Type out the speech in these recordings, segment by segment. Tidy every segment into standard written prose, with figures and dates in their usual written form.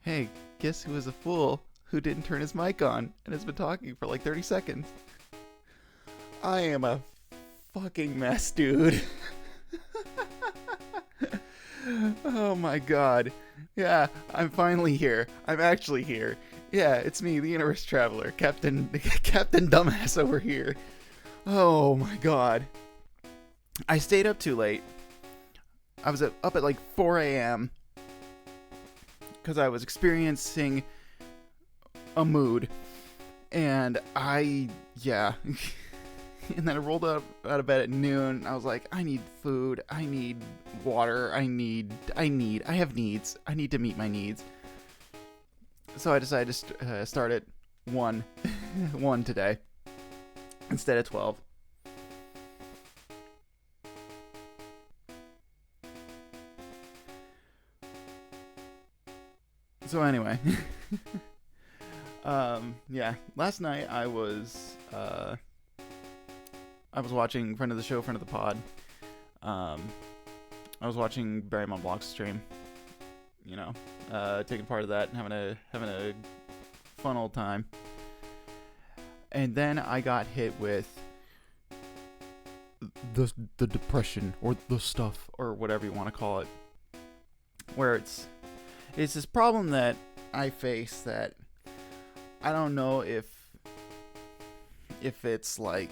Hey, guess who was a fool who didn't turn his mic on and has been talking for like 30 seconds? I am a fucking mess, dude. Oh my god. Yeah, I'm finally here. I'm actually here. Yeah, it's me, the Universe Traveler, Captain Dumbass over here. Oh my god. I stayed up too late. I was up at like 4 a.m. because I was experiencing a mood. And yeah. And then I rolled out of bed at noon. I was like, I need food. I need water. I have needs. I need to meet my needs. So I decided to start at 1, 1 today instead of 12. So anyway, yeah, last night I was watching friend of the show, friend of the pod. I was watching Barry Monblock's stream, taking part of that and having a fun old time. And then I got hit with the depression or the stuff or whatever you want to call it, where it's this problem that I face that I don't know if it's like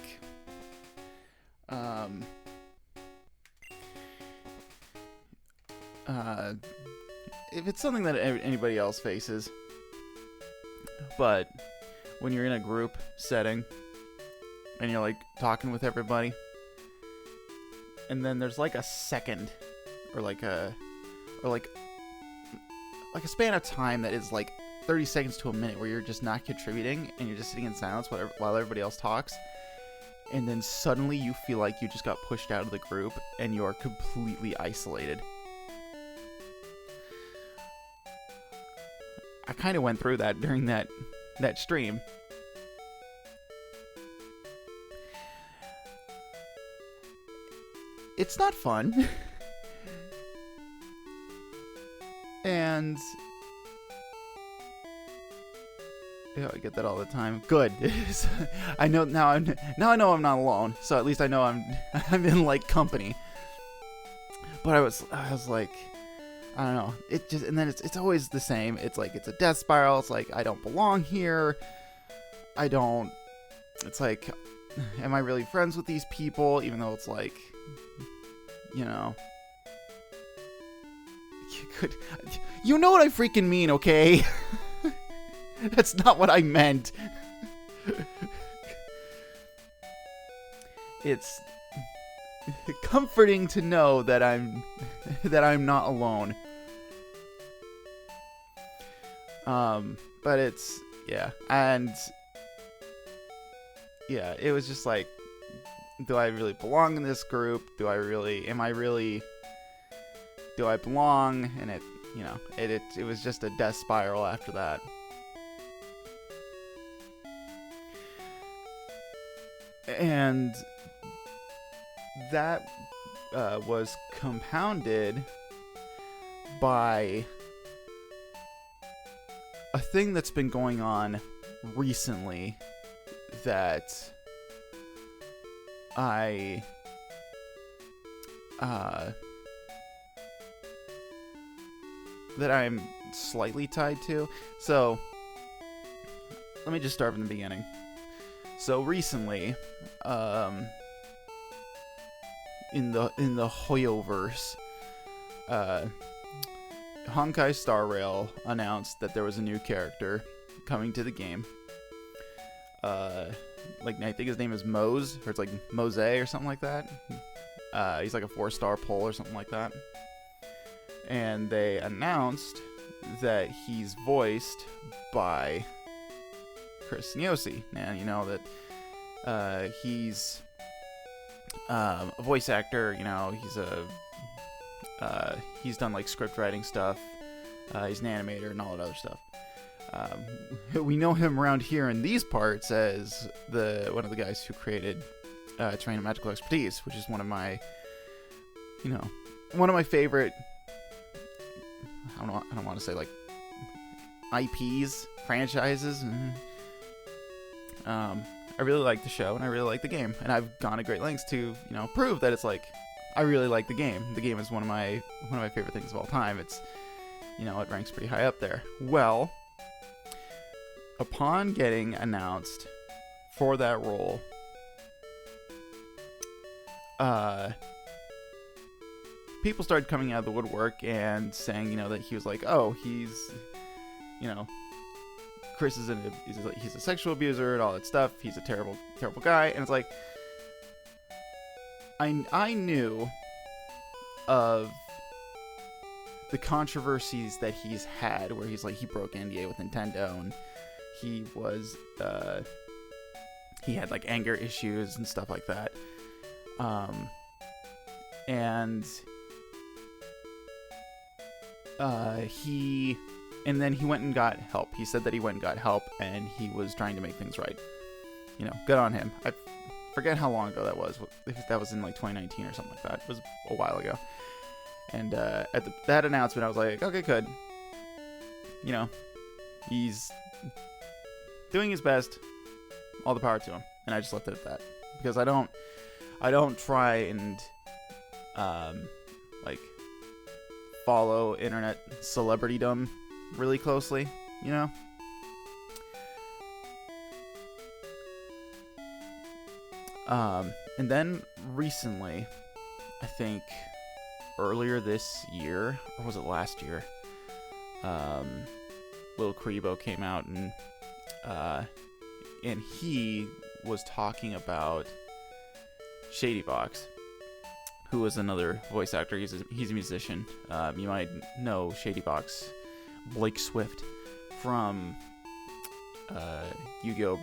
if it's something that anybody else faces, but when you're in a group setting and you're like talking with everybody, and then there's like a second or like a span of time that is like 30 seconds to a minute where you're just not contributing and you're just sitting in silence while everybody else talks, and then suddenly you feel like you just got pushed out of the group and you're completely isolated. I kind of went through that during that stream. It's not fun. And yeah, I get that all the time. Good. I know now. I know I'm not alone. So at least I know I'm in like company. But I was like, I don't know. It just, and then it's always the same. It's like it's a death spiral. It's like I don't belong here. It's like, am I really friends with these people? Even though it's like, you know what I freaking mean, okay? That's not what I meant. It's comforting to know that I'm not alone. But it's, yeah, and yeah, it was just like, do I really belong in this group? Do I belong? And it was just a death spiral after that. And that was compounded by a thing that's been going on recently that I that I'm slightly tied to. So let me just start from the beginning. So recently, in the Hoyoverse, Honkai Star Rail announced that there was a new character coming to the game. Like, I think his name is Mose, or it's like Mose or something like that. He's like a 4-star pull or something like that. And they announced that he's voiced by Chris Niosi. And you know that he's a voice actor. You know, he's done like script writing stuff. He's an animator and all that other stuff. We know him around here in these parts as one of the guys who created Terrain of Magical Expertise, which is one of my favorite. I don't want to say like IPs, franchises. I really like the show and I really like the game, and I've gone to great lengths to prove that it's like I really like the game. The game is one of my favorite things of all time. It's it ranks pretty high up there. Well, upon getting announced for that role, people started coming out of the woodwork and saying, that he was like, oh, he's, Chris is he's a sexual abuser and all that stuff. He's a terrible, terrible guy. And it's like, I knew of the controversies that he's had, where he's like, he broke NDA with Nintendo, and he was, he had like anger issues and stuff like that. And then he went and got help. He said that he went and got help, and he was trying to make things right. Good on him. I forget how long ago that was. If that was in like 2019 or something like that. It was a while ago. And at that announcement, I was like, okay, good. He's doing his best. All the power to him. And I just left it at that, because I don't try and like follow internet celebritydom really closely, and then recently, I think earlier this year, or was it last year, Lil Kuribo came out and he was talking about Shadybox, who is another voice actor. He's a musician. You might know Shadybox, Blake Swift, from Yu-Gi-Oh!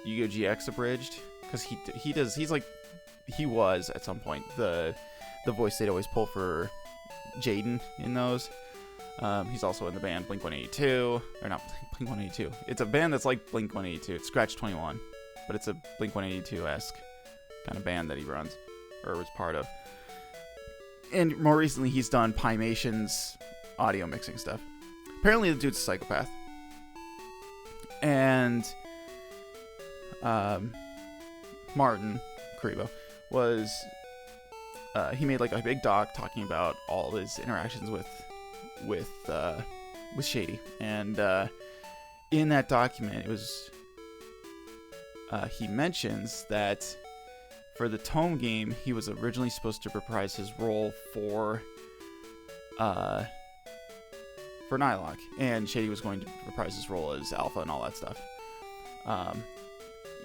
Yu-Gi-Oh! GX Abridged, because he was at some point the voice they'd always pull for Jaden in those. He's also in the band Blink-182, or not Blink-182. It's a band that's like Blink-182. It's Scratch 21, but it's a Blink-182-esque kind of band that he runs, or was part of. And more recently, he's done Pymation's audio mixing stuff. Apparently, the dude's a psychopath. And Martin Kuribo was he made like a big doc talking about all of his interactions with Shady, and in that document, it was he mentions that for the Tome game, he was originally supposed to reprise his role for Nylok, and Shady was going to reprise his role as Alpha and all that stuff.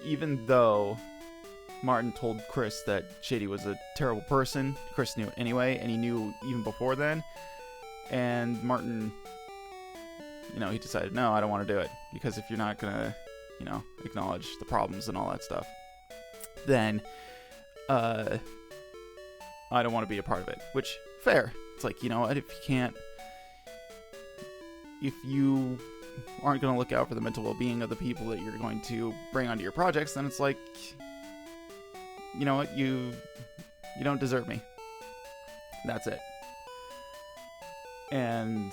Even though Martin told Chris that Shady was a terrible person, Chris knew anyway, and he knew even before then. And Martin, he decided, no, I don't want to do it, because if you're not gonna, acknowledge the problems and all that stuff, then I don't want to be a part of it. Which, fair. It's like, what, if you aren't going to look out for the mental well-being of the people that you're going to bring onto your projects, then it's like, you know what, you don't deserve me. That's it. And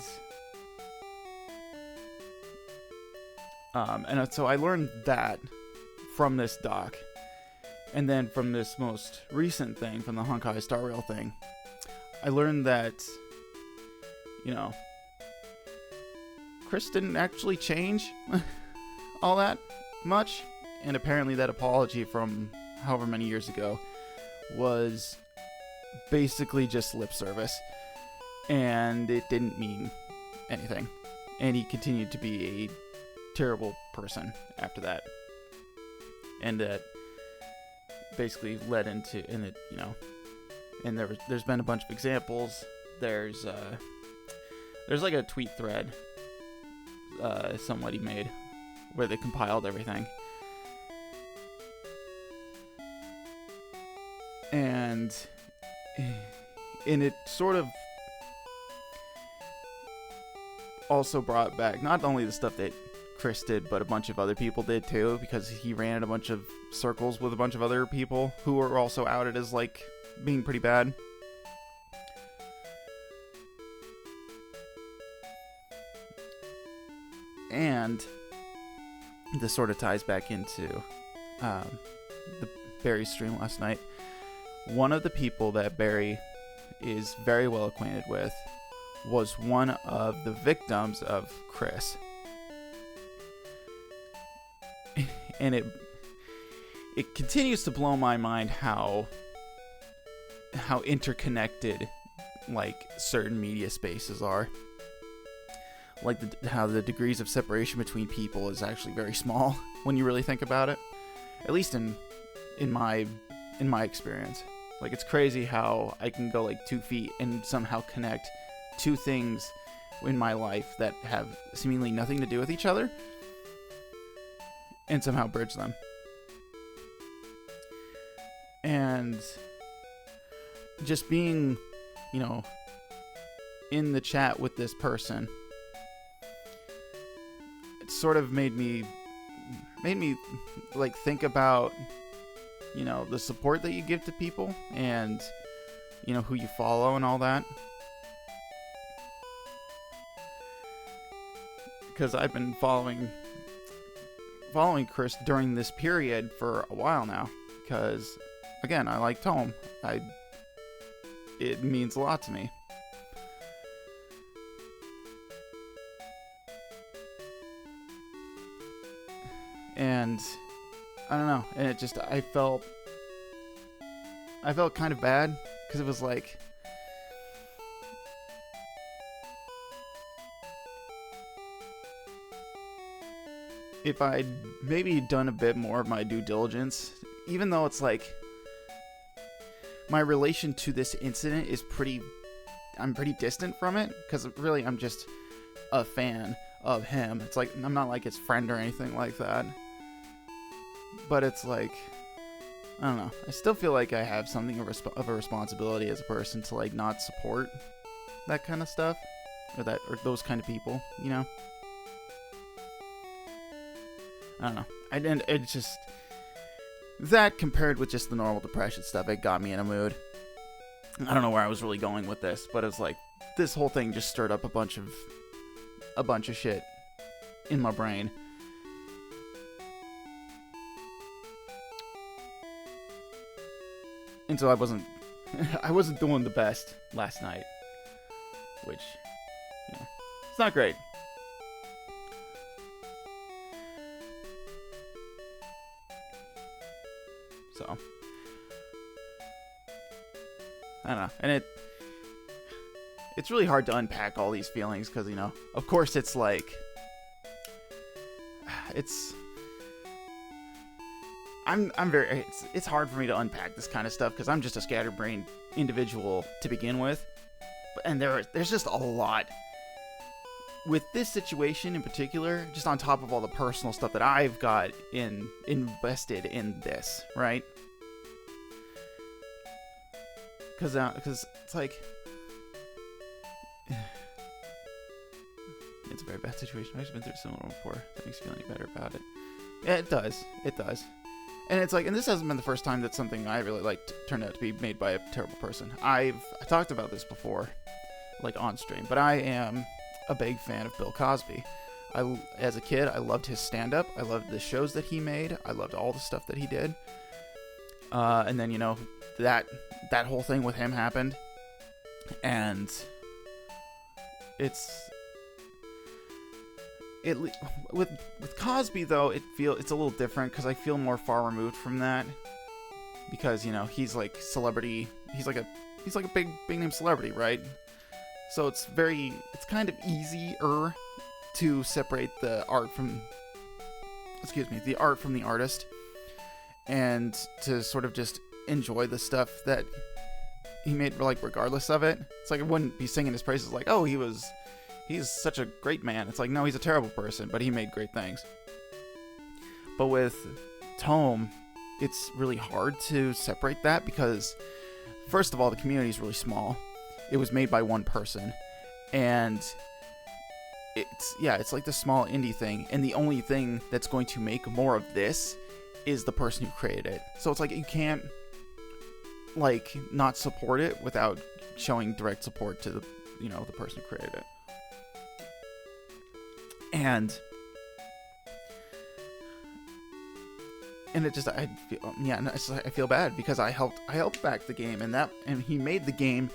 And so I learned that from this doc. And then from this most recent thing, from the Honkai Star Rail thing, I learned that, you know, Chris didn't actually change all that much. And apparently that apology from however many years ago was basically just lip service. And it didn't mean anything. And he continued to be a terrible person after that. And that basically led into, and it, you know, and there's been a bunch of examples. There's like a tweet thread somebody made where they compiled everything. And it sort of also brought back not only the stuff that Chris did, but a bunch of other people did too, because he ran in a bunch of circles with a bunch of other people who were also outed as like being pretty bad. And this sort of ties back into the Barry stream last night. One of the people that Barry is very well acquainted with was one of the victims of Chris. And it continues to blow my mind how interconnected like certain media spaces are. Like how the degrees of separation between people is actually very small when you really think about it. At least in my experience. Like, it's crazy how I can go like 2 feet and somehow connect two things in my life that have seemingly nothing to do with each other and somehow bridge them. And just being, you know, in the chat with this person, it sort of made me like think about, you know, the support that you give to people and, you know, who you follow and all that. Because I've been following Chris during this period for a while now. Because, again, I like Tome. It means a lot to me. And I don't know, and it just, I felt kind of bad, because it was like, if I'd maybe done a bit more of my due diligence, even though it's like, my relation to this incident is I'm pretty distant from it, because really I'm just a fan of him. It's like, I'm not like his friend or anything like that. But it's like, I don't know. I still feel like I have something of a responsibility as a person to like not support that kind of stuff, or those kind of people, you know. I don't know. It just, that compared with just the normal depression stuff, it got me in a mood. I don't know where I was really going with this, but it's like this whole thing just stirred up a bunch of shit in my brain. And so I wasn't doing the best last night, which, you know, it's not great. So, I don't know, and it's really hard to unpack all these feelings, because, you know, of course it's like, it's hard for me to unpack this kind of stuff, because I'm just a scatterbrained individual to begin with. And there's just a lot with this situation in particular, just on top of all the personal stuff that I've got invested in this, right? Because it's like, it's a very bad situation. I've been through a similar one before. That makes me feel any better about it. Yeah, it does. And it's like, and this hasn't been the first time that something I really liked turned out to be made by a terrible person. I talked about this before, like on stream, but I am a big fan of Bill Cosby. As a kid, I loved his stand-up. I loved the shows that he made. I loved all the stuff that he did. And then, that whole thing with him happened. And with Cosby, though, it's a little different because I feel more far removed from that. Because, he's like celebrity. He's like a big name celebrity, right? So it's kind of easier to separate the art from the artist, and to sort of just enjoy the stuff that he made, like, regardless of it. It's like I wouldn't be singing his praises like, oh, he's such a great man. It's like, no, he's a terrible person, but he made great things. But with Tome, it's really hard to separate that because, first of all, the community is really small. It was made by one person, and it's like the small indie thing, and the only thing that's going to make more of this is the person who created it. So it's like you can't, like, not support it without showing direct support to the person who created it. And it just, I feel bad because I helped back the game, and he made the game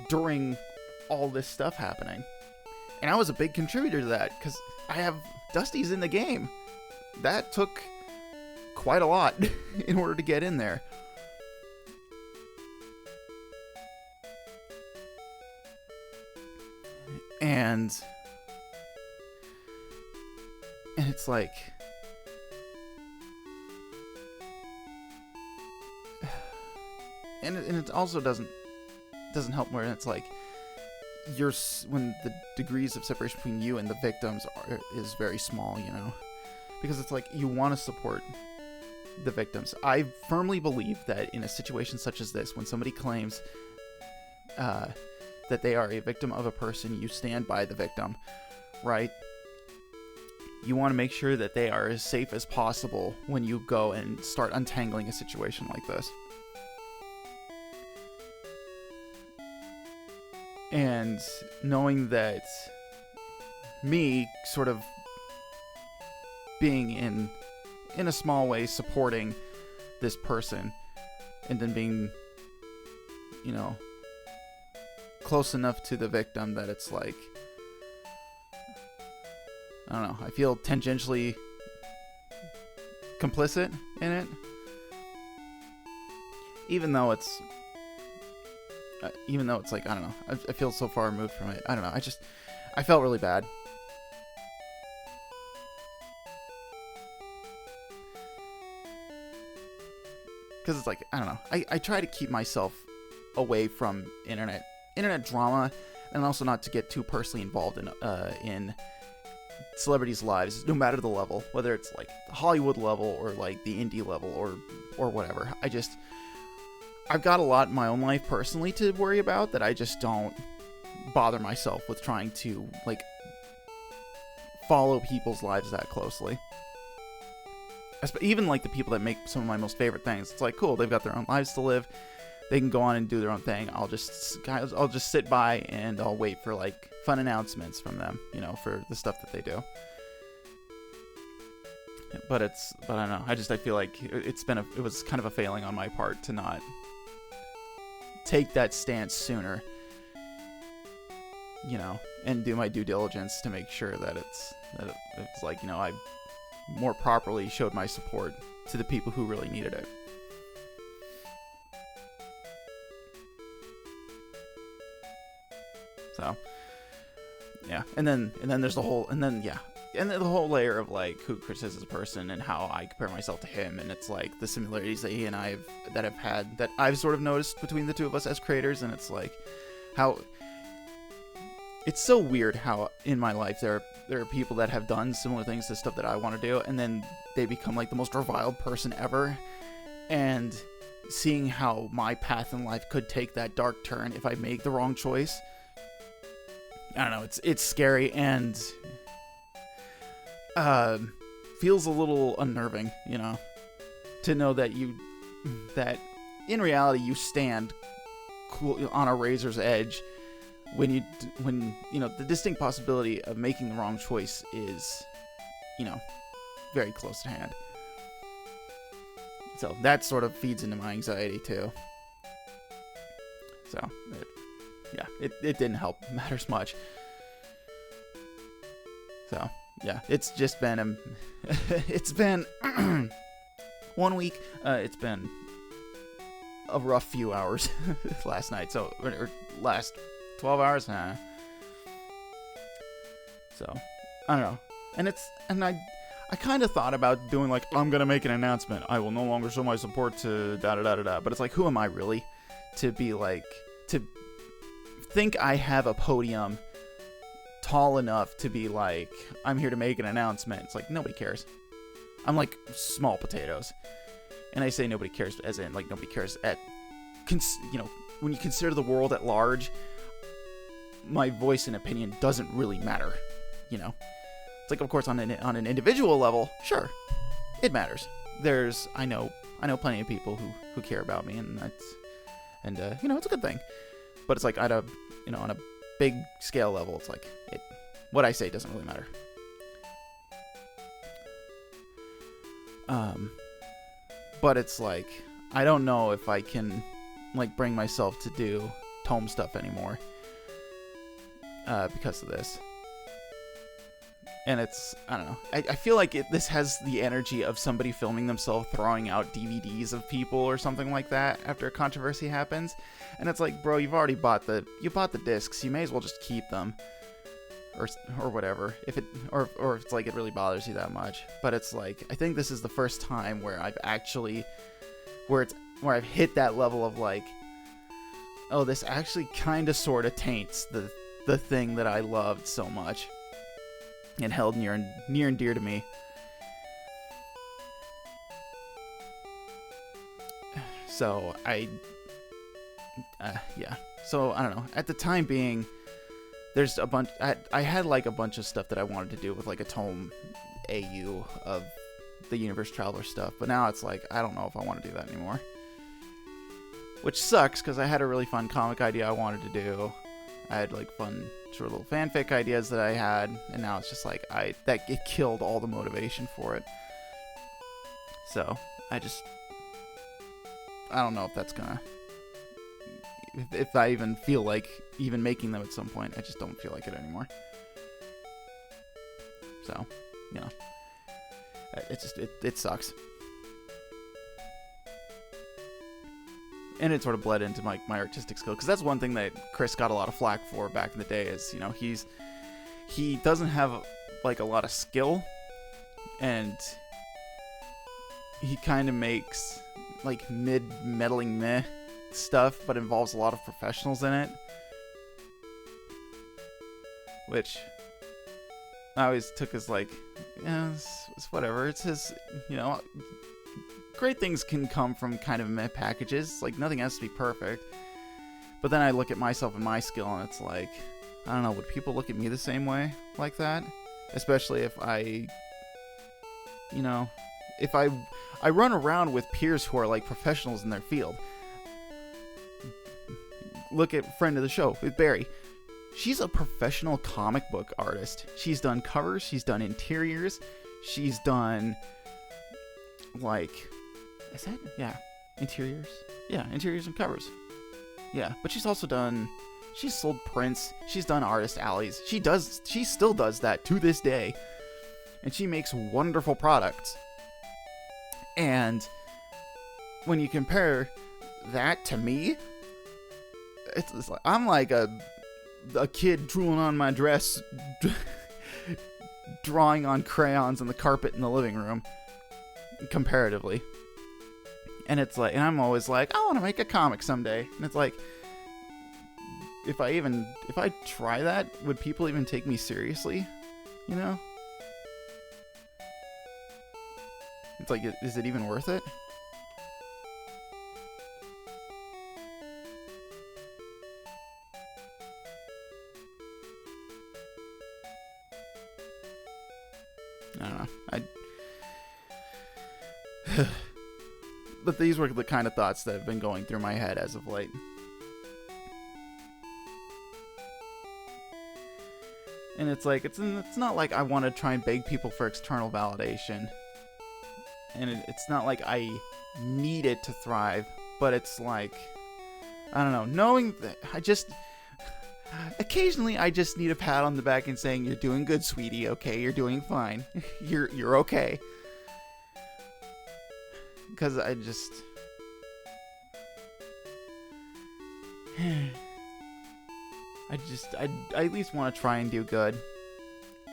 during all this stuff happening. And I was a big contributor to that because I have Dusty's in the game. That took quite a lot in order to get in there. And it's like, and it also doesn't help where it's like when the degrees of separation between you and the victims is very small, because it's like you want to support the victims. I firmly believe that in a situation such as this, when somebody claims that they are a victim of a person, you stand by the victim, right? You want to make sure that they are as safe as possible when you go and start untangling a situation like this. And knowing that me sort of being in a small way supporting this person, and then being, close enough to the victim that it's like, I don't know, I feel tangentially complicit in it, even though it's like, I don't know, I feel so far removed from it. I don't know, I felt really bad. Because it's like, I don't know, I try to keep myself away from internet drama, and also not to get too personally involved in celebrities' lives, no matter the level, whether it's like the Hollywood level or like the indie level or whatever. I've got a lot in my own life personally to worry about that I just don't bother myself with trying to, like, follow people's lives that closely. Even like the people that make some of my most favorite things. It's like, cool, they've got their own lives to live. They can go on and do their own thing. I'll just sit by and I'll wait for, like, fun announcements from them, for the stuff that they do. But I don't know. I feel like it was kind of a failing on my part to not take that stance sooner, and do my due diligence to make sure that it's like, I more properly showed my support to the people who really needed it. So, yeah, and then there's the whole layer of, like, who Chris is as a person and how I compare myself to him, and it's like the similarities that he and I that I've sort of noticed between the two of us as creators, and it's like how it's so weird how in my life there are people that have done similar things to stuff that I want to do, and then they become like the most reviled person ever, and seeing how my path in life could take that dark turn if I make the wrong choice. I don't know, it's scary and feels a little unnerving, to know that in reality you stand cool on a razor's edge when the distinct possibility of making the wrong choice is, very close at hand. So that sort of feeds into my anxiety too. So it didn't help matters much. So yeah, it's just been it's been 1 week. It's been a rough few hours last night. So or last 12 hours. So I don't know. And I kind of thought about doing like, I'm gonna make an announcement. I will no longer show my support to da da da da da. But it's like, who am I really to be like, to think I have a podium tall enough to be like, I'm here to make an announcement. It's like, nobody cares. I'm like small potatoes. And I say nobody cares as in like nobody cares at, when you consider the world at large, my voice and opinion doesn't really matter, It's like, of course, on an individual level, sure, it matters. I know plenty of people who care about me, and it's a good thing. But it's like on a big scale level, it's like what I say doesn't really matter. But it's like, I don't know if I can like bring myself to do tome stuff anymore because of this. And I don't know. I feel like this has the energy of somebody filming themselves throwing out DVDs of people or something like that after a controversy happens. And it's like, bro, you've already bought the discs. You may as well just keep them, or whatever. If it's like it really bothers you that much. But it's like, I think this is the first time where I've actually, where I've hit that level of like, oh, this actually kind of sort of taints the thing that I loved so much and held near and dear to me. So So I don't know. At the time being, there's a bunch. I had like a bunch of stuff that I wanted to do with like a tome AU of the Universe Traveler stuff, but now it's like, I don't know if I want to do that anymore. Which sucks, because I had a really fun comic idea I wanted to do. I had like fun sort of little fanfic ideas that I had, and now it's just like it killed all the motivation for it. So I don't know if that's gonna, if I even feel like even making them at some point. I just don't feel like it anymore. So, it sucks. And it sort of bled into my artistic skill, because that's one thing that Chris got a lot of flack for back in the day is, he doesn't have like a lot of skill, and he kind of makes like meddling meh stuff, but involves a lot of professionals in it, which I always took as like, yeah, it's whatever. It's his, great things can come from kind of meh packages. Like, nothing has to be perfect. But then I look at myself and my skill, and it's like, I don't know, would people look at me the same way like that? Especially if I run around with peers who are like professionals in their field. Look at friend of the show, with Barry. She's a professional comic book artist. She's done covers, she's done interiors, she's done like, is that? Yeah. Interiors? Yeah, interiors and covers. Yeah, but she's also she's sold prints, she's done artist alleys. She still does that to this day. And she makes wonderful products. And when you compare that to me, it's like, I'm like a kid drooling on my dress, drawing on crayons on the carpet in the living room, comparatively. And it's like, and I'm always like, I want to make a comic someday. And it's like, if I try that, would people even take me seriously? It's like, is it even worth it? I don't know. But these were the kind of thoughts that have been going through my head as of late. And it's like, it's not like I want to try and beg people for external validation. And it's not like I need it to thrive. But it's like, I don't know, knowing that occasionally I just need a pat on the back and saying, you're doing good, sweetie, okay? You're doing fine. You're okay. Because I at least want to try and do good.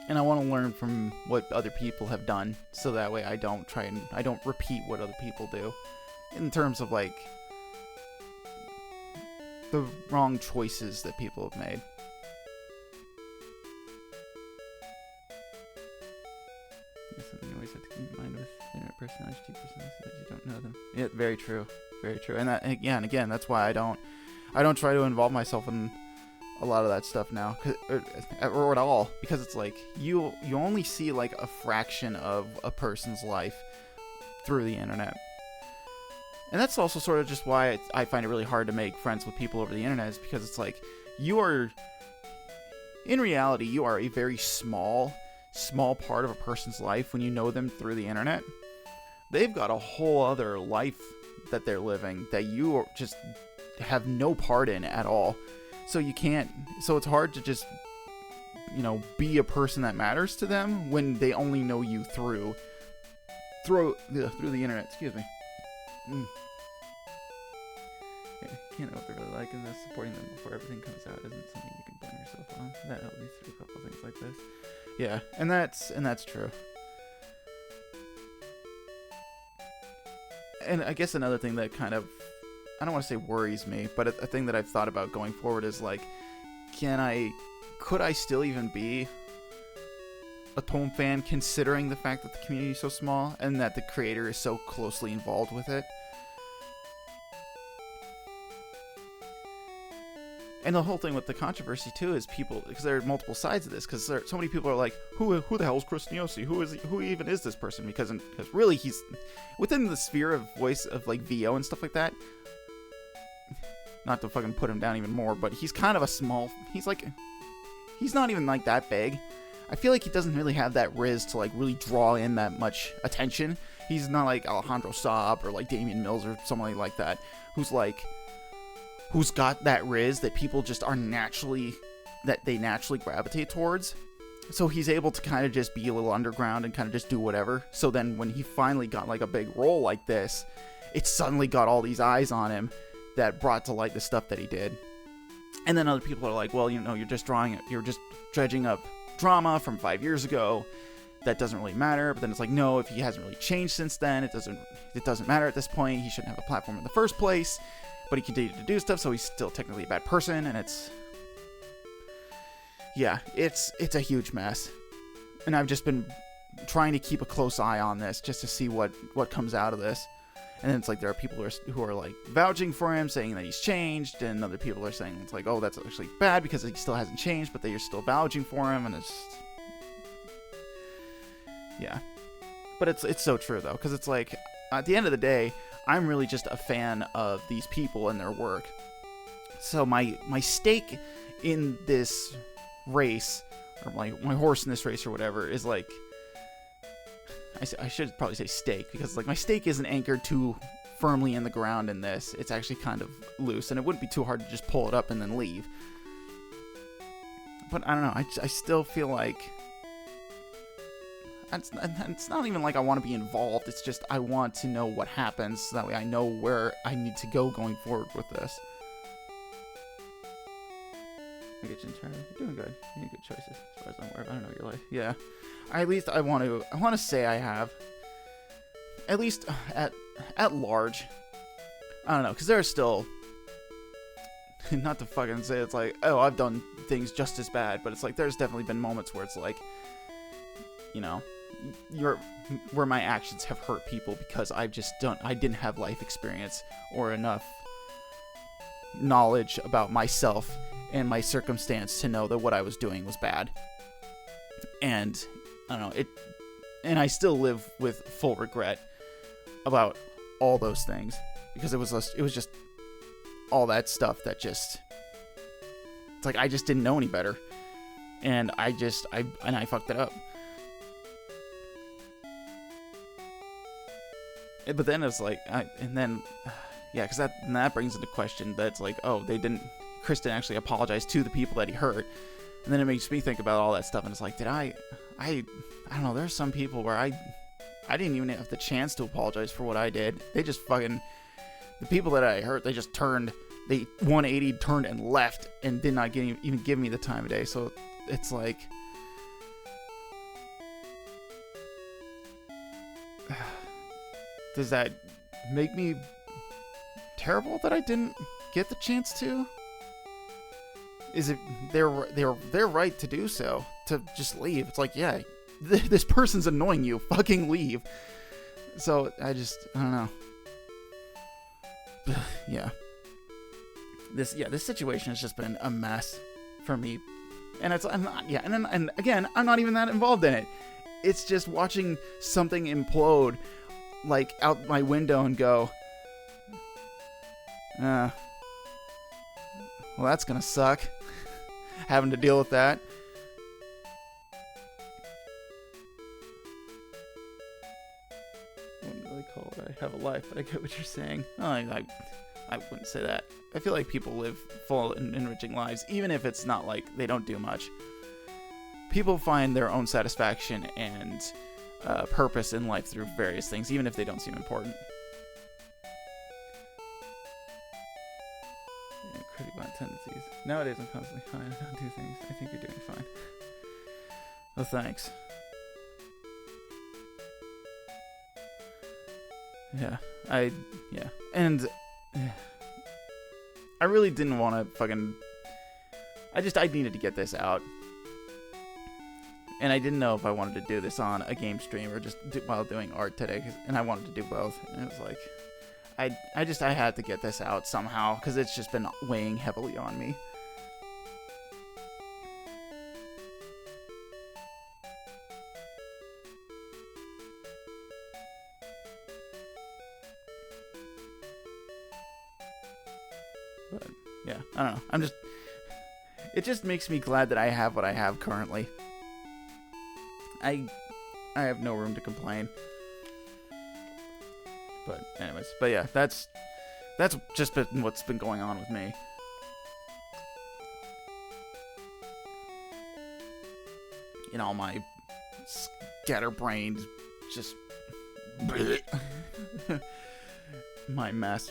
And I want to learn from what other people have done, so that way I don't repeat what other people do. In terms of, like, the wrong choices that people have made. That's something you always have to keep in mind with internet personalities, so that you don't know them. Yeah, very true. Very true. And that, again, that's why I don't try to involve myself in a lot of that stuff now, or at all, because it's like you only see like a fraction of a person's life through the internet. And that's also sort of just why I find it really hard to make friends with people over the internet, is because it's like in reality, you are a very small part of a person's life when you know them through the internet. They've got a whole other life that they're living that you just have no part in at all. So it's hard to just, be a person that matters to them when they only know you through the internet. Excuse me. Can't know what they're really like, and thus supporting them before everything comes out isn't something you can blame yourself on. That helped me through a couple of things like this. Yeah, and that's true. And I guess another thing that kind of, I don't want to say worries me, but a thing that I've thought about going forward is like, could I still even be a Tome fan, considering the fact that the community is so small and that the creator is so closely involved with it? And the whole thing with the controversy too is people, because there are multiple sides of this, because so many people are like, who the hell is Chris Neosi? Who even is this person? Because really he's within the sphere of voice of like VO and stuff like that. Not to fucking put him down even more, but he's kind of he's not even like that big. I feel like he doesn't really have that riz to like really draw in that much attention. He's not like Alejandro Saab or like Damian Mills or somebody like that, who's got that riz that people just are naturally gravitate towards. So he's able to kind of just be a little underground and kind of just do whatever. So then when he finally got like a big role like this, it suddenly got all these eyes on him that brought to light the stuff that he did. And then other people are like, well, you're just dredging up drama from 5 years ago. That doesn't really matter. But then it's like, no, if he hasn't really changed since then, it doesn't matter at this point. He shouldn't have a platform in the first place. But he continued to do stuff, so he's still technically a bad person, and it's a huge mess. And I've just been trying to keep a close eye on this just to see what comes out of this. And then it's like there are people who are like vouching for him, saying that he's changed, and other people are saying it's like, oh, that's actually bad because he still hasn't changed, but they're still vouching for him, and it's just, yeah. But it's so true though, because it's like at the end of the day, I'm really just a fan of these people and their work. So my stake in this race, or my horse in this race or whatever, is like, I should probably say stake, because like my stake isn't anchored too firmly in the ground in this. It's actually kind of loose, and it wouldn't be too hard to just pull it up and then leave. But I don't know, I still feel like it's not even like I want to be involved. It's just I want to know what happens, so that way I know where I need to go going forward with this. I get you in Charlie. You're doing good. You made good choices as far as I'm aware. I don't know your life. Yeah. At least I want to say I have. At least at large. I don't know, because there are still, not to fucking say it's like, oh, I've done things just as bad, but it's like there's definitely been moments where it's like, where my actions have hurt people because I didn't have life experience or enough knowledge about myself and my circumstance to know that what I was doing was bad. And I don't know, and I still live with full regret about all those things, because it was just all that stuff that just, it's like I just didn't know any better. and I fucked it up. But then it's like, yeah, because that brings into question that's like, oh, Chris didn't actually apologize to the people that he hurt, and then it makes me think about all that stuff, and it's like, I don't know, there's some people where I didn't even have the chance to apologize for what I did. They just fucking, the people that I hurt, they just turned, they 180 turned and left, and did not even give me the time of day. So it's like, does that make me terrible that I didn't get the chance to? Is it they're right to do so, to just leave? It's like, yeah, this person's annoying you, fucking leave. So I don't know. Yeah. This situation has just been a mess for me, and and again, I'm not even that involved in it. It's just watching something implode, like, out my window and go, well, that's gonna suck. Having to deal with that. I wouldn't really call it I have a life, but I get what you're saying. Oh, I wouldn't say that. I feel like people live full and enriching lives, even if it's not like they don't do much. People find their own satisfaction and purpose in life through various things, even if they don't seem important. Yeah, critic violent tendencies. Nowadays I'm constantly fine. I don't do things. I think you're doing fine. Well, thanks. Yeah, and I really didn't want to fucking, I needed to get this out, and I didn't know if I wanted to do this on a game stream or just while doing art today, and I wanted to do both, and it was like, I had to get this out somehow, because it's just been weighing heavily on me. But yeah, I don't know. It just makes me glad that I have what I have currently. I have no room to complain. But anyways, yeah, that's just been what's been going on with me. You know, my scatterbrained, just my mess.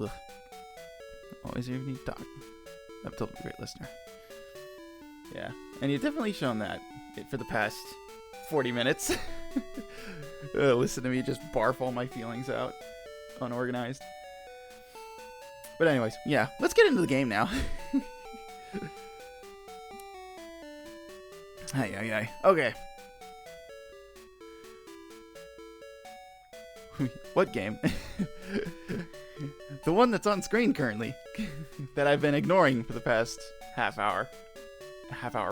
Ugh. Always you need to talk. I've told a great listener. Yeah, and you've definitely shown that for the past 40 minutes. Listen to me just barf all my feelings out, unorganized. But anyways, yeah, let's get into the game now. Hey. Okay. What game? The one that's on screen currently, that I've been ignoring for the past half hour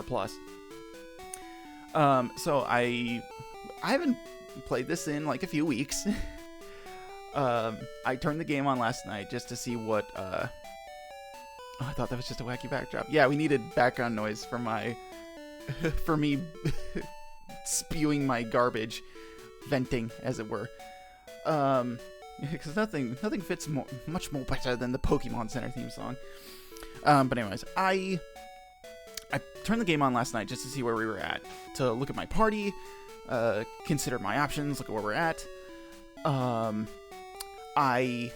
plus. So I haven't played this in like a few weeks. I turned the game on last night just to see what. Oh, I thought that was just a wacky backdrop. Yeah, we needed background noise for for me spewing my garbage, venting as it were. Because nothing fits much more better than the Pokemon Center theme song. But anyways, I turned the game on last night just to see where we were at, to look at my party, consider my options, look at where we're at. I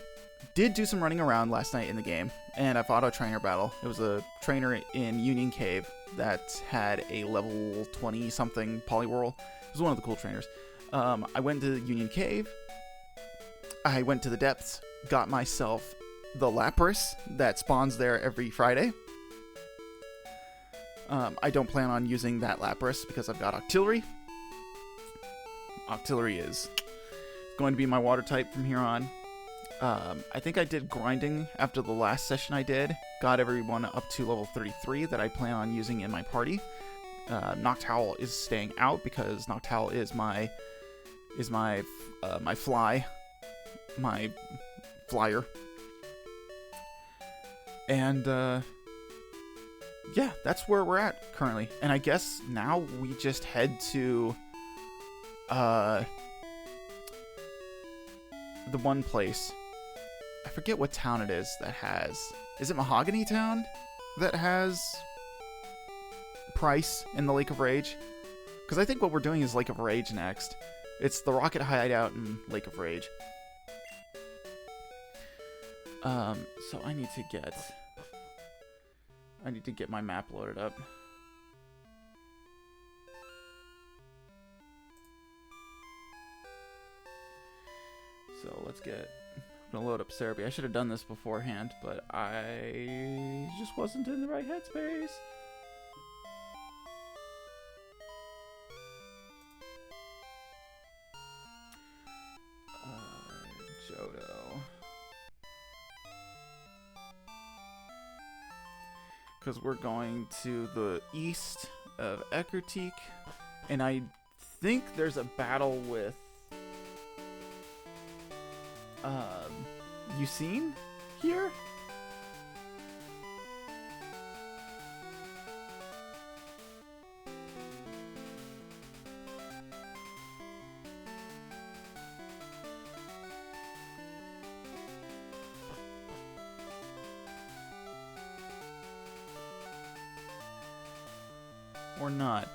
did do some running around last night in the game, and I fought a trainer battle. It was a trainer in Union Cave that had a level 20 something Poliwhirl. It was one of the cool trainers. I went to Union Cave. I went to the depths, got myself the Lapras that spawns there every Friday. I don't plan on using that Lapras because I've got Octillery. Octillery is going to be my water type from here on. I think I did grinding after the last session I did. Got everyone up to level 33 that I plan on using in my party. Noctowl is staying out because Noctowl is my flyer. And yeah, that's where we're at currently. And I guess now we just head to the one place. I forget what town it is that has. Is it Mahogany Town that has Price in the Lake of Rage? Because I think what we're doing is Lake of Rage next. It's the Rocket Hideout in Lake of Rage. So I need to get my map loaded up. So let's get. I'm gonna load up Serebii. I should have done this beforehand, but I just wasn't in the right headspace. Johto. Because we're going to the east of Ecruteak, and I think there's a battle with Yucine here? Or not?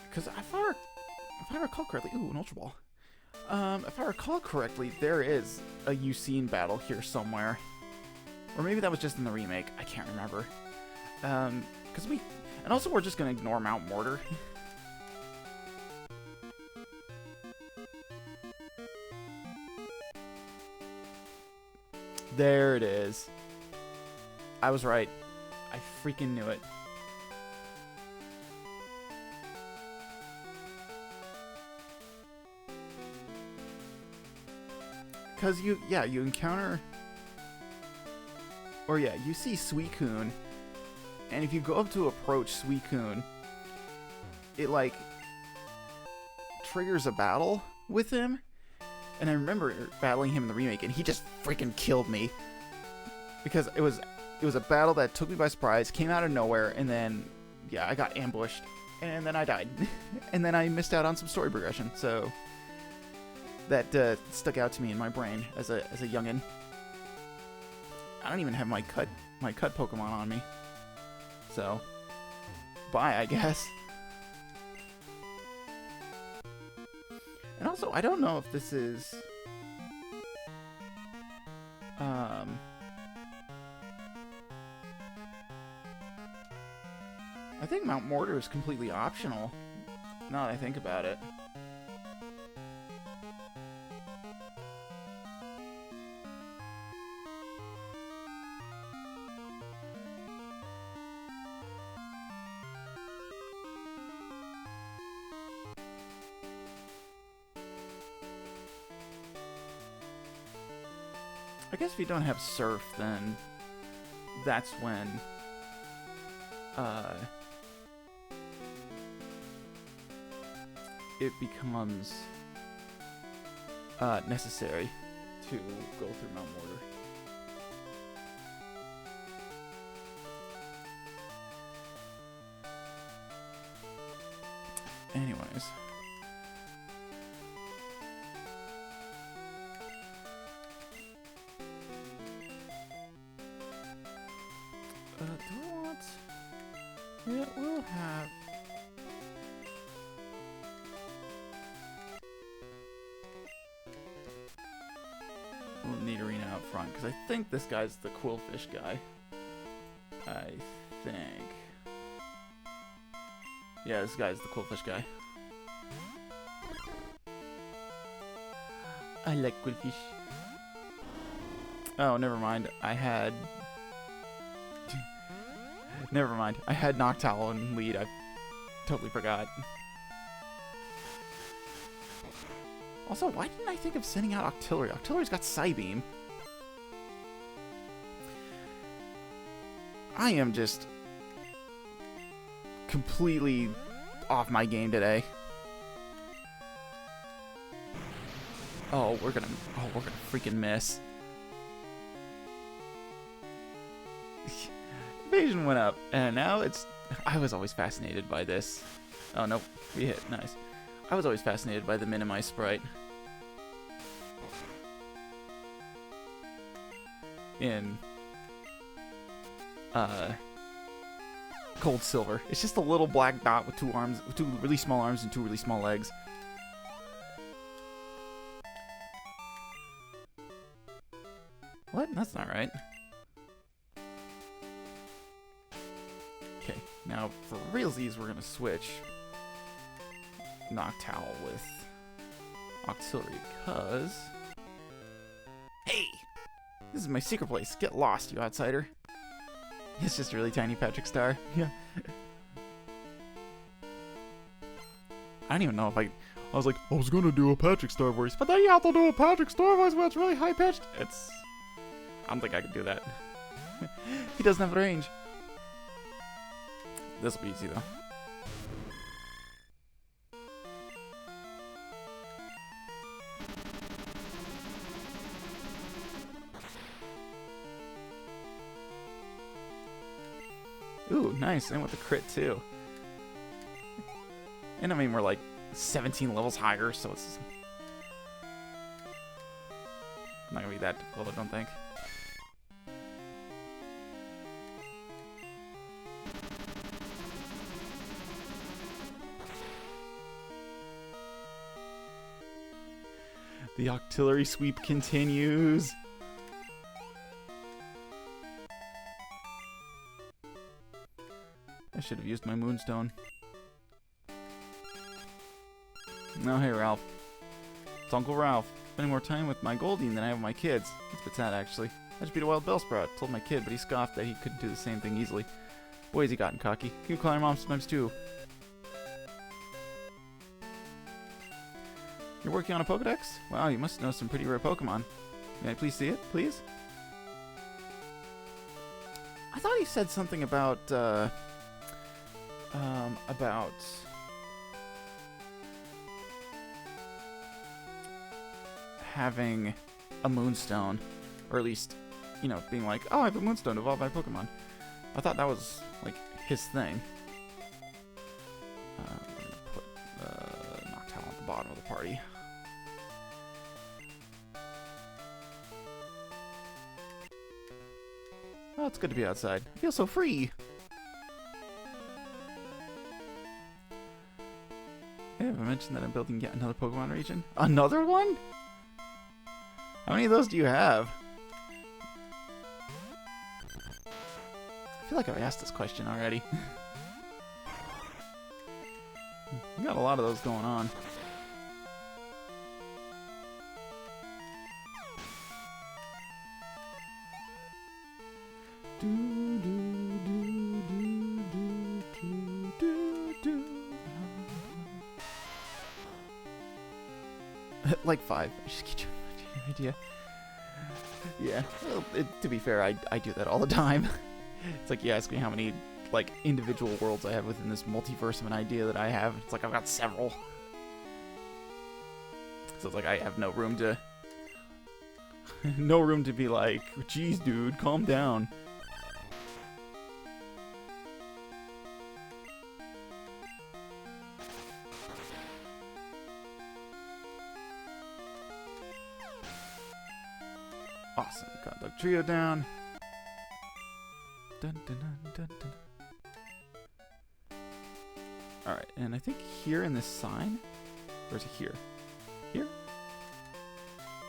Because if I recall correctly, ooh, an Ultra Ball. If I recall correctly, there is a Yucine battle here somewhere. Or maybe that was just in the remake. I can't remember. Because and also we're just going to ignore Mount Mortar. There it is. I was right. I freaking knew it. Because you encounter, or yeah, you see Suicune, and if you go up to approach Suicune, it like triggers a battle with him. And I remember battling him in the remake, and he just freaking killed me because it was a battle that took me by surprise, came out of nowhere, and then yeah, I got ambushed, and then I died, and then I missed out on some story progression. So that stuck out to me in my brain as a youngin. I don't even have my cut Pokemon on me, so bye, I guess. And also, I don't know if this is I think Mount Mortar is completely optional, now that I think about it. I guess if you don't have Surf, then that's when it becomes necessary to go through Mount Mortar. Anyways. Do I want... Yeah, we'll have... We'll need Arena out front, because I think this guy's the Quillfish guy. I think. Yeah, this guy's the Quillfish guy. I like Quillfish. Oh, never mind. Never mind. I had Noctowl in lead. I totally forgot. Also, why didn't I think of sending out Octillery? Octillery's got Psybeam. I am just completely off my game today. Oh, we're gonna freaking miss. evasion went up, and now it's... I was always fascinated by this. Oh, nope. We hit. Nice. I was always fascinated by the minimize sprite. In... Cold Silver. It's just a little black dot with 2 arms, 2 really small arms and 2 really small legs. What? That's not right. Okay, now for realsies, we're gonna switch Noctowl with Auxiliary because... Hey! This is my secret place. Get lost, you outsider. It's just a really tiny Patrick Star. Yeah. I don't even know if I was like, I was gonna do a Patrick Star voice, but then you have to do a Patrick Star voice where it's really high pitched. I don't think I can do that. He doesn't have the range. This will be easy though. Ooh, nice. And with the crit too. And I mean, we're like 17 levels higher, so it's not gonna be that difficult, I don't think. The Octillery sweep continues. I should have used my Moonstone. No, hey Ralph. It's Uncle Ralph. Spending more time with my Goldeen than I have with my kids. It's a bit sad, actually. I just beat a wild Bellsprout. Told my kid, but he scoffed that he couldn't do the same thing easily. Boy, has he gotten cocky. Can you call your mom sometimes too? You're working on a Pokedex? Wow, you must know some pretty rare Pokemon. May I please see it, please? I thought he said something about having a Moonstone, or at least, you know, being like, oh, I have a Moonstone to evolve my Pokemon. I thought that was, like, his thing. I'm gonna put Noctowl at the bottom of the party. Oh, it's good to be outside. I feel so free. Hey, have I mentioned that I'm building yet another Pokemon region? Another one? How many of those do you have? I feel like I've asked this question already. You got a lot of those going on. Like 5. I just get you an idea. Yeah, well, to be fair, I do that all the time. It's like you ask me how many like individual worlds I have within this multiverse of an idea that I have. It's like I've got several. So it's like I have no room to be like, geez, dude, calm down. Awesome, got the trio down. Dun, dun, dun, dun, dun. Alright, and I think here in this sign, or is it here? Here?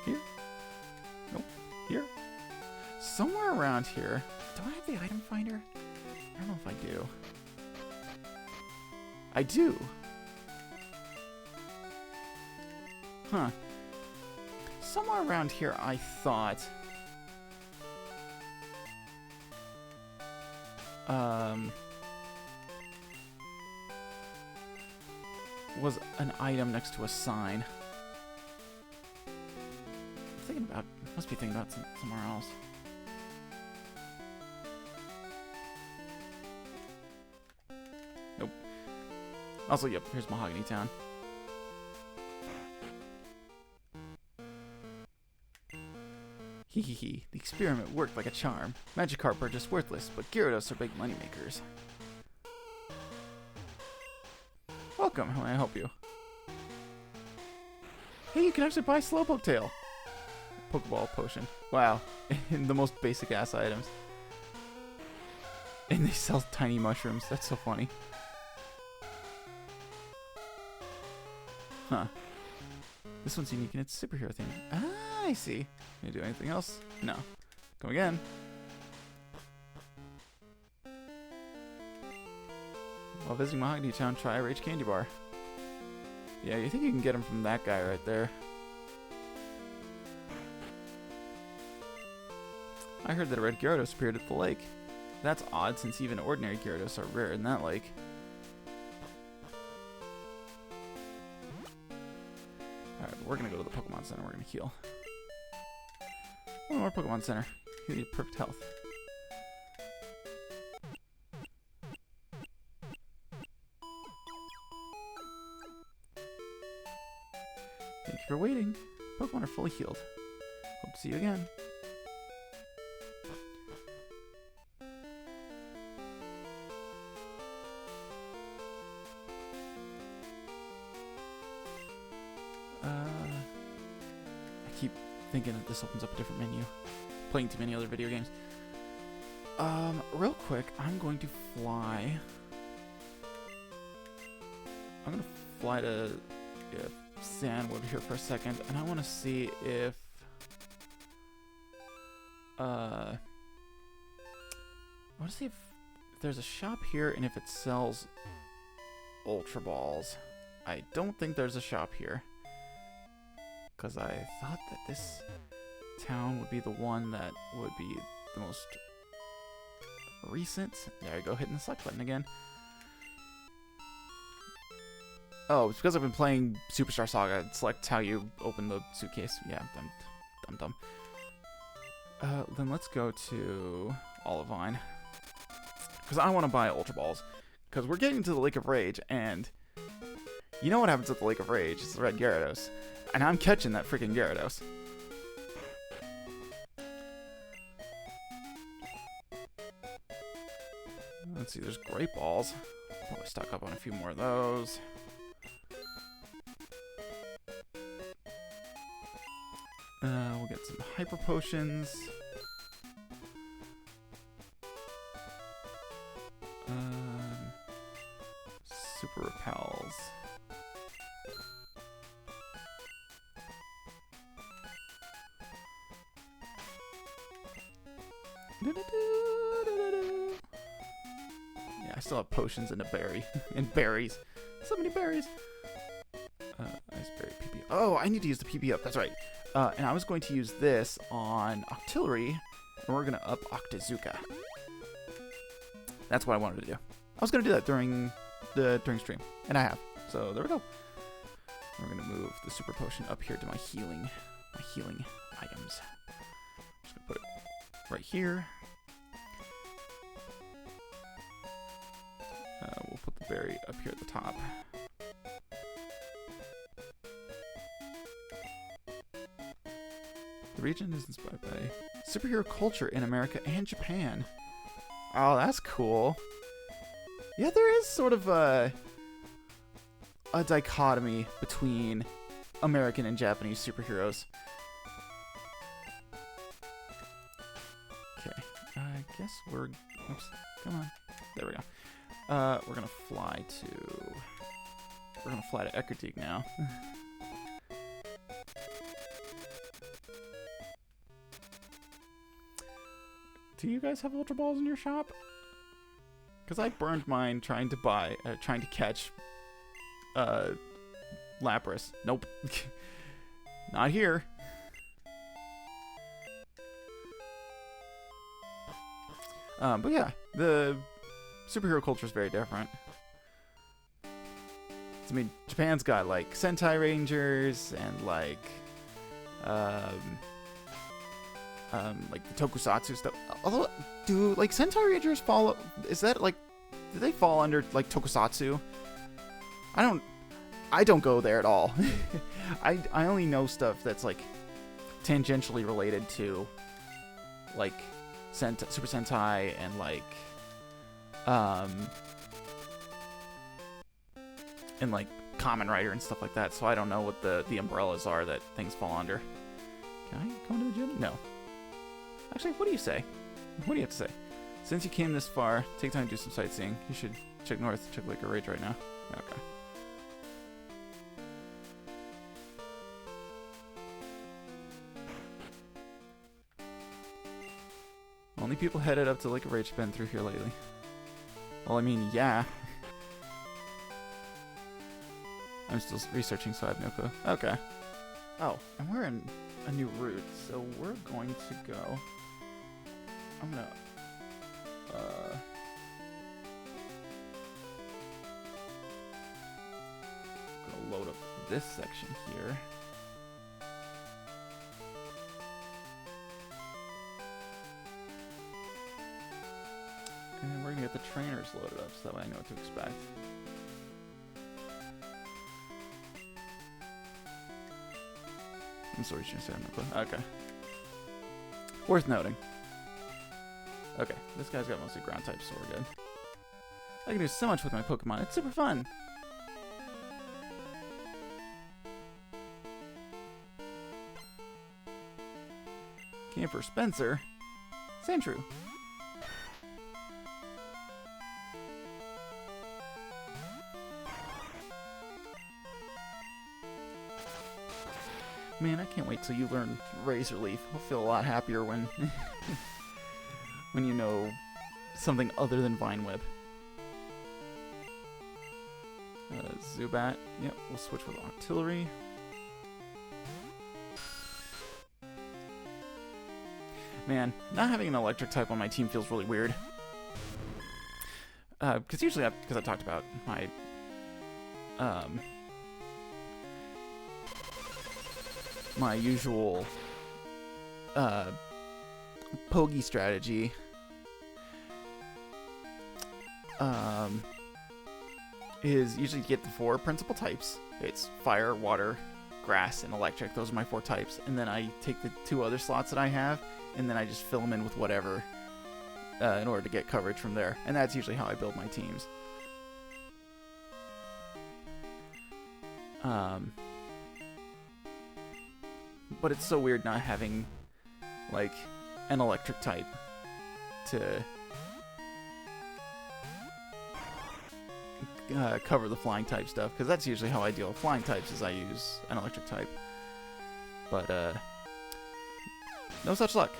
Here? Nope. Here? Somewhere around here. Do I have the item finder? I don't know if I do. I do. Huh. Somewhere around here I thought was an item next to a sign. I'm thinking about, must be thinking about somewhere else. Nope. Also, yep, here's Mahogany Town. Hee hee hee. The experiment worked like a charm. Magikarp are just worthless, but Gyarados are big moneymakers. Welcome, how may I help you? Hey, you can actually buy Slowpoke Tail. Pokeball potion. Wow. The most basic ass items. And they sell tiny mushrooms. That's so funny. Huh. This one's unique in its superhero theme. Ah, I see. Can you do anything else? No. Come again. While visiting Mahogany Town, try a Rage Candy Bar. Yeah, you think you can get them from that guy right there. I heard that a red Gyarados appeared at the lake. That's odd, since even ordinary Gyarados are rare in that lake. Alright, we're gonna go to the Pokemon Center. We're gonna heal. One more Pokemon Center. You need perfect health. Thank you for waiting. Pokemon are fully healed. Hope to see you again. I keep thinking that this opens up a different menu. Playing too many other video games. Real quick, I'm going to fly. I'm gonna fly to Sandwood here for a second, and I want to see if I want to see if there's a shop here and if it sells Ultra Balls. I don't think there's a shop here, because I thought that this town would be the one that would be the most recent. There I go, hitting the select button again. Oh, it's because I've been playing Superstar Saga. Select how you open the suitcase. Yeah, I'm dumb. Then let's go to Olivine, because I want to buy Ultra Balls, because we're getting to the Lake of Rage, and you know what happens at the Lake of Rage? It's the red Gyarados, and I'm catching that freaking Gyarados. Let's see, there's Great Balls. Probably stock up on a few more of those. We'll get some Hyper Potions. Super Repels. Yeah, I still have potions and a berry. And berries. So many berries. Ice berry PP. Oh, I need to use the PP up. That's right. And I was going to use this on Octillery, and we're going to up Octazooka. That's what I wanted to do. I was going to do that during stream, and I have. So there we go. We're going to move the Super Potion up here to my healing items. Just going to put it right here. We'll put the berry up here at the top. The region is inspired by superhero culture in America and Japan. Oh, that's cool. Yeah, there is sort of a dichotomy between American and Japanese superheroes. Okay, I guess we're... Oops, come on. There we go. We're gonna fly to Eckertig now. Do you guys have Ultra Balls in your shop? Because I burned mine trying to catch Lapras. Nope. Not here. But yeah, the superhero culture is very different. I mean, Japan's got like Sentai Rangers and like the Tokusatsu stuff. Although, do like Sentai Rangers follow? Is that like, do they fall under like Tokusatsu? I don't go there at all. I only know stuff that's like tangentially related to, like, Super Sentai and, like, Kamen Rider and stuff like that, so I don't know what the umbrellas are that things fall under. Can I go into the gym? No. Actually, what do you say? What do you have to say? Since you came this far, take time to do some sightseeing. You should check north, check Lake of Rage right now. Okay. Only people headed up to Lake of Rage have been through here lately. Well, I mean, yeah. I'm still researching, so I have no clue. Okay. Oh, and we're in a new route, so we're going to go... I'm gonna... load up this section here. And we're gonna get the trainers loaded up so that way I know what to expect. I'm sorry, you said no clue. Okay. Worth noting. Okay, this guy's got mostly ground types, so we're good. I can do so much with my Pokemon. It's super fun. Camper Spencer. Sandshrew. Man, I can't wait till you learn Razor Leaf. I'll feel a lot happier when when you know something other than Vine Whip. Zubat. Yep, we'll switch with Octillery. Man, not having an electric type on my team feels really weird. Because usually, because I talked about my my usual Pogi strategy is usually get the 4 principal types. It's fire, water, grass, and electric. Those are my 4 types. And then I take the 2 other slots that I have, and then I just fill them in with whatever in order to get coverage from there. And that's usually how I build my teams. But it's so weird not having, like, an electric type to cover the flying type stuff, because that's usually how I deal with flying types, is I use an electric type. But, no such luck.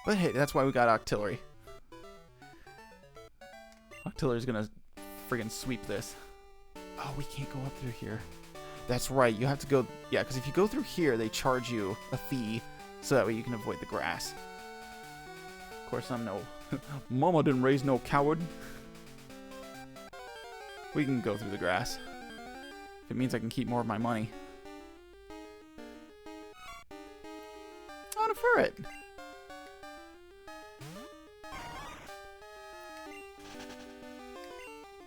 But hey, that's why we got Octillery. Octillery's gonna friggin' sweep this. Oh, we can't go up through here. That's right, you have to go... Yeah, because if you go through here, they charge you a fee, so that way you can avoid the grass. Of course, I'm no... Mama didn't raise no coward. We can go through the grass. If it means I can keep more of my money. On a ferret!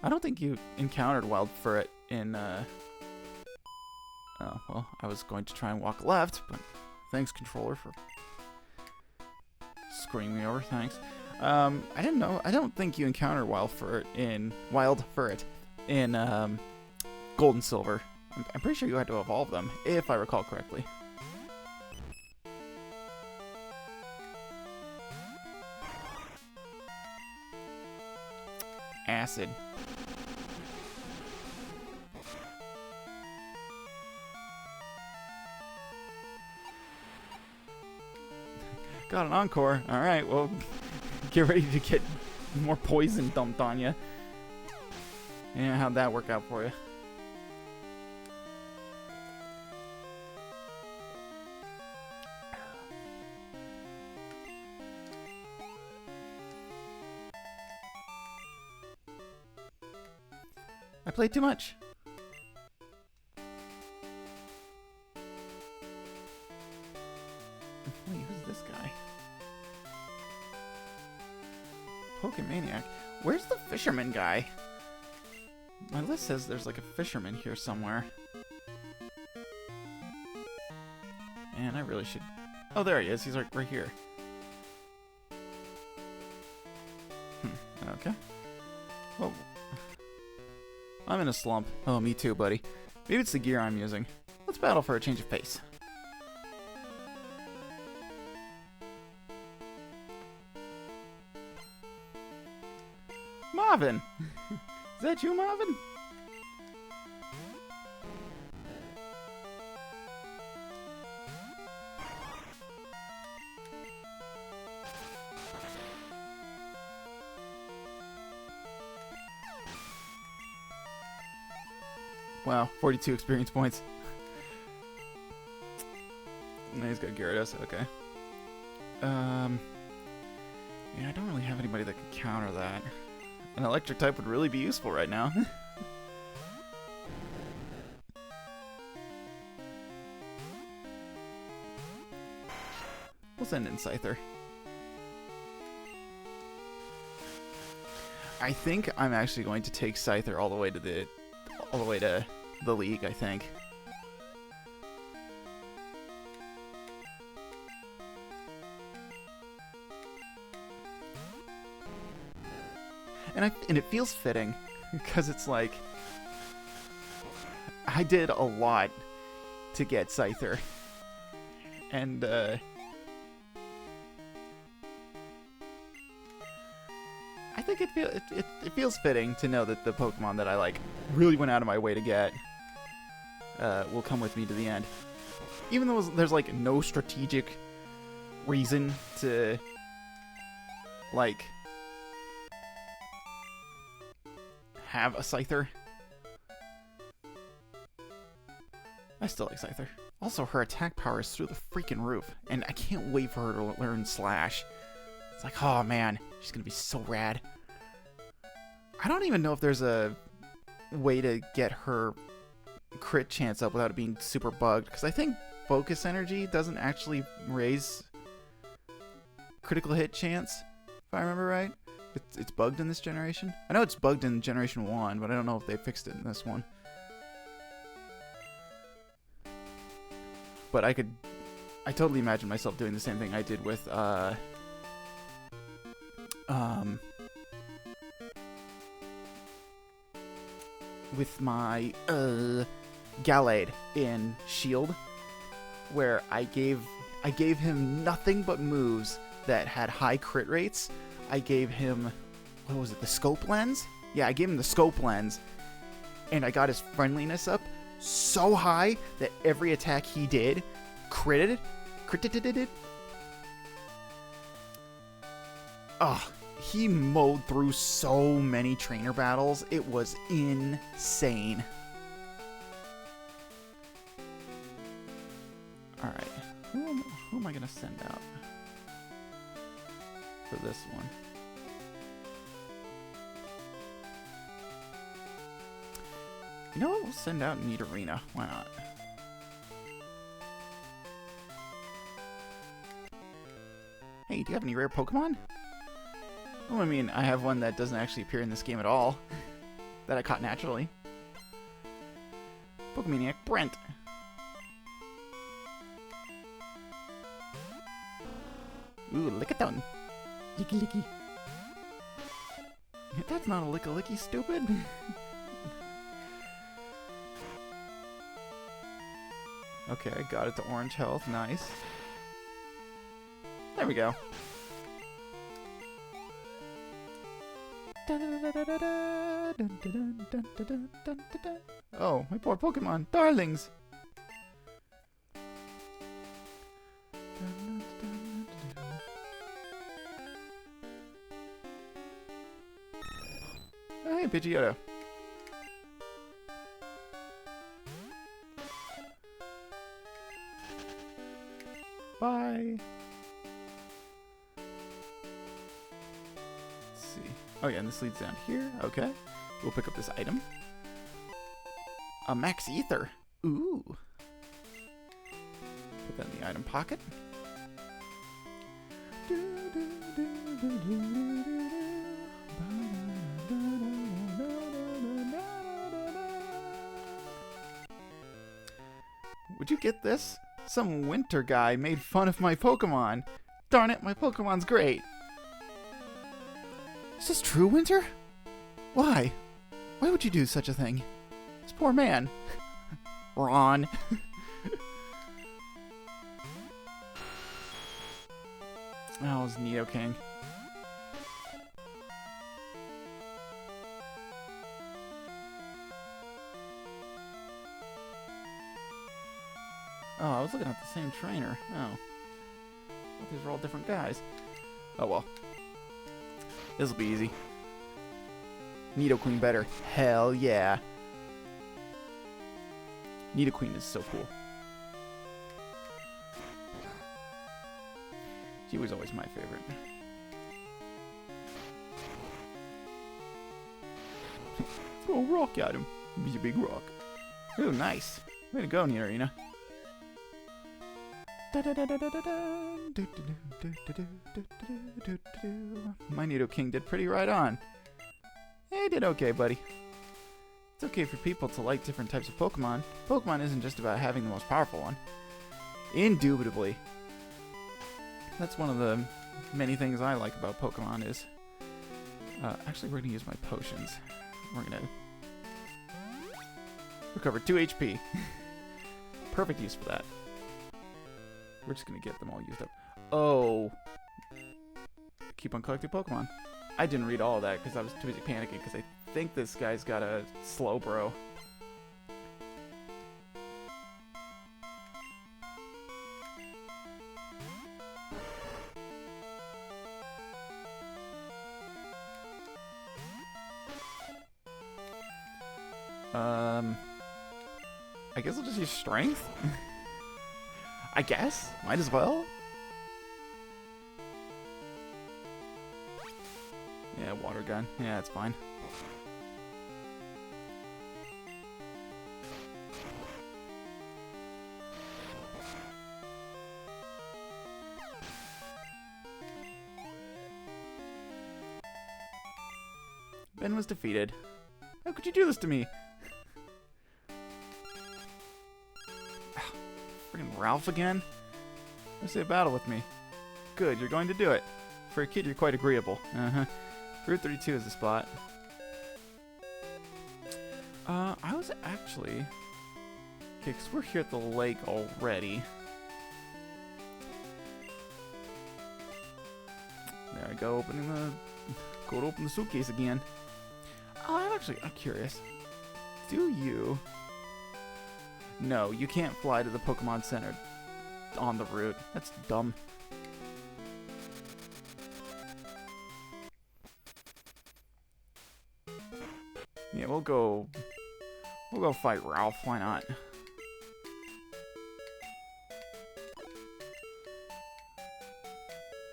I don't think you encountered wild ferret in, Oh, well, I was going to try and walk left, but thanks, controller, for screwing me over. Thanks. I didn't know. I don't think you encountered wild ferret in Gold and Silver. I'm pretty sure you had to evolve them, if I recall correctly. Acid. Got an encore. Alright, well, get ready to get more poison dumped on you. Yeah, how'd that work out for you? I played too much. Wait, who's this guy? Pokemaniac. Where's the fisherman guy? My list says there's like a fisherman here somewhere. And I really should... Oh, there he is. He's right here. Okay. Oh. I'm in a slump. Oh, me too, buddy. Maybe it's the gear I'm using. Let's battle for a change of pace. Marvin! Is that you, Marvin? Wow, 42 experience points. Now he's got Gyarados, okay. Yeah, I don't really have anybody that can counter that. An electric type would really be useful right now. We'll send in Scyther. I think I'm actually going to take Scyther all the way to the league, I think. And it feels fitting because it's like I did a lot to get Scyther, and I think it feels fitting to know that the Pokemon that I like really went out of my way to get will come with me to the end, even though there's like no strategic reason to like have a Scyther. I still like Scyther. Also, her attack power is through the freaking roof, and I can't wait for her to learn Slash. It's like, oh man, she's gonna be so rad. I don't even know if there's a way to get her crit chance up without it being super bugged, because I think Focus Energy doesn't actually raise critical hit chance, if I remember right. It's bugged in this generation. I know it's bugged in Generation 1, but I don't know if they fixed it in this one. But I totally imagine myself doing the same thing I did with, with my, Gallade in Shield, where I gave him nothing but moves that had high crit rates. I gave him, what was it, the Scope Lens? Yeah, I gave him the Scope Lens, and I got his friendliness up so high that every attack he did critted. Oh, he mowed through so many trainer battles. It was insane. Alright, who am I going to send out for this one? You know what? We'll send out Nidorina. Why not? Hey, do you have any rare Pokemon? Well, I mean, I have one that doesn't actually appear in this game at all. That I caught naturally. Pokemaniac Brent. Ooh, Lickitung. Licky licky. That's not a licky, stupid. Okay, I got it to orange health. Nice. There we go. Oh, my poor Pokemon. Darlings. Hey, Pidgeotto. Bye. Let's see. Oh yeah, and this leads down here. Okay. We'll pick up this item. A Max Ether. Ooh. Put that in the item pocket. Would you get this? Some winter guy made fun of my Pokemon. Darn it, my Pokemon's great. Is this true, Winter? Why? Why would you do such a thing? This poor man. Ron. Oh, it was Nidoking. Oh, I was looking at the same trainer. Oh. These are all different guys. Oh well. This'll be easy. Nidoqueen better. Hell yeah. Nidoqueen is so cool. She was always my favorite. Throw a rock at him. Be a big rock. Ooh, nice. Way to go, Nidorina. My Nidoking did pretty right on. Yeah, he did okay, buddy. It's okay for people to like different types of Pokemon. Pokemon isn't just about having the most powerful one. Indubitably. That's one of the many things I like about Pokemon is... actually, we're going to use my potions. We're going to recover 2 HP. Perfect use for that. We're just going to get them all used up. Oh. Keep on collecting Pokemon. I didn't read all of that because I was too busy panicking because I think this guy's got a Slowbro. I guess I'll just use Strength? I guess? Might as well? Yeah, Water Gun. Yeah, it's fine. Ben was defeated. How could you do this to me? Freaking Ralph again? You say battle with me. Good, you're going to do it. For a kid, you're quite agreeable. Uh-huh. Route 32 is the spot. I was actually... Okay, because we're here at the lake already. There I go, opening the... Go to open the suitcase again. Oh, I'm curious. Do you... No, you can't fly to the Pokemon Center on the route. That's dumb. Yeah, we'll go fight Ralph. Why not?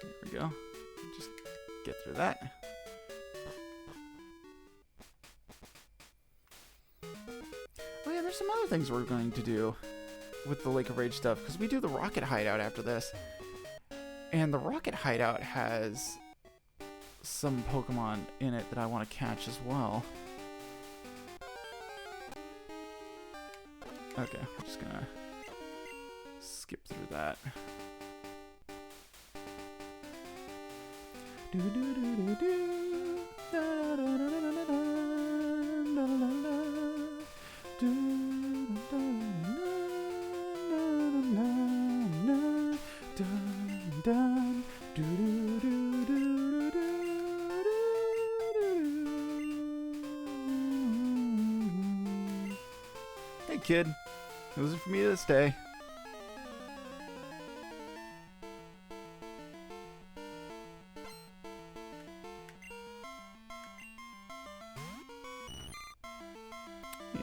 There we go. Just get through that. Oh yeah, there's some other things we're going to do with the Lake of Rage stuff, because we do the Rocket Hideout after this. And the Rocket Hideout has some Pokemon in it that I want to catch as well. Okay, I'm just gonna skip through that. Hey kid, it wasn't for me to stay.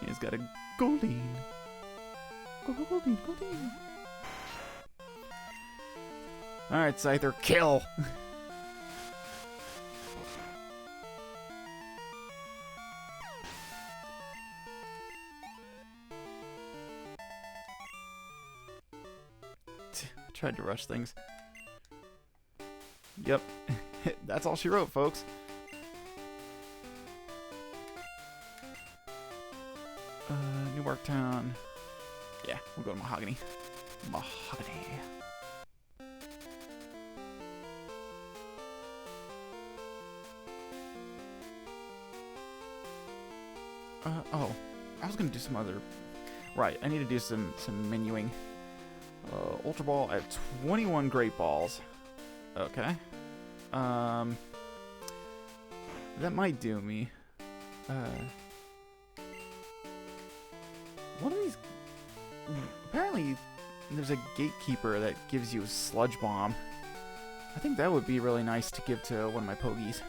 He's got a Goldeen. Goldeen. Alright, Scyther, kill! Tried to rush things. Yep. That's all she wrote, folks. Newark Town. Yeah, we'll go to Mahogany. Mahogany. Oh, I was gonna do some other. Right, I need to do some menuing. Ultra Ball. I have 21 Great Balls. Okay. That might do me. One of these. Apparently, there's a gatekeeper that gives you a Sludge Bomb. I think that would be really nice to give to one of my Pogies.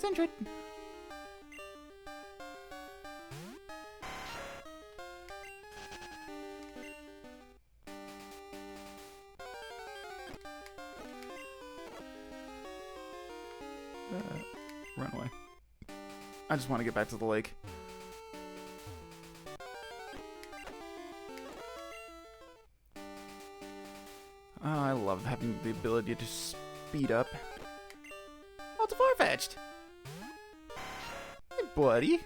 Sentret. Run away. I just want to get back to the lake. I love having the ability to speed up. Oh, it's a Farfetch'd! Hey, buddy.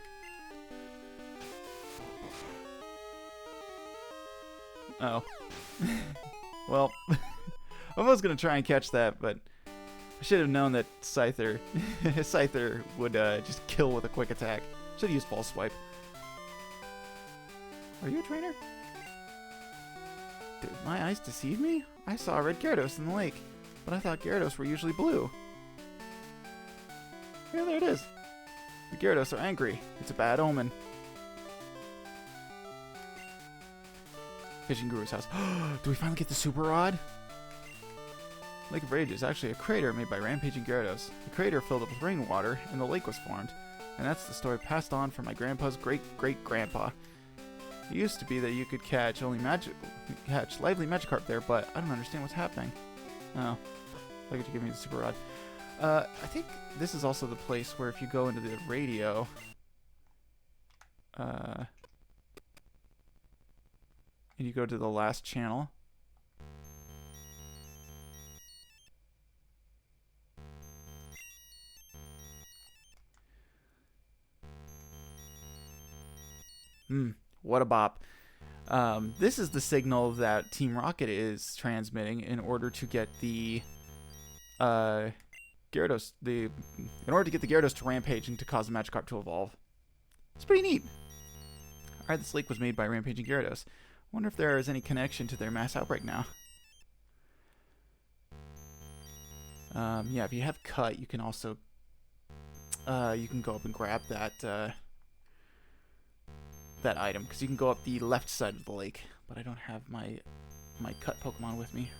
Oh. Well, I was gonna try and catch that, but I should have known that Scyther would just kill with a quick attack. Should have used False Swipe. Are you a trainer? Did my eyes deceive me? I saw a red Gyarados in the lake, but I thought Gyarados were usually blue. Yeah, there it is. The Gyarados are angry. It's a bad omen. Fishing Guru's house. Do we finally get the Super Rod? Lake of Rage is actually a crater made by rampaging Gyarados. The crater filled up with rainwater, and the lake was formed. And that's the story passed on from my grandpa's great-great-grandpa. It used to be that you could catch lively Magikarp there, but I don't understand what's happening. Oh, why could you give me the Super Rod? I think this is also the place where if you go into the radio, and you go to the last channel. What a bop. This is the signal that Team Rocket is transmitting in order to get the Gyarados, in order to get the Gyarados to rampage and to cause the Magikarp to evolve. It's pretty neat. Alright, this lake was made by rampaging Gyarados. Wonder if there is any connection to their mass outbreak now. Yeah, if you have Cut, you can also you can go up and grab that that item, because you can go up the left side of the lake, but I don't have my Cut Pokemon with me.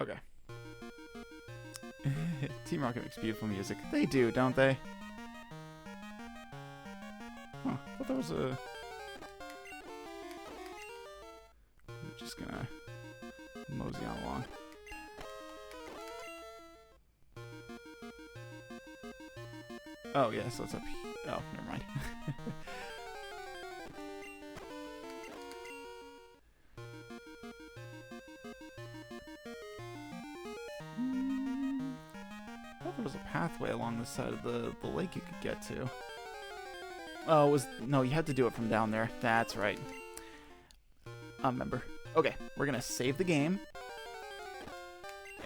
Okay. Team Rocket makes beautiful music. They do, don't they? Huh, I thought that was a... I'm just gonna mosey on along. Oh, yeah, so it's up here. Oh, never mind. I thought there was a pathway along the side of the lake you could get to. Oh, it was... No, you had to do it from down there. That's right. I remember. Okay, we're gonna save the game.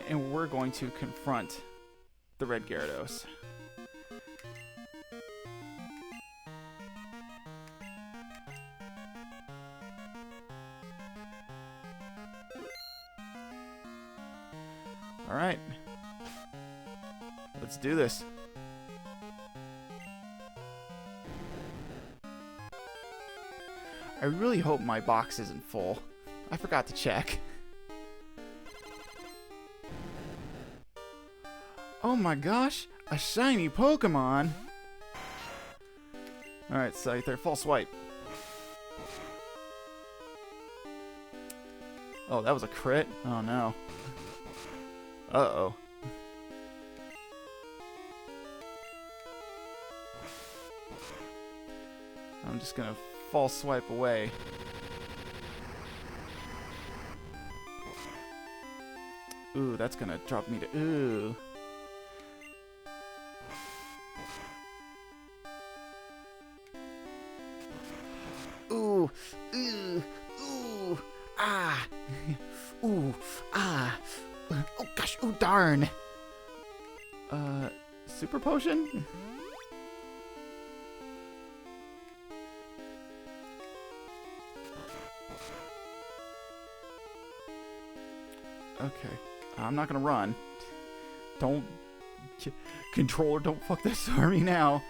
And we're going to confront the red Gyarados. Alright. Let's do this. I really hope my box isn't full. I forgot to check. Oh my gosh, a shiny Pokemon! Alright, Scyther, false swipe. Oh, that was a crit? Oh no. Uh-oh. I'm just gonna false swipe away. Ooh, that's gonna drop me to... Ooh. Ooh. Ooh. Ooh. Ah. Ooh. Ah. Oh gosh. Ooh, darn. Super potion? Okay. I'm not gonna run. Don't... Controller, don't fuck this army now.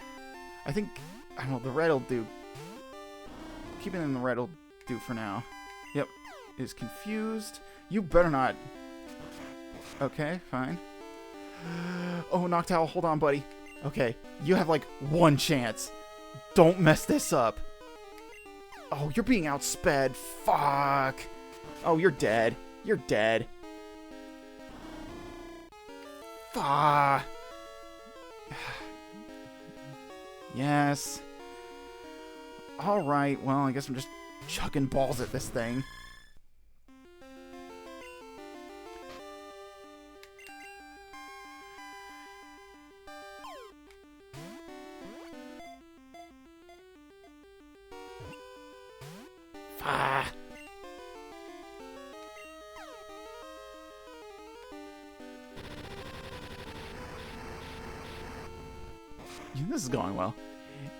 I think... I don't know, the red will do. Keeping it in the red will do for now. Yep. Is confused. You better not... Okay, fine. Oh, Noctowl, hold on, buddy. Okay, you have like one chance. Don't mess this up. Oh, you're being outsped. Fuck. Oh, you're dead. You're dead. Fuck. Yes. Alright, well, I guess I'm just chucking balls at this thing. Ah. This is going well.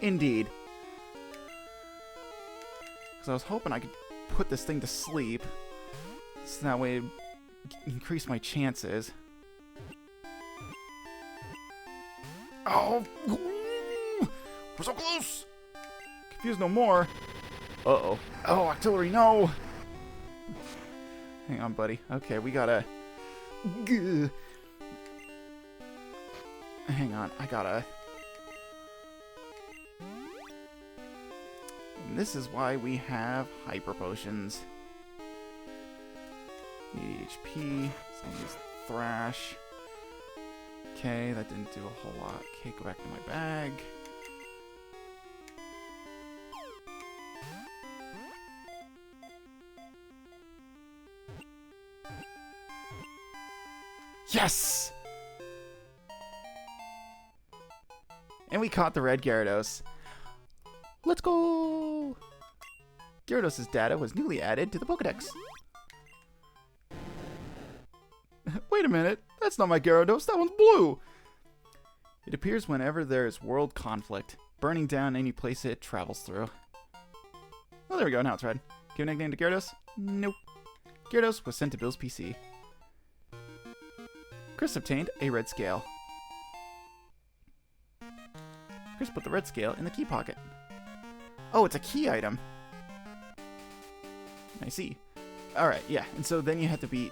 Indeed. Because I was hoping I could put this thing to sleep. So that way it'd increase my chances. Oh! We're so close! Confused no more. Uh-oh. Oh, artillery, no! Hang on, buddy. Okay, we gotta... Hang on, I gotta... And this is why we have hyper potions. Need HP. So I'm gonna use Thrash. Okay, that didn't do a whole lot. Okay, go back to my bag. Yes! And we caught the red Gyarados. Let's go! Gyarados' data was newly added to the Pokedex. Wait a minute, that's not my Gyarados, that one's blue! It appears whenever there is world conflict, burning down any place it travels through. Oh, there we go, now it's red. Give a nickname to Gyarados? Nope. Gyarados was sent to Bill's PC. Chris obtained a red scale. Chris put the red scale in the key pocket. Oh, it's a key item. I see. Alright, yeah. And so then you have to beat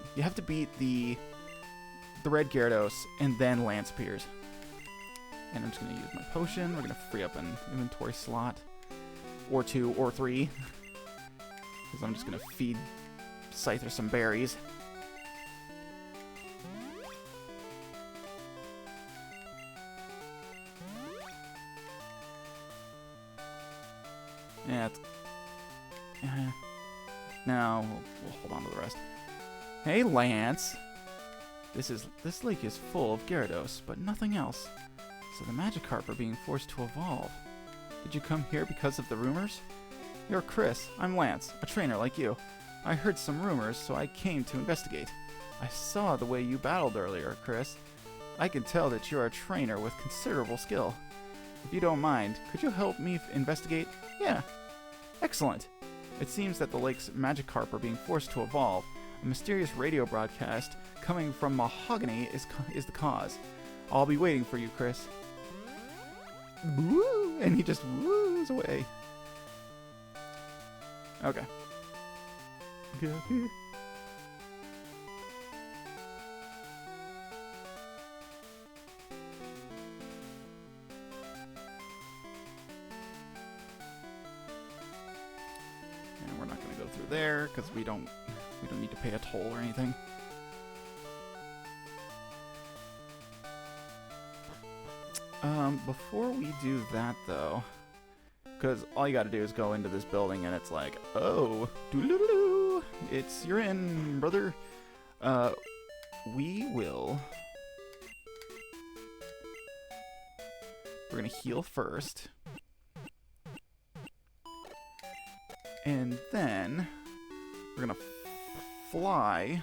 the red Gyarados and then Lance appears. And I'm just gonna use my potion. We're gonna free up an inventory slot. Or 2 or 3. Because I'm just gonna feed Scyther some berries. Yeah, it's... No, we'll hold on to the rest. Hey, Lance! This lake is full of Gyarados, but nothing else. So the Magikarp are being forced to evolve. Did you come here because of the rumors? You're Chris. I'm Lance, a trainer like you. I heard some rumors, so I came to investigate. I saw the way you battled earlier, Chris. I can tell that you're a trainer with considerable skill. If you don't mind, could you help me investigate? Yeah. Excellent. It seems that the lake's Magikarp are being forced to evolve. A mysterious radio broadcast coming from Mahogany is the cause. I'll be waiting for you, Chris. Woo! And he just woos away. Okay. through there because we don't need to pay a toll or anything. Before we do that though, because all you got to do is go into this building and it's like, oh, doo-doo-doo-doo, you're in, brother. We're gonna heal first. And then we're gonna fly.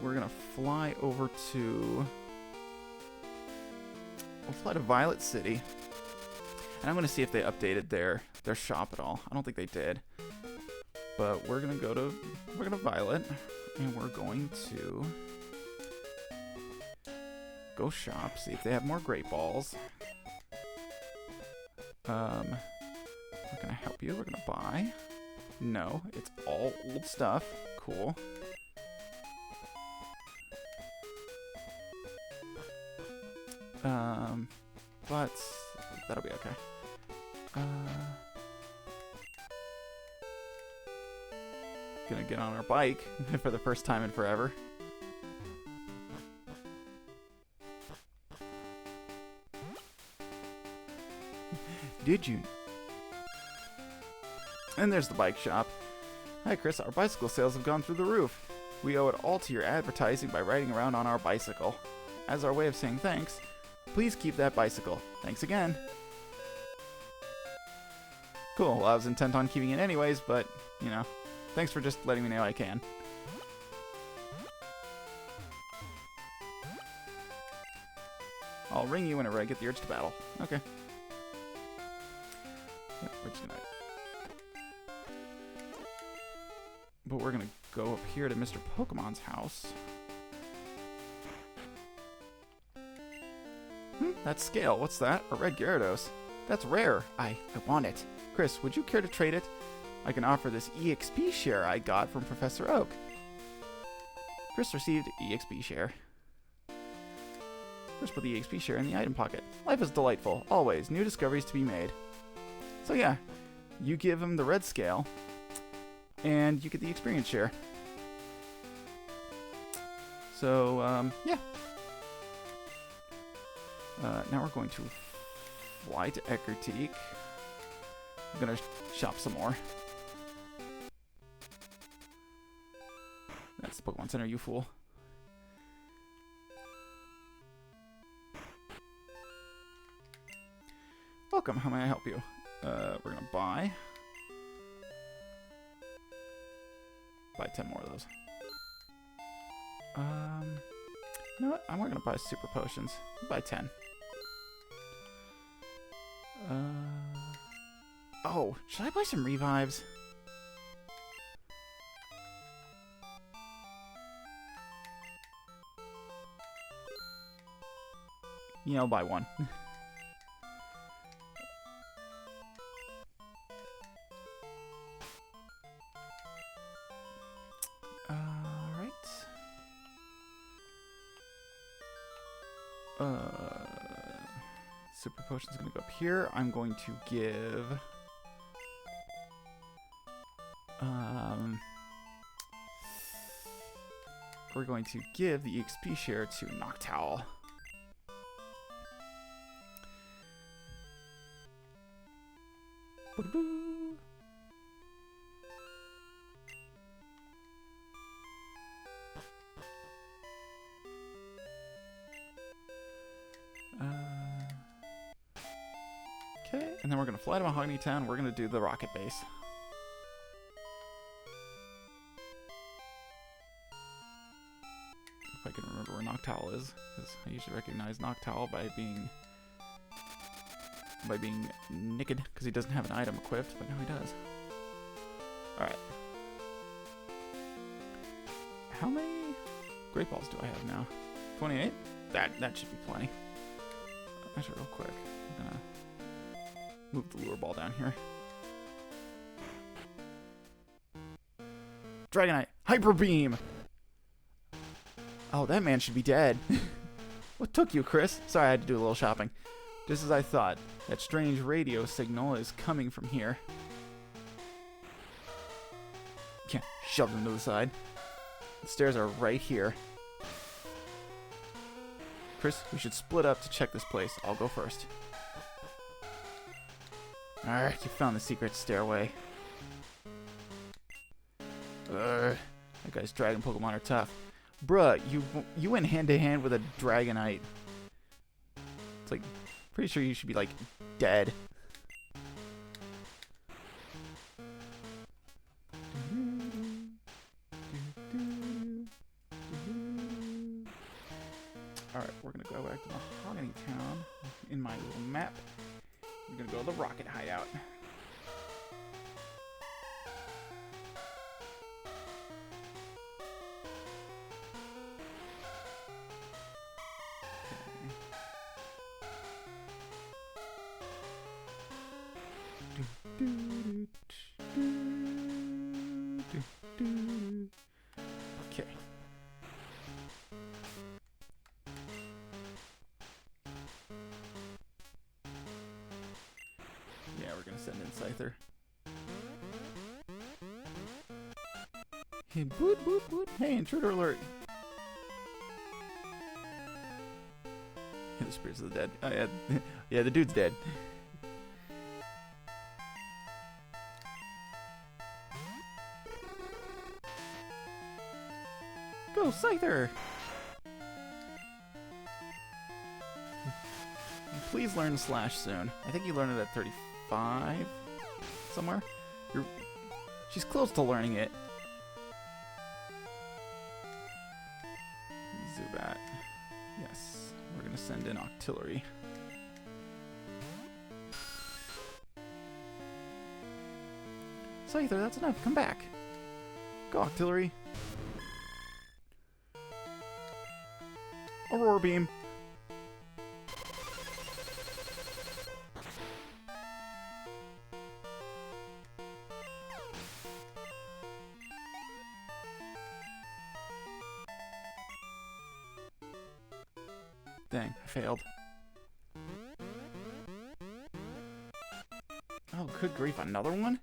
We're gonna fly over to... We'll fly to Violet City. And I'm gonna see if they updated their shop at all. I don't think they did. But we're gonna go to Violet, and we're going to go shop, see if they have more Great Balls. We're gonna help you. We're gonna buy. No, it's all old stuff. Cool. But that'll be okay. Gonna get on our bike for the first time in forever. Did you? And there's the bike shop. Hi, Chris. Our bicycle sales have gone through the roof. We owe it all to your advertising by riding around on our bicycle. As our way of saying thanks, please keep that bicycle. Thanks again. Cool. Well, I was intent on keeping it anyways, but, you know, thanks for just letting me know I can. I'll ring you whenever I get the urge to battle. Okay. Yeah, we're just gonna... But we're gonna go up here to Mr. Pokemon's house. That's Scale. What's that? A red Gyarados. That's rare. I want it. Chris, would you care to trade it? I can offer this EXP share I got from Professor Oak. Chris received EXP share. Chris put the EXP share in the item pocket. Life is delightful. Always. New discoveries to be made. So yeah, you give him the red Scale, and you get the experience share. So, yeah. Now we're going to fly to Eckerteak. I'm gonna shop some more. That's the Pokemon Center, you fool. Welcome, how may I help you? We're gonna buy 10 more of those. You know what? I'm gonna buy super potions. Buy 10. Oh, should I buy some revives? Yeah, I'll buy one. Alright. Super potion's gonna go up here. I'm going to give... we're going to give the EXP share to Noctowl. Okay, and then we're going to fly to Mahogany Town. We're going to do the rocket base. If I can remember where Noctowl is, because I usually recognize Noctowl by being naked, because he doesn't have an item equipped, but now he does. Alright. How many Great Balls do I have now? 28? That should be plenty. Actually, real quick, I'm gonna move the lure ball down here. Dragonite! Hyper Beam! Oh, that man should be dead. What took you, Chris? Sorry, I had to do a little shopping. Just as I thought, that strange radio signal is coming from here. Yeah, shoved him to the side. The stairs are right here. Chris, we should split up to check this place. I'll go first. Alright, you found the secret stairway. That guy's dragon Pokemon are tough. Bruh, you went hand to hand with a Dragonite. It's like, pretty sure you should be like dead. Alright, we're gonna go back to Mahogany Town in my little map. We're gonna go to the Rocket Hideout. Okay. Yeah, we're gonna send in Scyther. Hey, boot, boot, boot. Hey, intruder alert. The spirits of the dead. Oh, yeah. Yeah, the dude's dead. Go, Scyther! Please learn Slash soon. I think you learn it at 35 somewhere. She's close to learning it. Zubat. Yes. We're gonna send in Octillery. Scyther, that's enough. Come back. Go, Octillery. Aurora Beam. Dang, I failed. Oh, good grief, another one?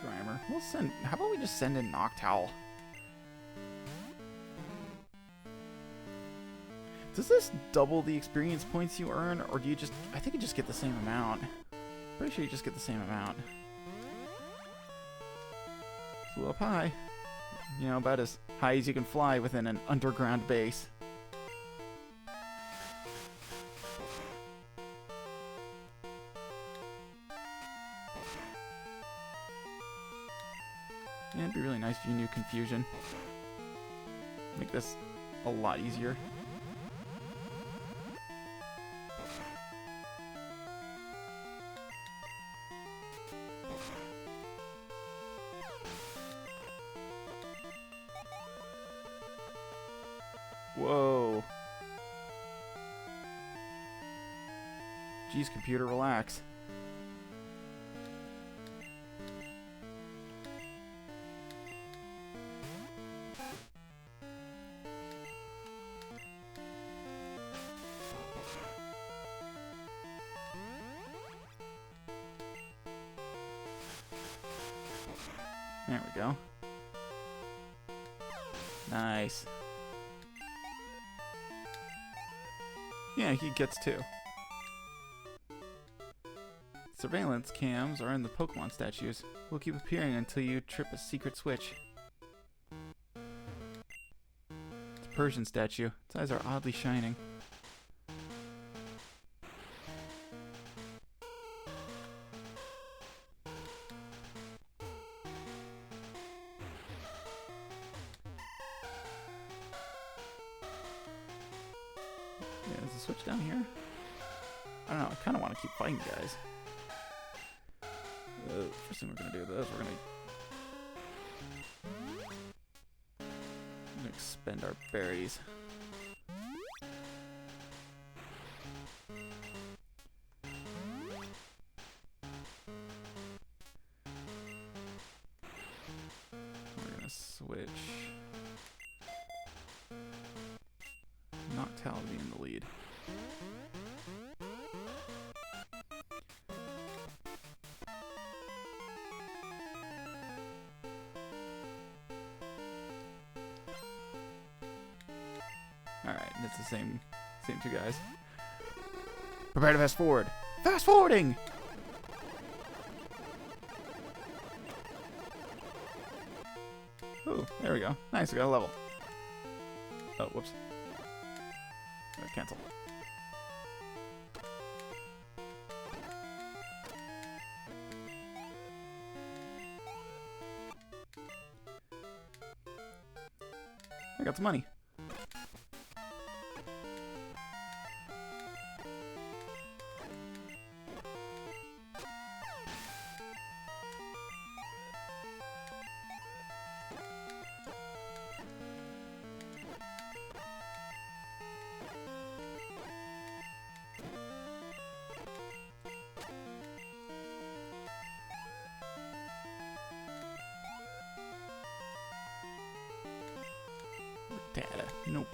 Grimer. We'll send. How about we just send in Noctowl? Does this double the experience points you earn, or do you just? I think you just get the same amount. Pretty sure you just get the same amount. Flew up high. You know, about as high as you can fly within an underground base. Yeah, it'd be really nice if you knew Confusion. Make this a lot easier. Whoa. Jeez, computer, relax. There we go. Nice. Yeah, he gets two. Surveillance cams are in the Pokemon statues. Will keep appearing until you trip a secret switch. It's a Persian statue. Its eyes are oddly shining. Yeah, there's a switch down here. I don't know. I kind of want to keep fighting guys. First thing we're gonna do is we're gonna expend our berries. We're gonna switch Noctowl to be in the lead. Alright, it's the same two guys. Prepare to fast forward. Fast forwarding! Ooh, there we go. Nice, we got a level. Oh, whoops. Cancel. I got some money. Data. Nope.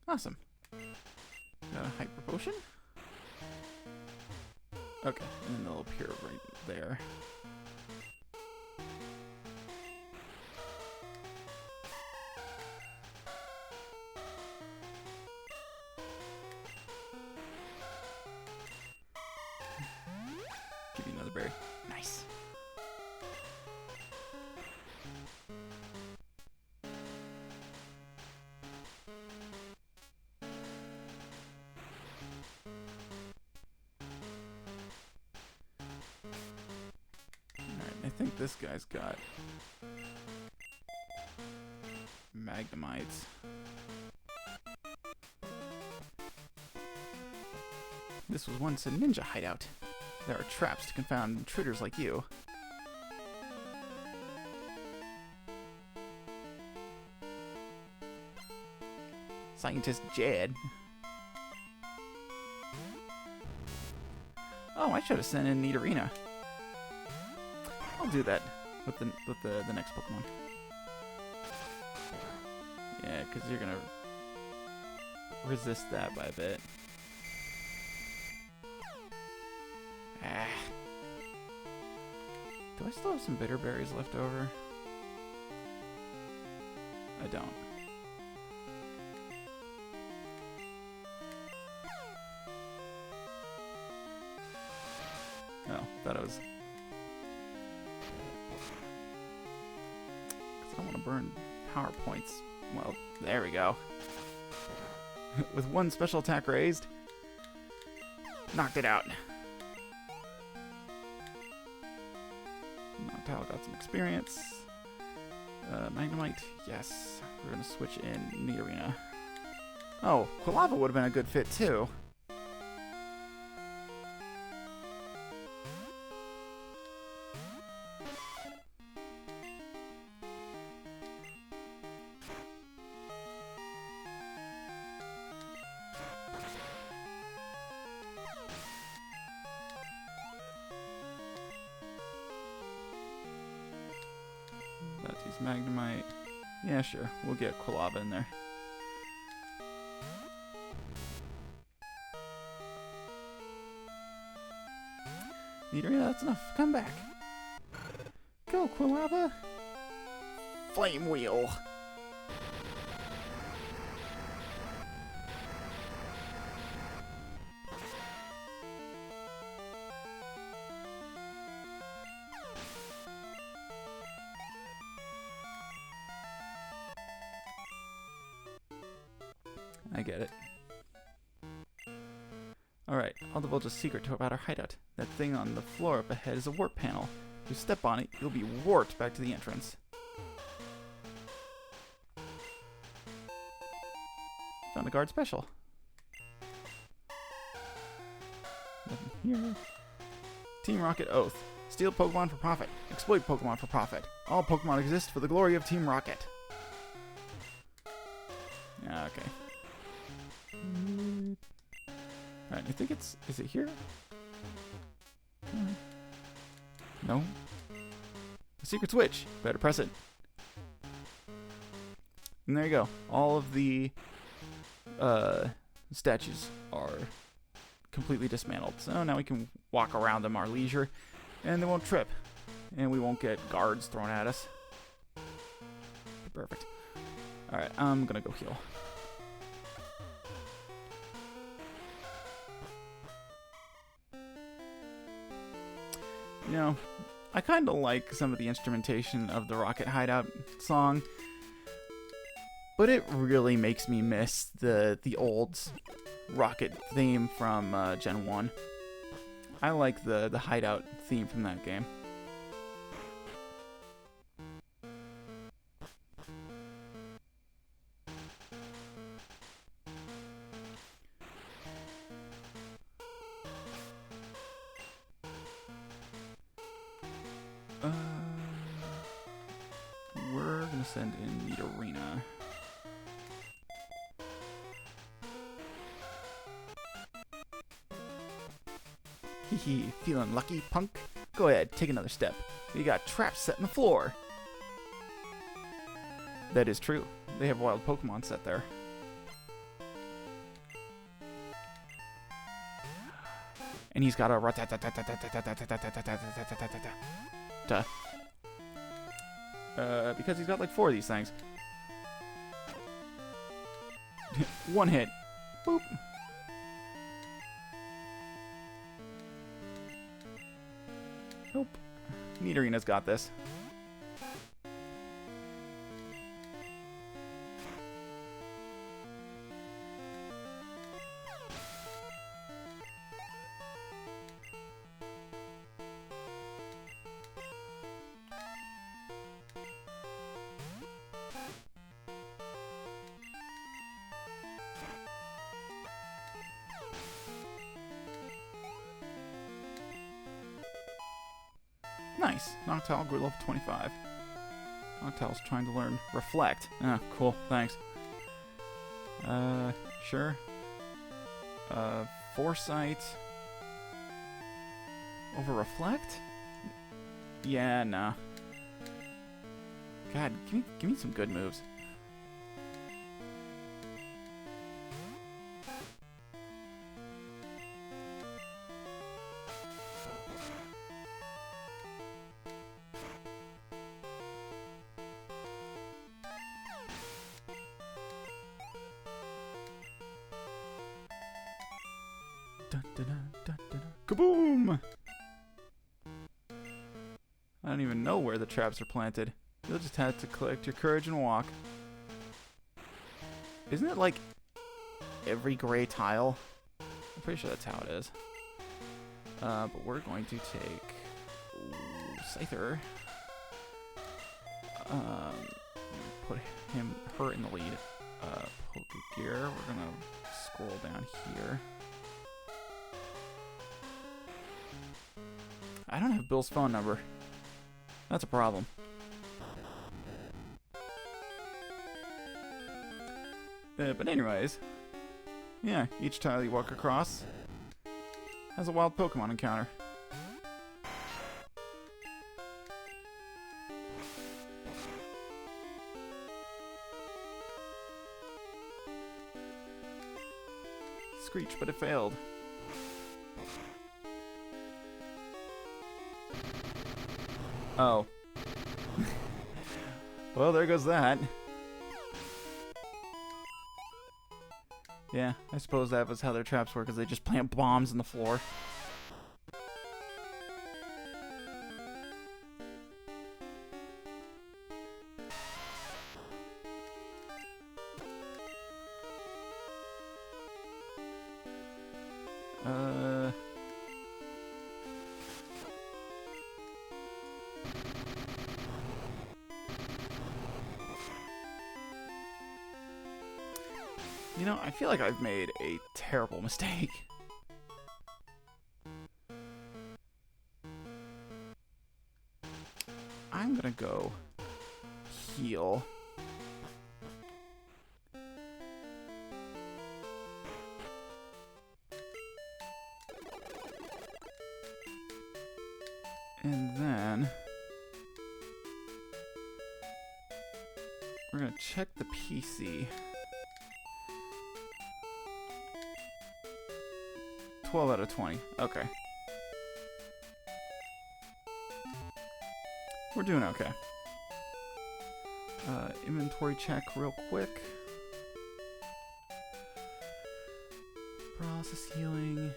Awesome. Got a hyper potion? Okay, and then they'll appear right there. Give you another berry. Nice. Alright, I think this guy's got Magnemites. This was once a ninja hideout. There are traps to confound intruders like you. Scientist Jed. Oh, I should have sent in Nidorina. I'll do that with the next Pokemon. Yeah, because you're gonna resist that by a bit. Do I still have some bitter berries left over? I don't. Oh, thought I was... Because I don't want to burn power points. Well, there we go. With one special attack raised. Knocked it out. Noctowl got some experience. Magnemite, yes. We're gonna switch in Nidorina. Oh, Quilava would have been a good fit too. Let's use Magnemite. Yeah, sure. We'll get Quilava in there. Nidorina, that's enough. Come back. Go, Quilava. Flame Wheel. I get it. Alright, I'll divulge a secret about our hideout. That thing on the floor up ahead is a warp panel. If you step on it, you'll be warped back to the entrance. Found the guard special. Nothing here. Team Rocket Oath. Steal Pokemon for profit. Exploit Pokemon for profit. All Pokemon exist for the glory of Team Rocket. Yeah, okay. Alright, I think it's... Is it here? No? A secret switch. Better press it. And there you go. All of the statues are completely dismantled. So now we can walk around them our leisure. And they won't trip. And we won't get guards thrown at us. Perfect. Alright, I'm gonna go heal. You know, I kind of like some of the instrumentation of the Rocket Hideout song, but it really makes me miss the old Rocket theme from Gen 1. I like the Hideout theme from that game. We're gonna send in Nidorina. Hehe, feeling lucky, punk? Go ahead, take another step. You got traps set in the floor. That is true. They have wild Pokemon set there. And he's got a because he's got like 4 of these things. One hit. Boop. Nope. Nidorina's got this. Nice. Noctowl grew level 25. Noctowl's trying to learn Reflect. Ah, cool. Thanks. Sure. Foresight. Over Reflect? Yeah, nah. God, give me some good moves. Dun, dun, dun, dun, dun. Kaboom! I don't even know where the traps are planted. You'll just have to collect your courage and walk. Isn't it like every gray tile? I'm pretty sure that's how it is. But we're going to take Scyther. Put her in the lead. Pokegear. We're gonna scroll down here. I don't have Bill's phone number. That's a problem. But anyways, yeah, each tile you walk across has a wild Pokemon encounter. Screech, but it failed. Oh. Well, there goes that. Yeah, I suppose that was how their traps work, because they just plant bombs in the floor. You know, I feel like I've made a terrible mistake. I'm gonna go heal. And then we're gonna check the PC. 12 out of 20. Okay. We're doing okay. Inventory check real quick. Paralysis healing.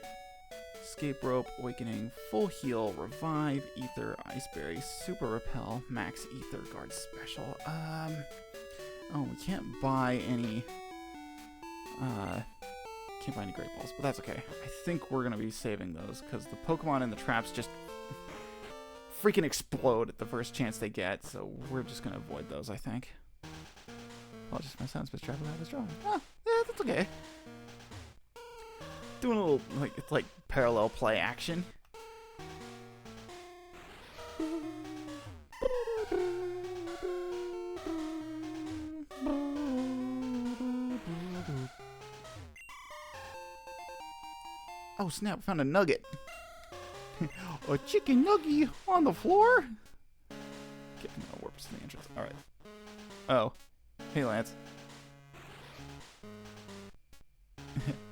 Escape rope, awakening, full heal, revive, ether, iceberry, super repel, max ether, guard special. Oh, we can't buy any. Can't buy any great balls, but that's okay. I think we're gonna be saving those because the Pokemon and the traps just freaking explode at the first chance they get. So we're just gonna avoid those, I think. Apologies, my sound space travel was wrong. Ah, yeah, that's okay. Doing a little like parallel play action. Oh snap, I found a nugget. A chicken nugget on the floor? Okay, no, warps to the entrance. Alright. Oh. Hey, Lance.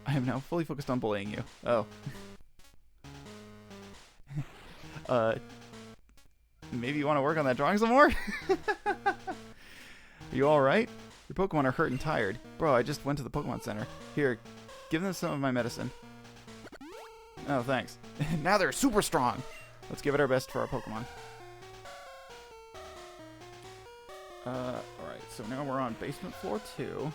I am now fully focused on bullying you. Oh. Maybe you want to work on that drawing some more? Are you alright? Your Pokemon are hurt and tired. Bro, I just went to the Pokemon Center. Here, give them some of my medicine. Oh, thanks. Now they're super strong. Let's give it our best for our Pokemon. Alright, so now we're on basement floor 2.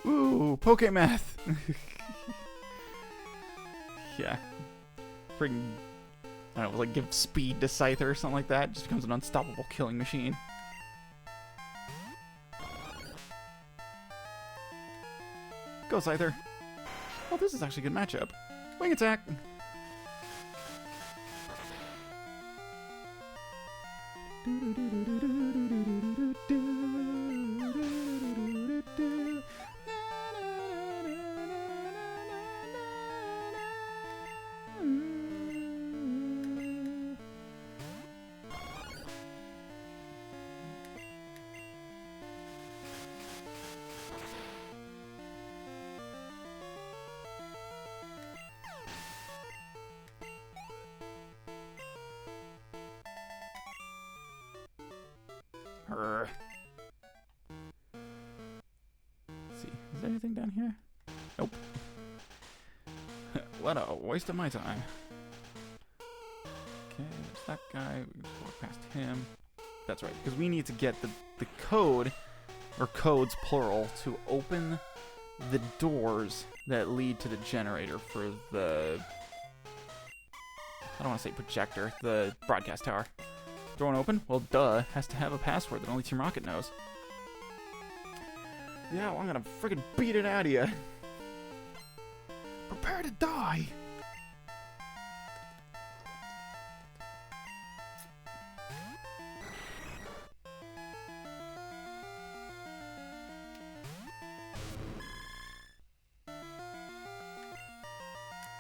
Ooh, Pokemath! Yeah. Friggin', I don't know, like give speed to Scyther or something like that. It just becomes an unstoppable killing machine. Go, Scyther. Oh, this is actually a good matchup. Wing attack! Let's see, is there anything down here? Nope. What a waste of my time. Okay, there's that guy. We can just walk past him. That's right, because we need to get the code, or codes plural, to open the doors that lead to the generator for the... I don't want to say projector, the broadcast tower. Door one open? Well, duh. Has to have a password that only Team Rocket knows. Yeah, well, I'm gonna friggin' beat it out of you. Prepare to die!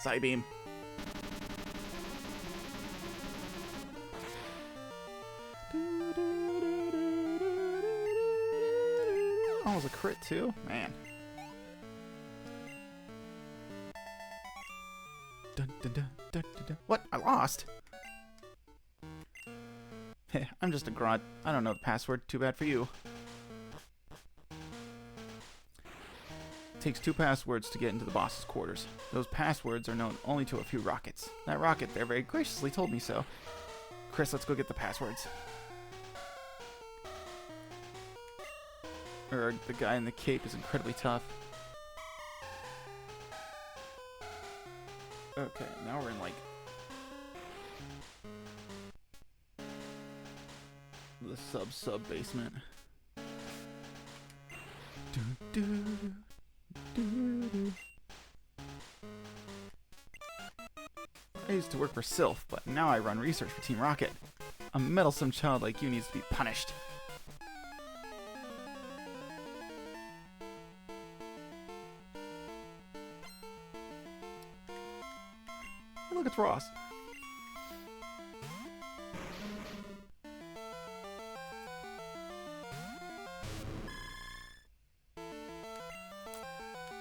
Psybeam. Oh, it was a crit too? Man. Dun, dun, dun, dun, dun, dun. What? I lost? Heh, I'm just a grunt. I don't know the password. Too bad for you. It takes 2 passwords to get into the boss's quarters. Those passwords are known only to a few rockets. That rocket there very graciously told me so. Chris, let's go get the passwords. Or the guy in the cape is incredibly tough. Okay, now we're in like the sub basement. I used to work for Sylph, but now I run research for Team Rocket. A meddlesome child like you needs to be punished. Hey, look, it's Ross.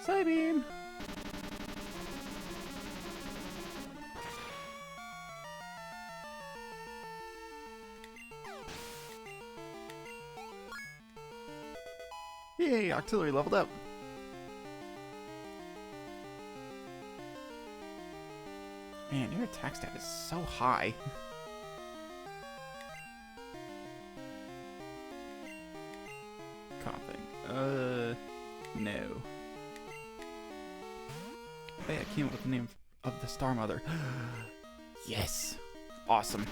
Psybeam! Yay, Octillery leveled up. Man, your attack stat is so high. Coughing. No. Hey, I came up with the name of the Star Mother. Yes! Awesome.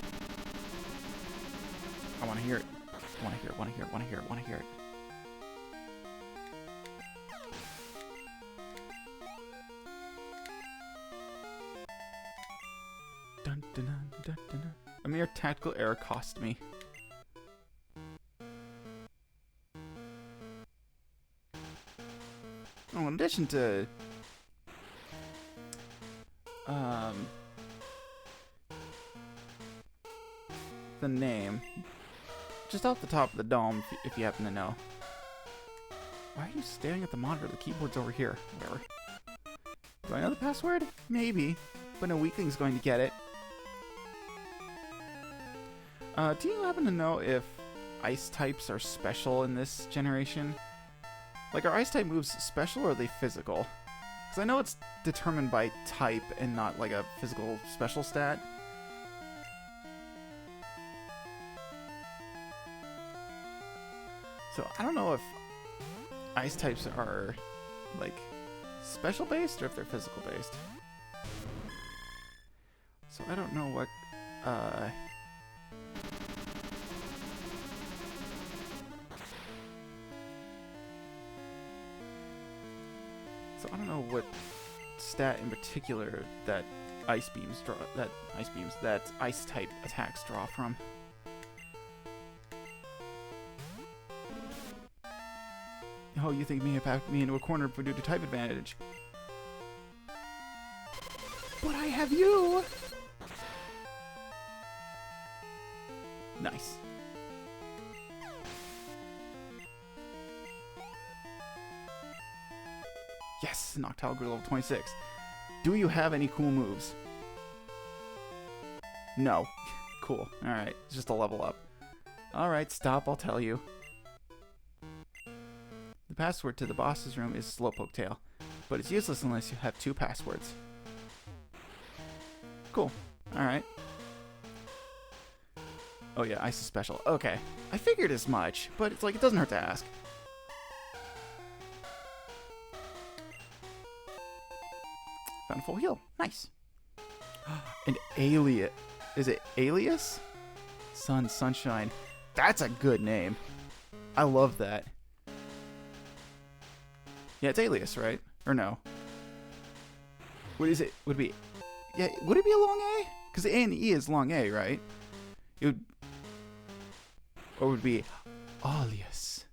I want to hear it. I want to hear it, want to hear it, want to hear it, want to hear it. Dun, dun, dun, dun, dun, dun. A mere tactical error cost me. Oh, in addition to the name, just off the top of the dome, if you happen to know. Why are you staring at the monitor? The keyboard's over here. Whatever. Do I know the password? Maybe, but no weakling's going to get it. Do you happen to know if ice types are special in this generation? Like, are ice type moves special or are they physical? Because I know it's determined by type and not like a physical special stat. So I don't know if ice types are like special based or if they're physical based. So I don't know what so I don't know what stat in particular that ice type attacks draw from. Oh, you think me have packed me into a corner due to type advantage? But I have you! Nice. Yes, Noctowl grew level 26. Do you have any cool moves? No. Cool. Alright, it's just a level up. Alright, stop, I'll tell you. The password to the boss's room is Slowpoke Tail, but it's useless unless you have 2 passwords. Cool. Alright. Oh yeah, Ice is special. Okay. I figured as much, but it's like, it doesn't hurt to ask. Found a full heal. Nice. And Alias. Is it Alias? Sunshine. That's a good name. I love that. Yeah, it's Alias, right? Or no? What is it? Would it be... Yeah, would it be a long A? Because the A and the E is long A, right? It would... Or would it be Alias?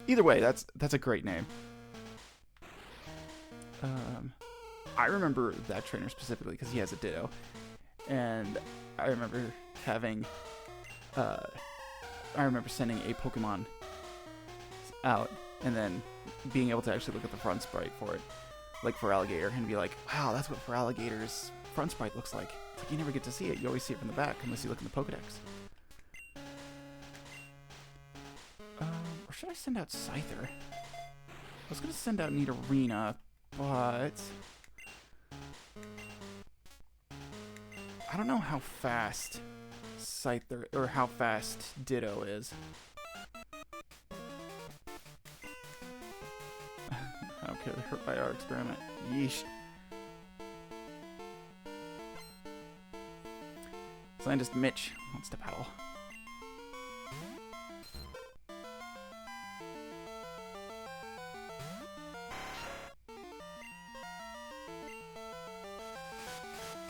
Either way, that's a great name. I remember that trainer specifically because he has a Ditto. And I remember having... I remember sending a Pokemon out and then being able to actually look at the front sprite for it, like for Alligator, and be like, wow, that's what Feraligator's front sprite looks like. It's like you never get to see it. You always see it from the back unless you look in the Pokedex. Or should I send out Scyther? I was going to send out Nidorina, but I don't know how fast Scyther, or how fast Ditto is. I don't care, they're hurt by our experiment. Yeesh. Scientist Mitch wants to battle.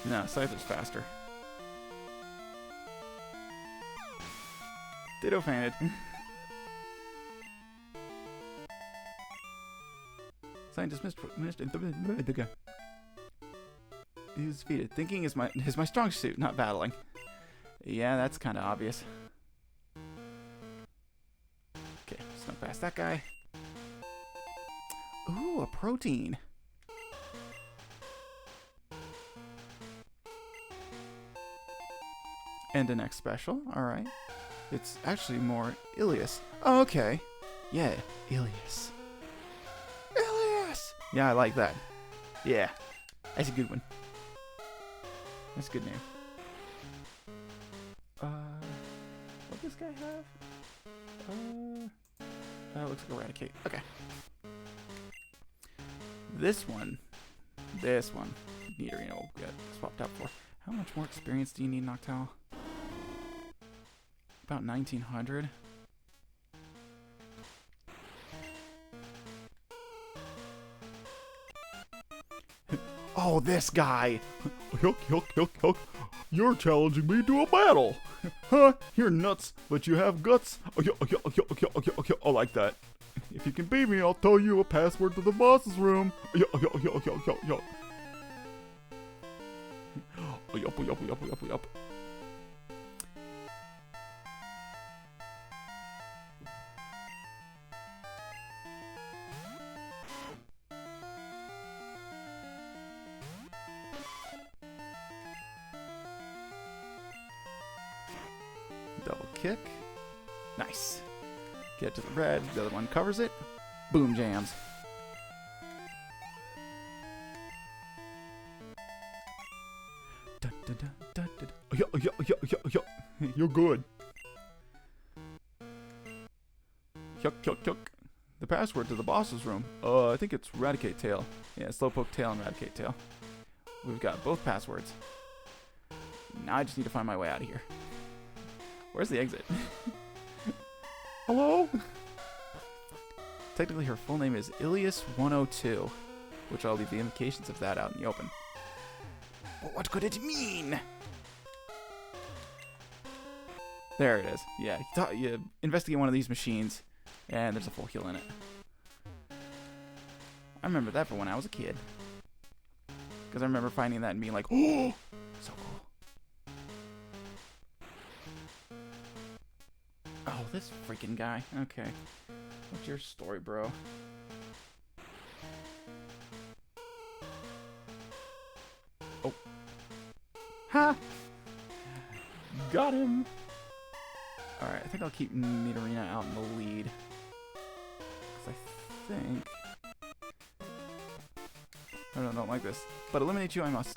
No, Scyther's faster. Ditto fainted. Scientist missed. He's defeated. Thinking is my strong suit, not battling. Yeah, that's kind of obvious. Okay, snuck past that guy. Ooh, a protein. And the next special. All right. It's actually more Ilias. Oh, okay. Yeah, Ilias. Ilias! Yeah, I like that. Yeah. That's a good one. That's a good name. What does this guy have? Looks like Eradicate. Okay. This one. Nidorino will get swapped out for. How much more experience do you need, Noctowl? About 1900. Oh, this guy! Yuck. You're challenging me to a battle! Huh? You're nuts, but you have guts. I like that. If you can beat me, I'll tell you a password to the boss's room. Yup. Double kick. Nice. Get to the red. The other one covers it. Boom jams. You're good. Yuck. The password to the boss's room. I think it's Eradicate Tail. Yeah, Slowpoke Tail and Eradicate Tail. We've got both passwords. Now I just need to find my way out of here. Where's the exit? Hello? Technically, her full name is Ilias 102, which I'll leave the implications of that out in the open. But what could it mean? There it is. Yeah, you investigate one of these machines, and there's a full heal in it. I remember that from when I was a kid. Because I remember finding that and being like, oh, so cool. Oh, this freaking guy. Okay. What's your story, bro? Oh. Ha! Got him! Alright, I think I'll keep Nidorina out in the lead. Because I think... I don't like this. But eliminate you I must.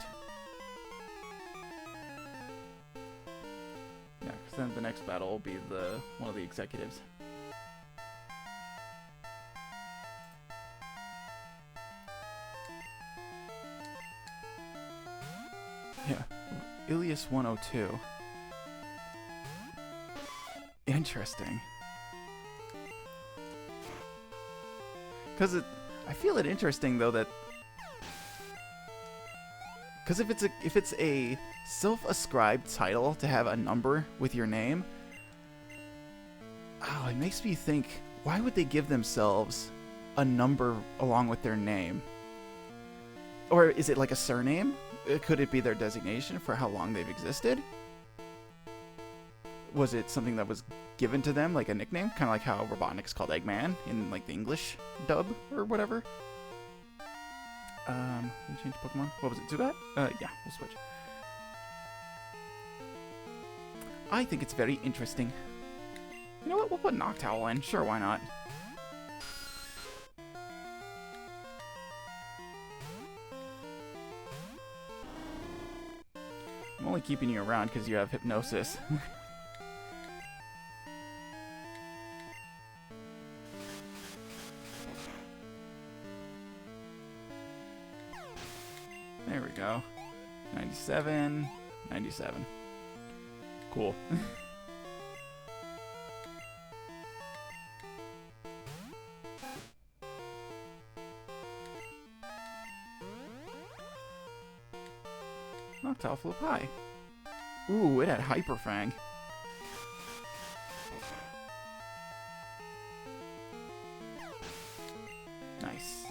Yeah, because then the next battle will be one of the executives. Yeah, Ilias 102. Interesting. Because I feel it interesting though that. Because if it's a self-ascribed title to have a number with your name, oh, it makes me think, why would they give themselves a number along with their name? Or is it like a surname? Could it be their designation for how long they've existed? Was it something that was given to them, like a nickname? Kind of like how Robotnik's called Eggman in like the English dub or whatever. We changed Pokemon. What was it? Zubat? Yeah, we'll switch. I think it's very interesting. You know what? We'll put Noctowl in. Sure, why not? I'm only keeping you around because you have Hypnosis. There we go. 97, 97. Cool. Noctowl flew up high. Ooh, it had Hyper Fang. Nice.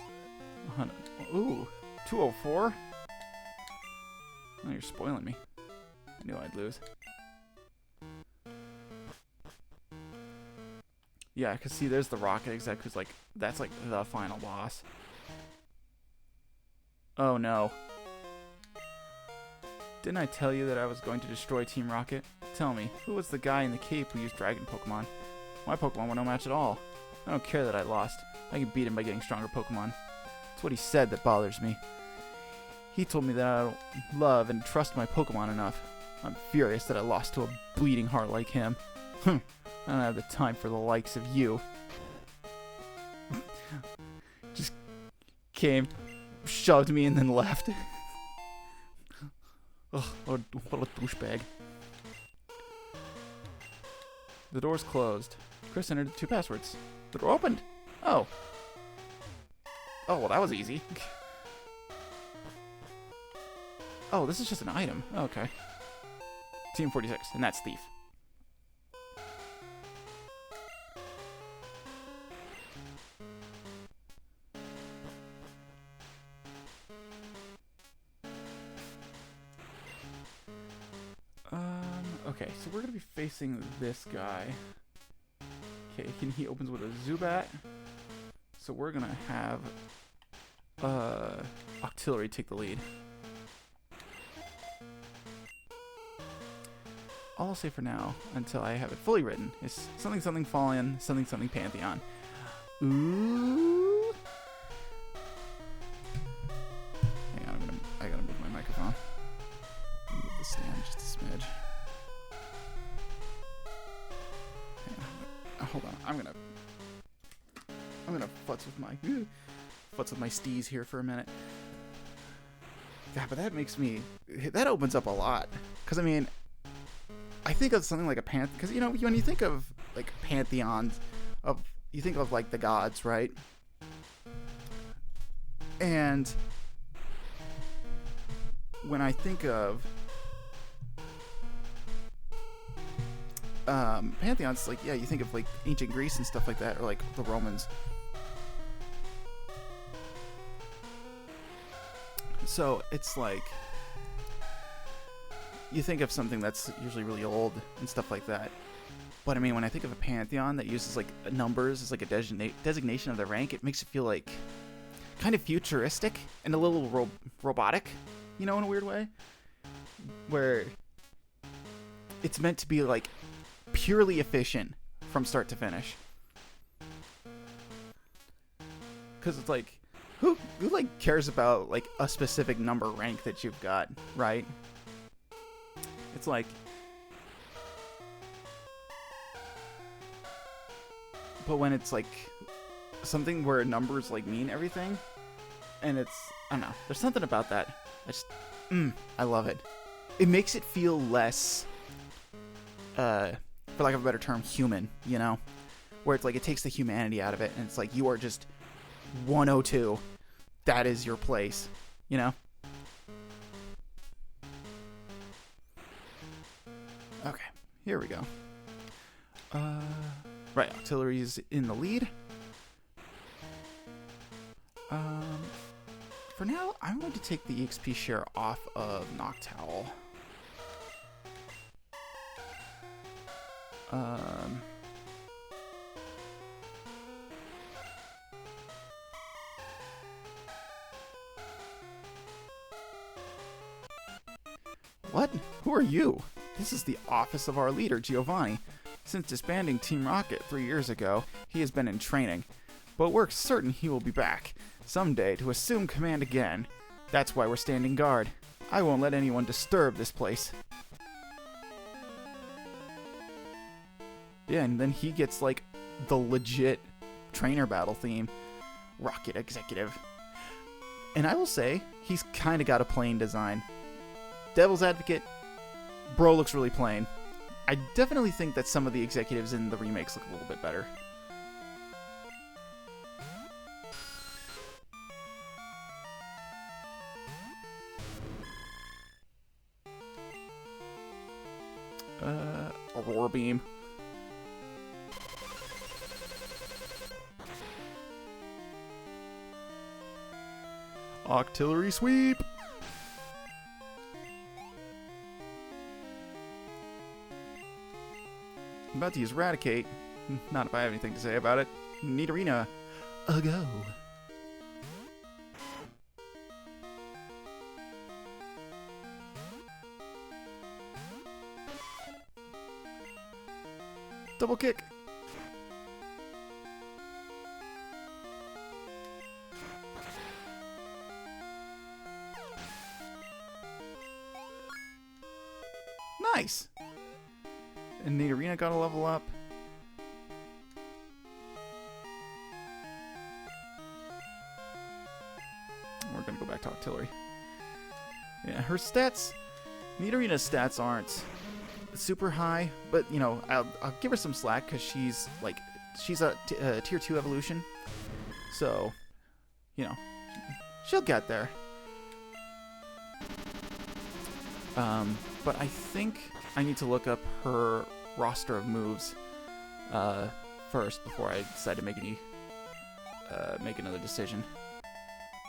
Ooh, 204? Oh, you're spoiling me. I knew I'd lose. Yeah, because see, there's the rocket exec who's like, that's like the final boss. Oh no. Didn't I tell you that I was going to destroy Team Rocket? Tell me, who was the guy in the cape who used Dragon Pokemon? My Pokemon were no match at all. I don't care that I lost. I can beat him by getting stronger Pokemon. It's what he said that bothers me. He told me that I don't love and trust my Pokemon enough. I'm furious that I lost to a bleeding heart like him. I don't have the time for the likes of you. Just came, shoved me, and then left. Ugh, what a douchebag. The door's closed. Chris entered 2 passwords. The door opened. Oh. Oh, well, that was easy. Oh, this is just an item. Oh, okay. Team 46, and that's Thief. Okay, so we're gonna be facing this guy. Okay, he opens with a Zubat. So we're gonna have Octillery take the lead. All I'll say for now, until I have it fully written, is something something Fallen, something something Pantheon. Ooh. Hang on, I gotta move my microphone. Move the stand just a smidge. Hold on, I'm gonna futz with my steez here for a minute. God, but that opens up a lot. Cause I mean, I think of something like a because you know when you think of like pantheons, you think of like the gods, right? And when I think of pantheons, like, yeah, you think of like ancient Greece and stuff like that, or like the Romans. So it's like you think of something that's usually really old and stuff like that. But I mean, when I think of a pantheon that uses like numbers as like a designation of the rank, it makes it feel like kind of futuristic and a little robotic, you know, in a weird way, where it's meant to be like purely efficient from start to finish. Because it's like, who like cares about like a specific number rank that you've got, right? It's like, but when it's like something where numbers like mean everything, and it's, I don't know, there's something about that. I love it. It makes it feel less, for lack of a better term, human, you know? Where it's like it takes the humanity out of it, and it's like you are just 102. That is your place, you know? Okay, here we go. Right, Octillery's in the lead. For now, I'm going to take the EXP share off of Noctowl. What? Who are you? This is the office of our leader, Giovanni. Since disbanding Team Rocket 3 years ago, he has been in training. But we're certain he will be back someday to assume command again. That's why we're standing guard. I won't let anyone disturb this place. Yeah, and then he gets like the legit trainer battle theme. Rocket Executive. And I will say, he's kind of got a plain design. Devil's Advocate, bro looks really plain. I definitely think that some of the executives in the remakes look a little bit better. Aurora Beam. Octillery Sweep! I'm about to use Raticate. Not if I have anything to say about it. Nidorina, a go. Double kick. Nice. And Nidorina got a level up. We're gonna go back to Octillery. Yeah, her stats, Nidorina's stats aren't super high, but you know, I'll give her some slack because she's a tier 2 evolution, so you know, she'll get there. But I think I need to look up her roster of moves first before I decide to make another decision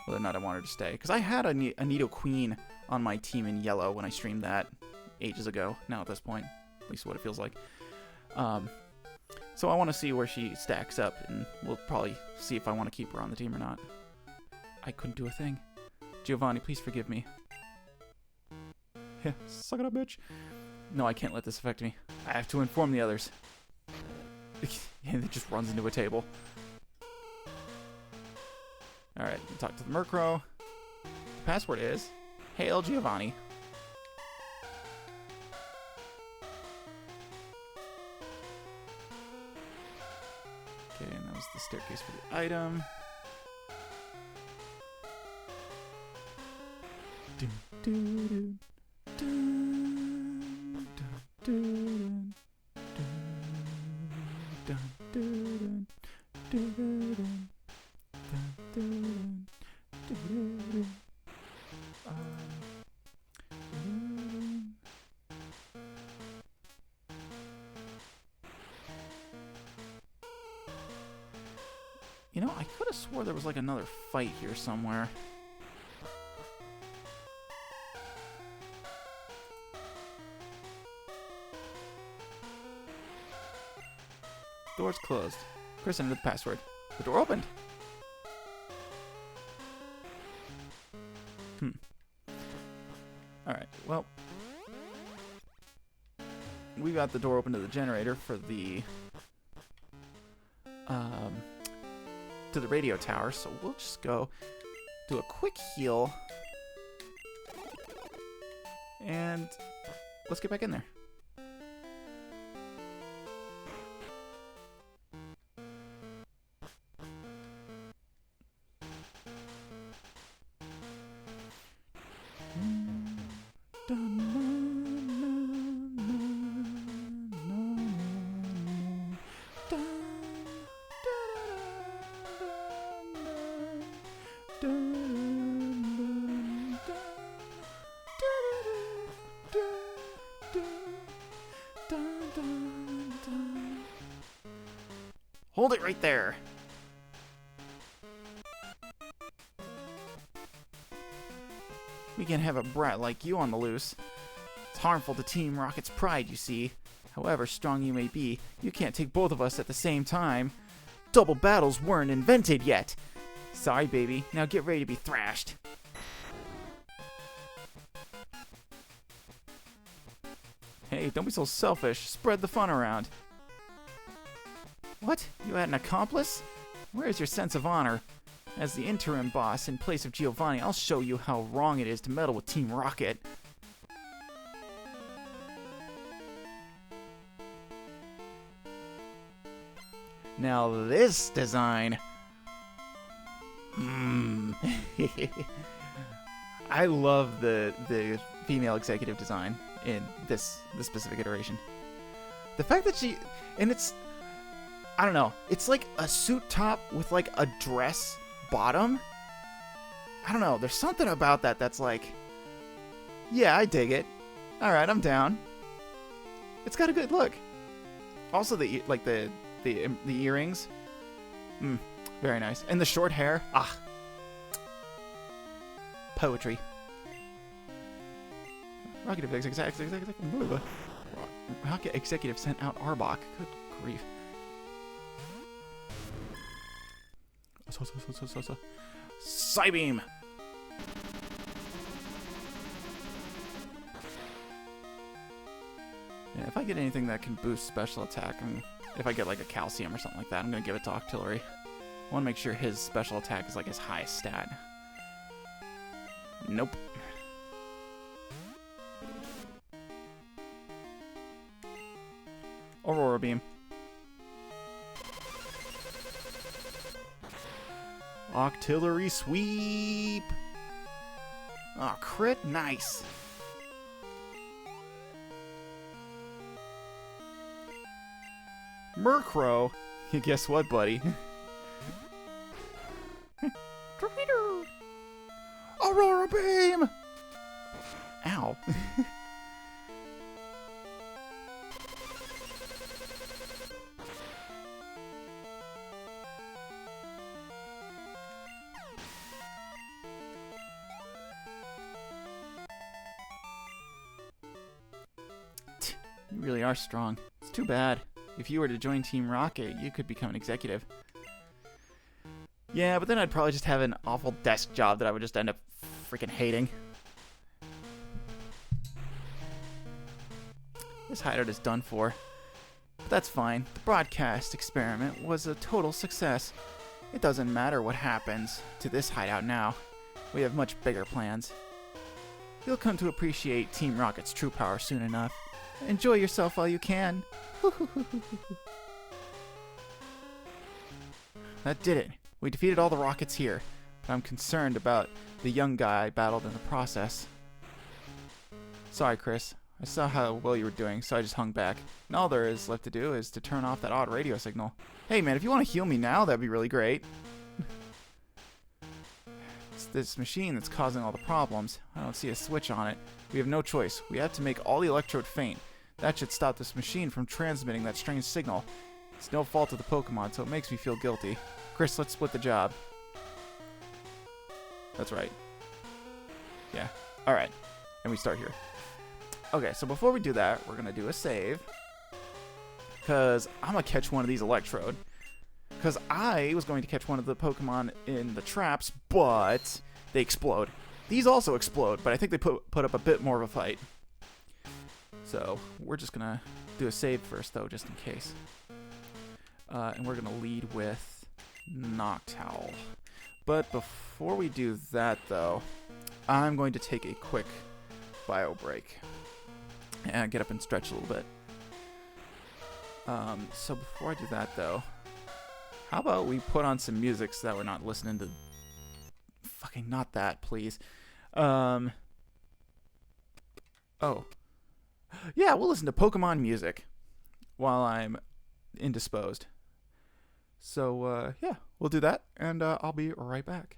whether or not I want her to stay. Because I had a Nidoqueen on my team in yellow when I streamed that ages ago. Now at this point, at least what it feels like. So I want to see where she stacks up, and we'll probably see if I want to keep her on the team or not. I couldn't do a thing. Giovanni, please forgive me. Yeah, suck it up, bitch. No, I can't let this affect me. I have to inform the others. And it just runs into a table. Alright, talk to the Murkrow. The password is Hail Giovanni. Okay, and that was the staircase for the item. Dun, dun, dun. Dun, dun, dun, dun, dun, dun, dun, dun. You know, I could have swore there was like another fight here somewhere. Door's closed. Chris entered the password. The door opened. Alright, well. We got the door open to the generator for the to the radio tower, so we'll just go do a quick heal. And let's get back in there. Hold it right there. We can't have a brat like you on the loose. It's harmful to Team Rocket's pride, you see. However strong you may be, you can't take both of us at the same time. Double battles weren't invented yet. Sorry, baby. Now get ready to be thrashed. Hey, don't be so selfish. Spread the fun around. What? You had an accomplice? Where's your sense of honor? As the interim boss in place of Giovanni, I'll show you how wrong it is to meddle with Team Rocket. Now this design. I love the female executive design in this specific iteration. The fact that she, and it's, I don't know, it's like a suit top with like a dress bottom. I don't know, there's something about that that's like, yeah, I dig it. All right, I'm down. It's got a good look. Also, the earrings, very nice, and the short hair. Poetry. Rocket executive sent out Arbok. Good grief. Psybeam. Yeah, if I get anything that can boost special attack, if I get like a calcium or something like that, I'm gonna give it to Octillery. I want to make sure his special attack is like his highest stat. Nope. Aurora Beam. Octillery Sweep. Oh, crit, nice. Murkrow. Guess what, buddy? Torpedo. Aurora Beam. Ow. You really are strong. It's too bad. If you were to join Team Rocket, you could become an executive. Yeah, but then I'd probably just have an awful desk job that I would just end up freaking hating. This hideout is done for. But that's fine. The broadcast experiment was a total success. It doesn't matter what happens to this hideout now. We have much bigger plans. You'll come to appreciate Team Rocket's true power soon enough. Enjoy yourself while you can. That did it. We defeated all the Rockets here, but I'm concerned about the young guy I battled in the process. Sorry, Chris. I saw how well you were doing, so I just hung back. And all there is left to do is to turn off that odd radio signal. Hey man, if you want to heal me now, that'd be really great. It's this machine that's causing all the problems. I don't see a switch on it. We have no choice. We have to make all the electrode faint. That should stop this machine from transmitting that strange signal. It's no fault of the Pokemon, so it makes me feel guilty. Chris, let's split the job. That's right. Yeah. Alright. And we start here. Okay, so before we do that, we're going to do a save. Because I'm going to catch one of these Electrode. Because I was going to catch one of the Pokemon in the traps, but they explode. These also explode, but I think they put up a bit more of a fight. So we're just going to do a save first, though, just in case. And we're going to lead with Noctowl. But before we do that, though, I'm going to take a quick bio break. And get up and stretch a little bit. So before I do that, though, how about we put on some music so that we're not listening to... Fucking not that, please. Oh. Yeah, we'll listen to Pokemon music while I'm indisposed. So, yeah, we'll do that, and I'll be right back.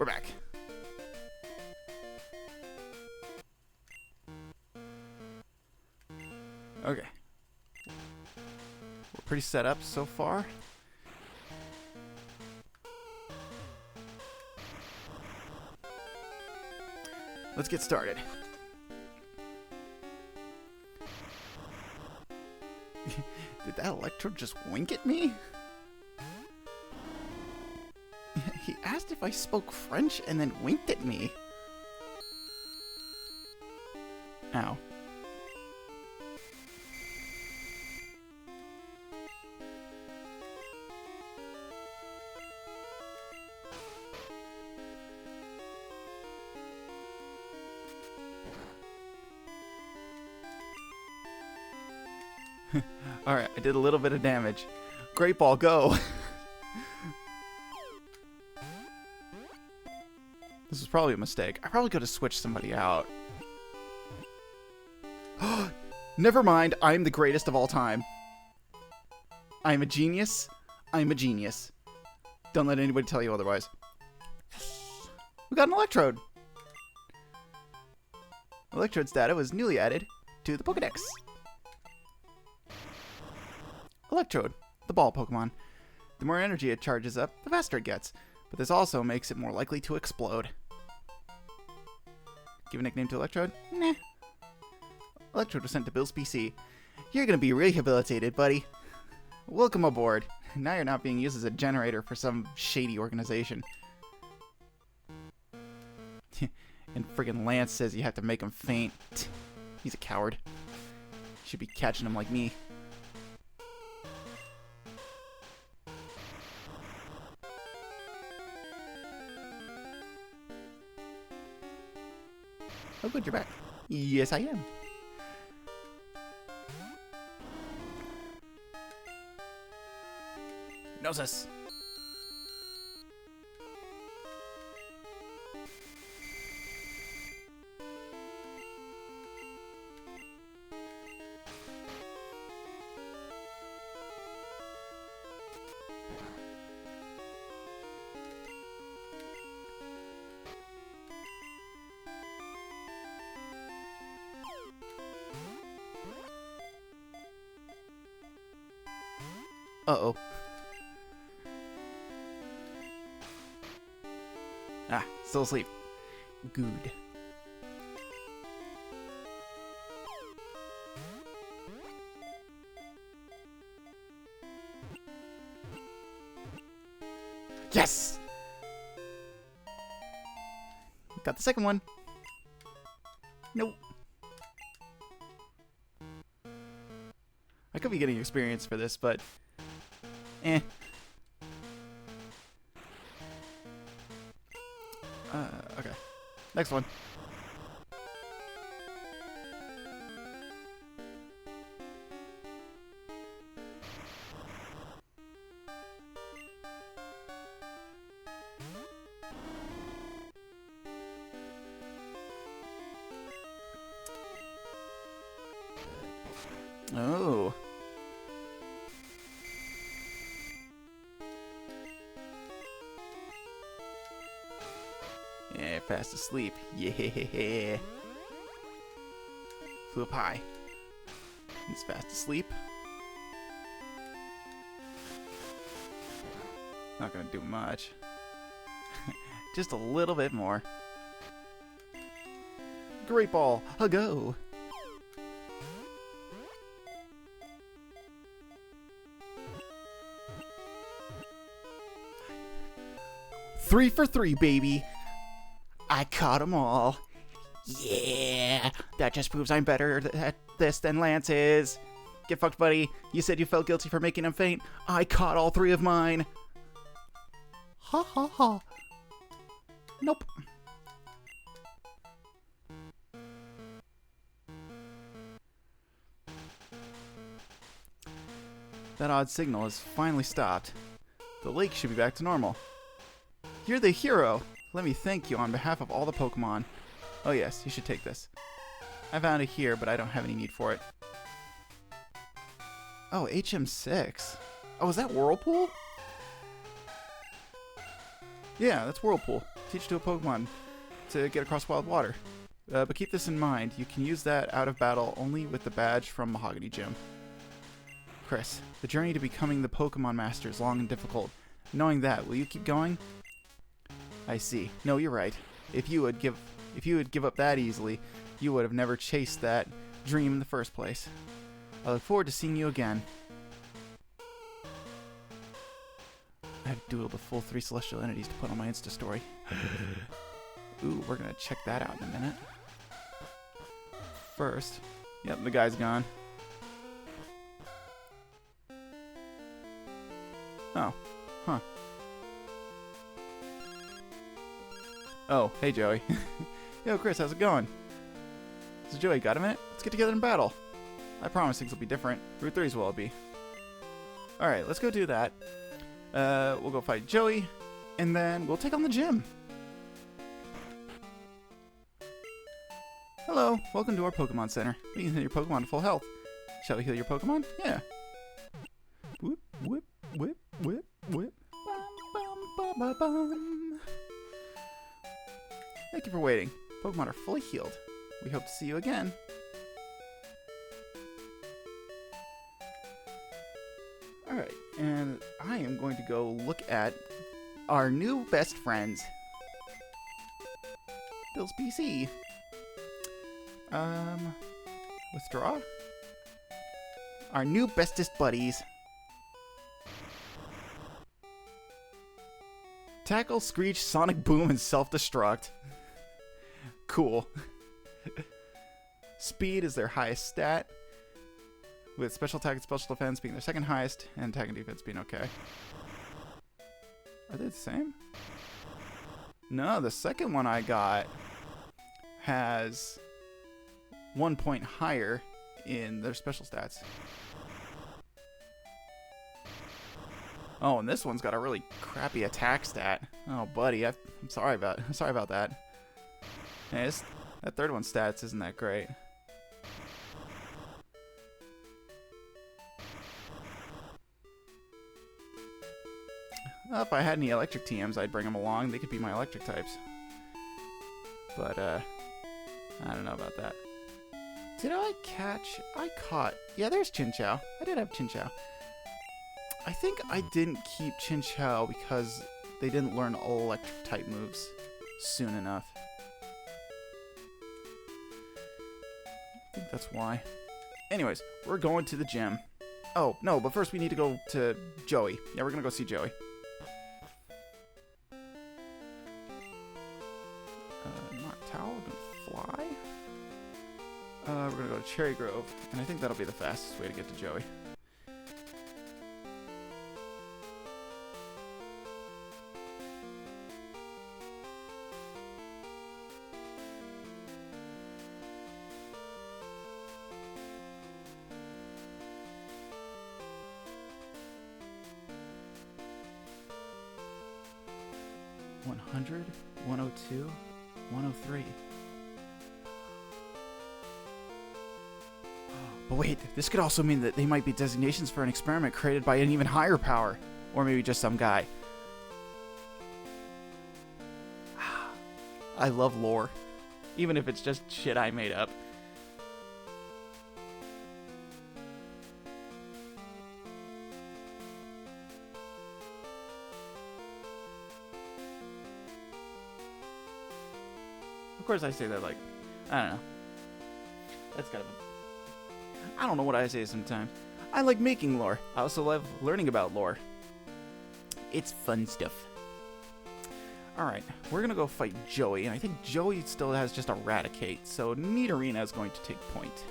We're back. Okay. We're pretty set up so far. Let's get started. Did that Electrode just wink at me? He asked if I spoke French and then winked at me. Ow. Alright, I did a little bit of damage. Great Ball, go! This was probably a mistake. I probably could have switched somebody out. Never mind, I'm the greatest of all time. I'm a genius. I'm a genius. Don't let anybody tell you otherwise. We got an Electrode! Electrode's data was newly added to the Pokedex. Electrode, the ball Pokemon. The more energy it charges up, the faster it gets. But this also makes it more likely to explode. Give a nickname to Electrode? Nah. Electrode was sent to Bill's PC. You're gonna be rehabilitated, buddy. Welcome aboard. Now you're not being used as a generator for some shady organization. And friggin' Lance says you have to make him faint. He's a coward. Should be catching him like me. Oh good, you're back. Yes, I am. Gnosis. Uh-oh. Ah, still asleep. Good. Yes! Got the second one. Nope. I could be getting experience for this, but... eh. Okay. Next one. Oh. Yeah, fast asleep. Yeah. Flew up high. He's fast asleep. Not gonna do much. Just a little bit more. Great Ball, a go! Three for three, baby! I caught 'em all. Yeah! That just proves I'm better at this than Lance is. Get fucked, buddy. You said you felt guilty for making him faint. I caught all three of mine. Ha ha ha. Nope. That odd signal has finally stopped. The lake should be back to normal. You're the hero! Let me thank you on behalf of all the Pokemon. Oh yes, you should take this. I found it here, but I don't have any need for it. Oh, HM6. Oh, is that Whirlpool? Yeah, that's Whirlpool. teach to a Pokemon to get across wild water. But keep this in mind, you can use that out of battle only with the badge from Mahogany Gym. Chris, the journey to becoming the Pokemon Master is long and difficult. Knowing that, will you keep going? I see. No, you're right. If you would give up that easily, you would have never chased that dream in the first place. I look forward to seeing you again. I have dueled the full 3 celestial entities to put on my Insta story. Ooh, we're gonna check that out in a minute. First, yep, the guy's gone. Oh, huh. Oh, hey Joey. Yo, Chris, how's it going? So Joey, got a minute? Let's get together in battle. I promise things will be different. Route 3's will be. Alright, let's go do that. We'll go fight Joey, and then we'll take on the gym. Hello, welcome to our Pokemon Center. We can heal your Pokemon to full health. Shall we heal your Pokemon? Yeah. Whip, whip, whip, whip, whip. Bum, bum, bum, bum. Thank you for waiting. Pokemon are fully healed. We hope to see you again. Alright, and I am going to go look at our new best friends. Bill's PC. Withdraw? Our new bestest buddies. Tackle, Screech, Sonic Boom, and Self-Destruct. Cool. Speed is their highest stat, with special attack and special defense being their second highest, and attack and defense being okay. Are they the same? No, the second one I got has 1 point higher in their special stats. Oh, and this one's got a really crappy attack stat. Oh, buddy, I'm sorry about that. Yeah, that third one's stats isn't that great. Well, if I had any electric TMs, I'd bring them along. They could be my electric types. But, I don't know about that. Did I caught... Yeah, there's Chinchou. I did have Chinchou. I think I didn't keep Chinchou because they didn't learn all electric type moves soon enough. I think that's why. Anyways, we're going to the gym. Oh, no, but first we need to go to Joey. Yeah, we're gonna go see Joey. Noctowl, we're gonna fly. We're gonna go to Cherry Grove, and I think that'll be the fastest way to get to Joey. One 100, 102, 103. But wait, this could also mean that they might be designations for an experiment created by an even higher power. Or maybe just some guy. I love lore. Even if it's just shit I made up. Of course I say that like, I don't know. That's kind of a... I don't know what I say sometimes. I like making lore. I also love learning about lore. It's fun stuff. Alright, we're gonna go fight Joey, and I think Joey still has just Eradicate, so Nidorina is going to take point.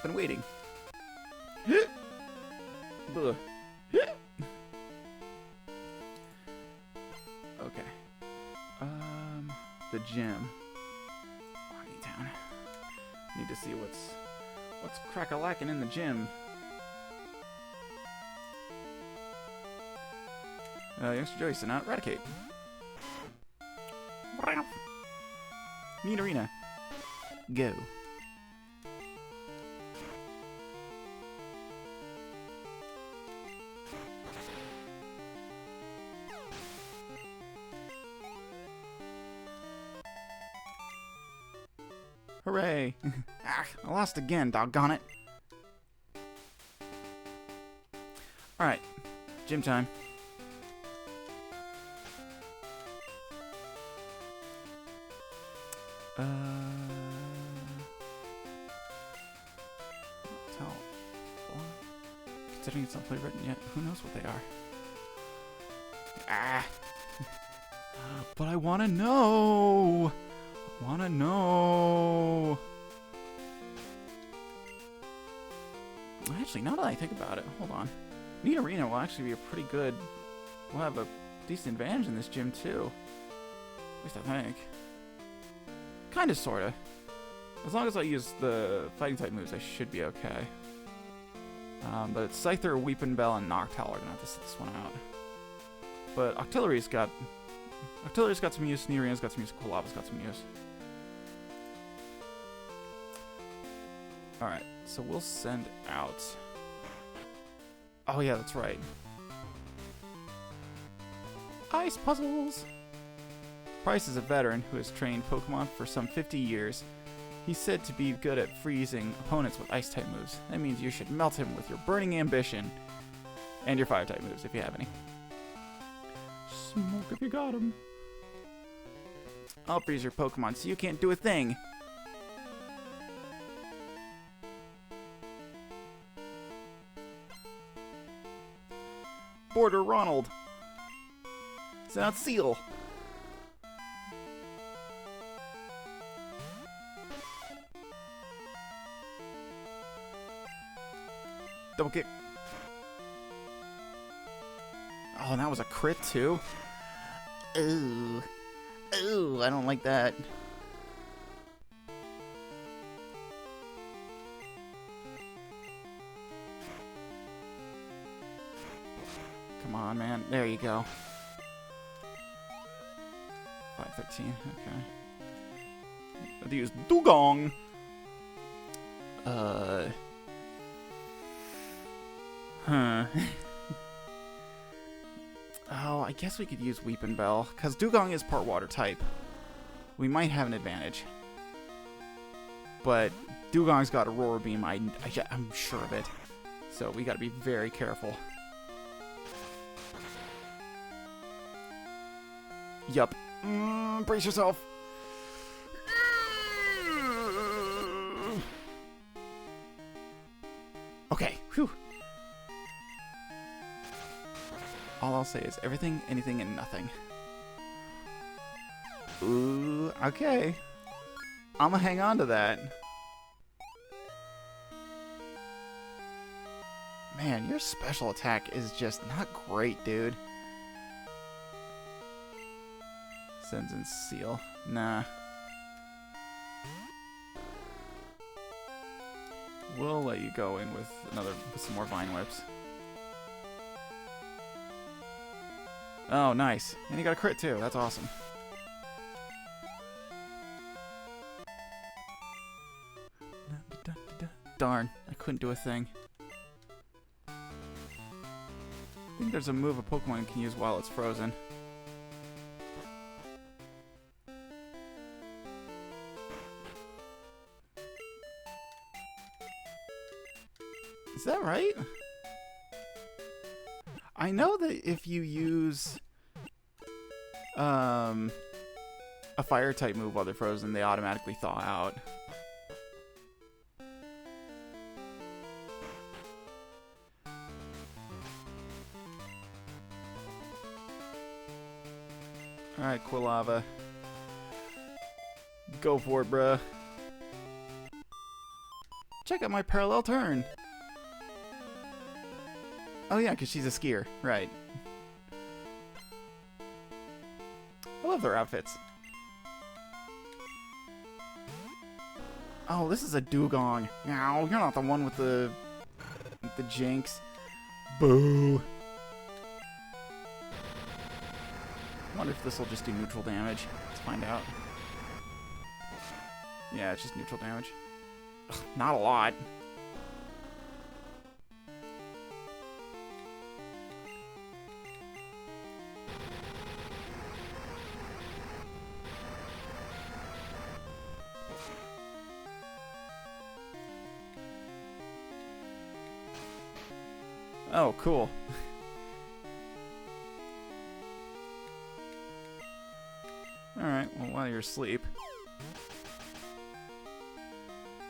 Been waiting. Okay. The gym. Town. Need to see What's crack-a-lackin' in the gym? Youngster Joey sent out Eradicate. Nidorina. Go. Hooray! Ah, I lost again, doggone it. Alright, gym time. Considering it's not fully written yet, who knows what they are? Ah! But I wanna know! Wanna know! Actually, now that I think about it, hold on. Nidorina will actually be a pretty good... We'll have a decent advantage in this gym, too. At least I think. Kinda, sorta. As long as I use the fighting type moves, I should be okay. But Scyther, Weeping Bell, and Noctowl are gonna have to sit this one out. But Octillery's got some use, Nidorina's got some use, Quilava's got some use. Alright, so we'll send out... Oh yeah, that's right. Ice puzzles! Price is a veteran who has trained Pokemon for some 50 years. He's said to be good at freezing opponents with Ice-type moves. That means you should melt him with your Burning Ambition and your Fire-type moves, if you have any. Smoke if you got him. I'll freeze your Pokemon so you can't do a thing. Border Ronald. Send out Seal. Double kick. Oh, and that was a crit too? Ooh. Ooh, I don't like that. Come on, man. There you go. 513, okay. I have to use Dugong. Huh. Oh, I guess we could use Weeping Bell, because Dugong is part water type. We might have an advantage. But Dugong's got Aurora Beam, I'm sure of it. So we gotta be very careful. Yup. Brace yourself. Okay, whew. All I'll say is everything, anything, and nothing. Ooh, okay. I'ma hang on to that. Man, your special attack is just not great, dude. Sends in Seal. Nah. We'll let you go in with some more Vine Whips. Oh, nice. And he got a crit too. That's awesome. Darn, I couldn't do a thing. I think there's a move a Pokemon can use while it's frozen. Is that right? I know that if you use a fire type move while they're frozen, they automatically thaw out. Alright, Quilava. Go for it, bruh. Check out my parallel turn. Oh yeah, because she's a skier. Right. I love their outfits. Oh, this is a dugong. No, you're not the one with the jinx. Boo. I wonder if this will just do neutral damage. Let's find out. Yeah, it's just neutral damage. Ugh, not a lot. Oh, cool. Alright, well, while you're asleep,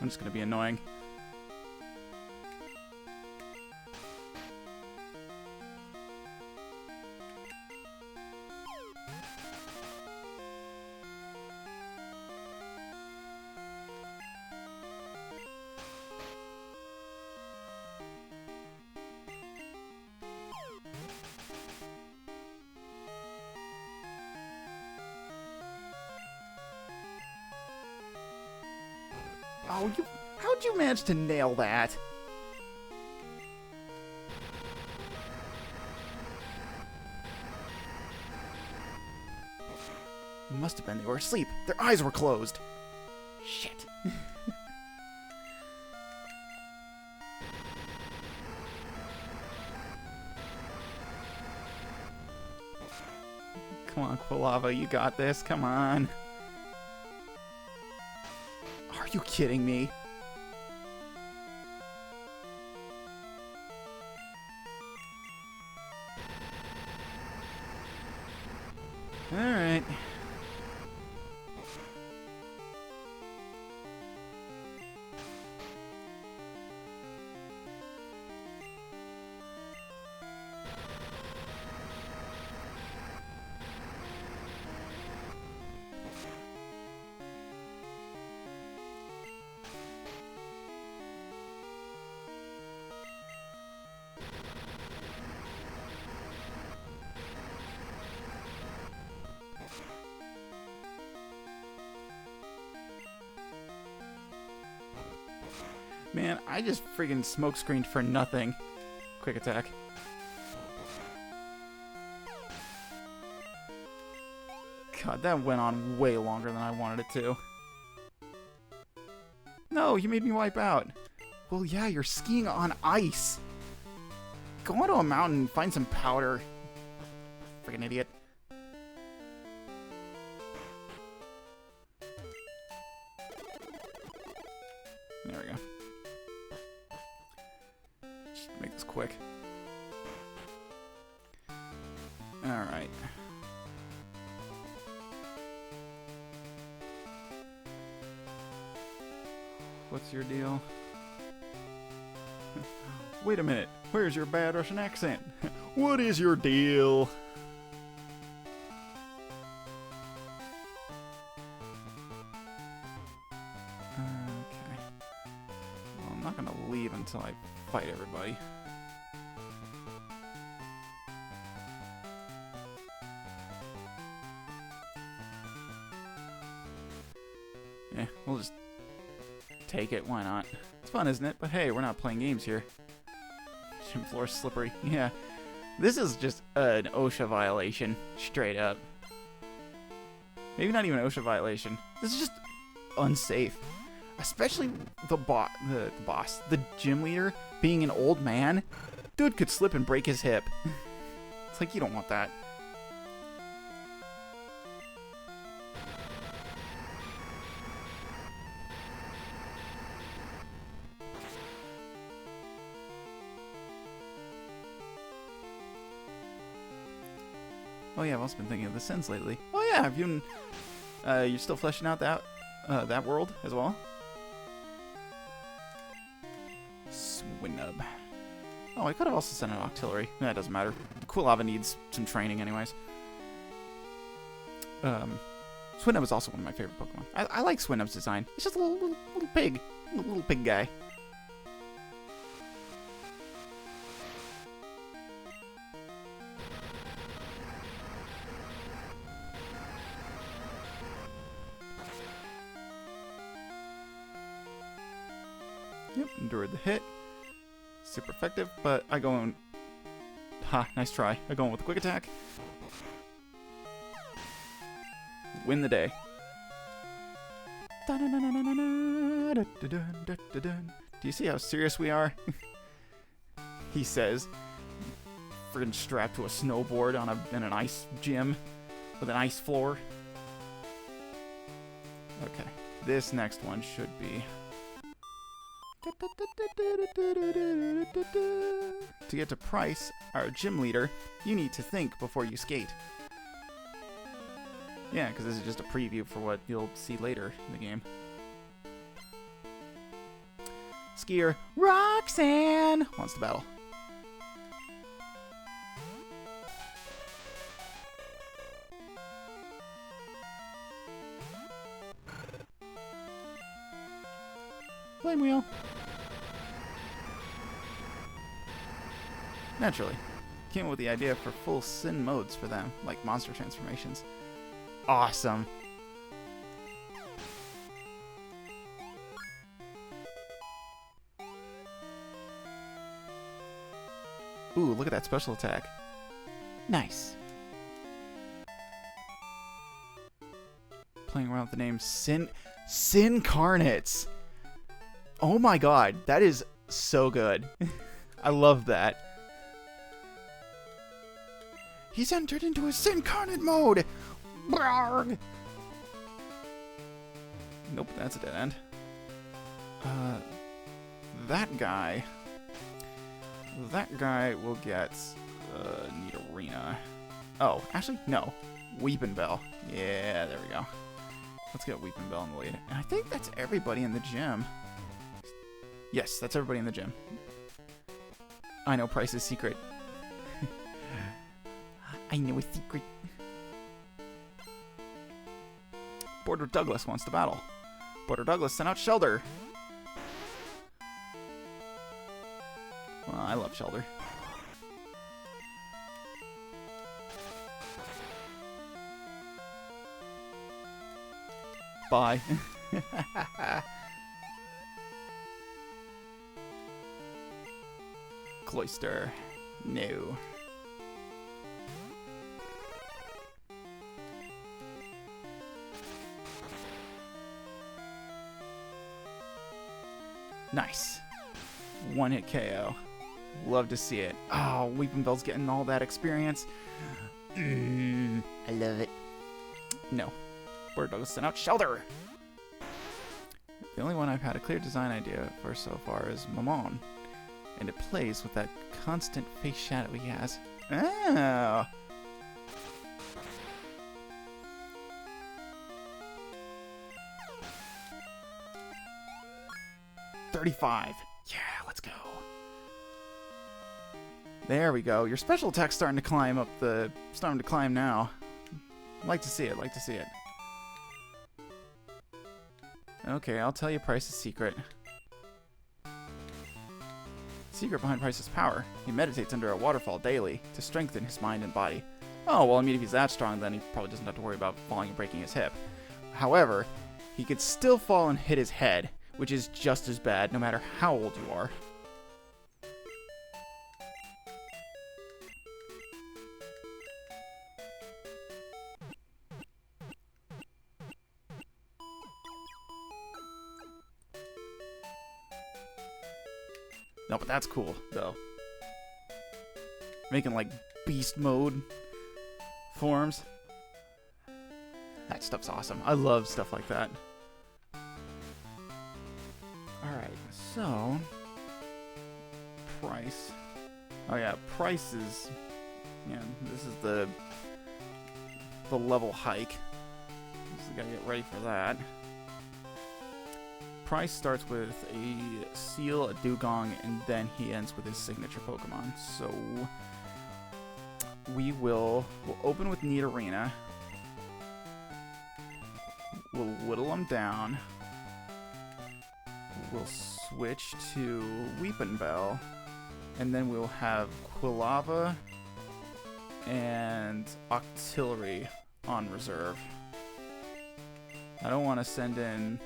I'm just gonna be annoying. Oh, how'd you manage to nail that? It must have been they were asleep. Their eyes were closed. Shit. Come on, Quilava, you got this. Come on. Are you kidding me? Alright. Man, I just friggin' smoke screened for nothing. Quick attack. God, that went on way longer than I wanted it to. No, you made me wipe out. Well, yeah, you're skiing on ice. Go onto a mountain and find some powder. Friggin' idiot. There we go. Just make this quick. Alright. What's your deal? Wait a minute. Where's your bad Russian accent? What is your deal? Okay. Well, I'm not gonna leave until I fight everybody. Yeah, we'll just take it. Why not? It's fun, isn't it? But hey, we're not playing games here. Gym floor slippery. Yeah. This is just an OSHA violation. Straight up. Maybe not even an OSHA violation. This is just unsafe. Especially the boss, the gym leader, being an old man. Dude could slip and break his hip. It's like, you don't want that. Oh yeah, I've also been thinking of the Sins lately. Oh yeah, have you you're still fleshing out that world as well? Swinub. Oh, I could have also sent an Octillery. That doesn't matter. Quilava needs some training anyways. Swinub is also one of my favorite Pokemon. I like Swinub's design. It's just a little pig. Little pig guy. Yep, endured the hit. Super effective, but I go in... Ha, nice try. I go in with a quick attack. Win the day. Do you see how serious we are? He says, friggin' strapped to a snowboard in an ice gym with an ice floor. Okay, this next one should be... To get to Price, our gym leader, you need to think before you skate. Yeah, because this is just a preview for what you'll see later in the game. Skier Roxanne wants to battle. Flame wheel. Naturally, came up with the idea for full sin modes for them, like monster transformations. Awesome. Ooh, look at that special attack. Nice. Playing around with the name Sincarnates. Oh my god, that is so good. I love that. He's entered into a Sincarnate mode! Brarg! Nope, that's a dead end. That guy will get Nidorina. Oh, actually, no. Weepinbell. Yeah, there we go. Let's get Weepinbell in the lead. And I think that's everybody in the gym. Yes, that's everybody in the gym. I know Price's secret. I know a secret. Border Douglas wants to battle. Border Douglas, send out Shelder. Well, I love Shelder. Bye. Cloyster. No. Nice. One hit KO. Love to see it. Oh, Weepinbell's getting all that experience. I love it. No. Border Douglas sent out Shelder. The only one I've had a clear design idea for so far is Mamon. And it plays with that constant face shadow he has. Oh. $35. Yeah, let's go. There we go. Your special attack's starting to climb up the... Starting to climb now. Like to see it, like to see it. Okay, I'll tell you Price's secret. Secret behind Price's power. He meditates under a waterfall daily to strengthen his mind and body. Oh, well, I mean, if he's that strong, then he probably doesn't have to worry about falling and breaking his hip. However, he could still fall and hit his head, which is just as bad no matter how old you are. No, but that's cool, though. Making, like, beast mode forms. That stuff's awesome. I love stuff like that. Alright, so... Price. Oh yeah, Price is... Yeah, this is the level hike. So we gotta get ready for that. Price starts with a Seal, a Dugong, and then he ends with his signature Pokemon. So we'll open with Nidorina. We'll whittle him down. We'll switch to Weepinbell, and then we'll have Quilava and Octillery on reserve. I don't want to send in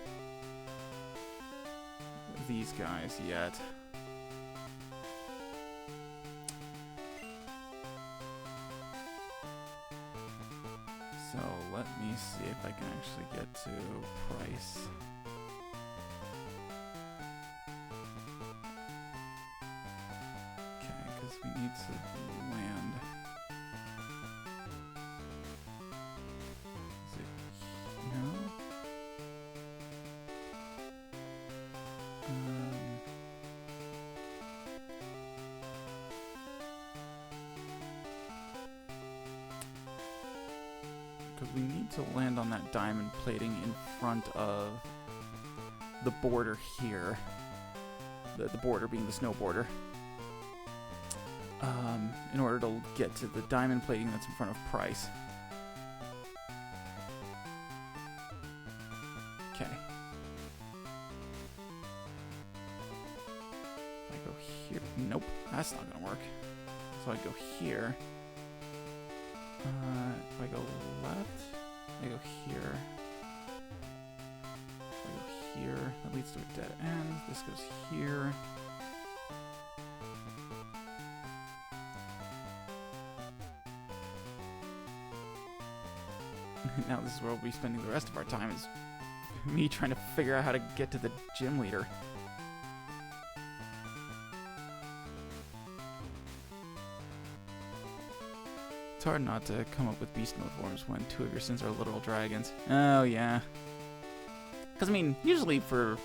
these guys yet. So let me see if I can actually get to Price. Okay, because we need to land. Is it? No? Because we need to land on that diamond plating in front of the border here. The border being the snow border. In order to get to the diamond plating that's in front of Price. Okay. If I go here, nope, that's not gonna work. So I go here. If I go left, I go here. If I go here, that leads to a dead end. This goes here. Now this is where we'll be spending the rest of our time, is me trying to figure out how to get to the gym leader. It's hard not to come up with beast mode forms when two of your sins are literal dragons. Oh, yeah. Because, I mean, usually for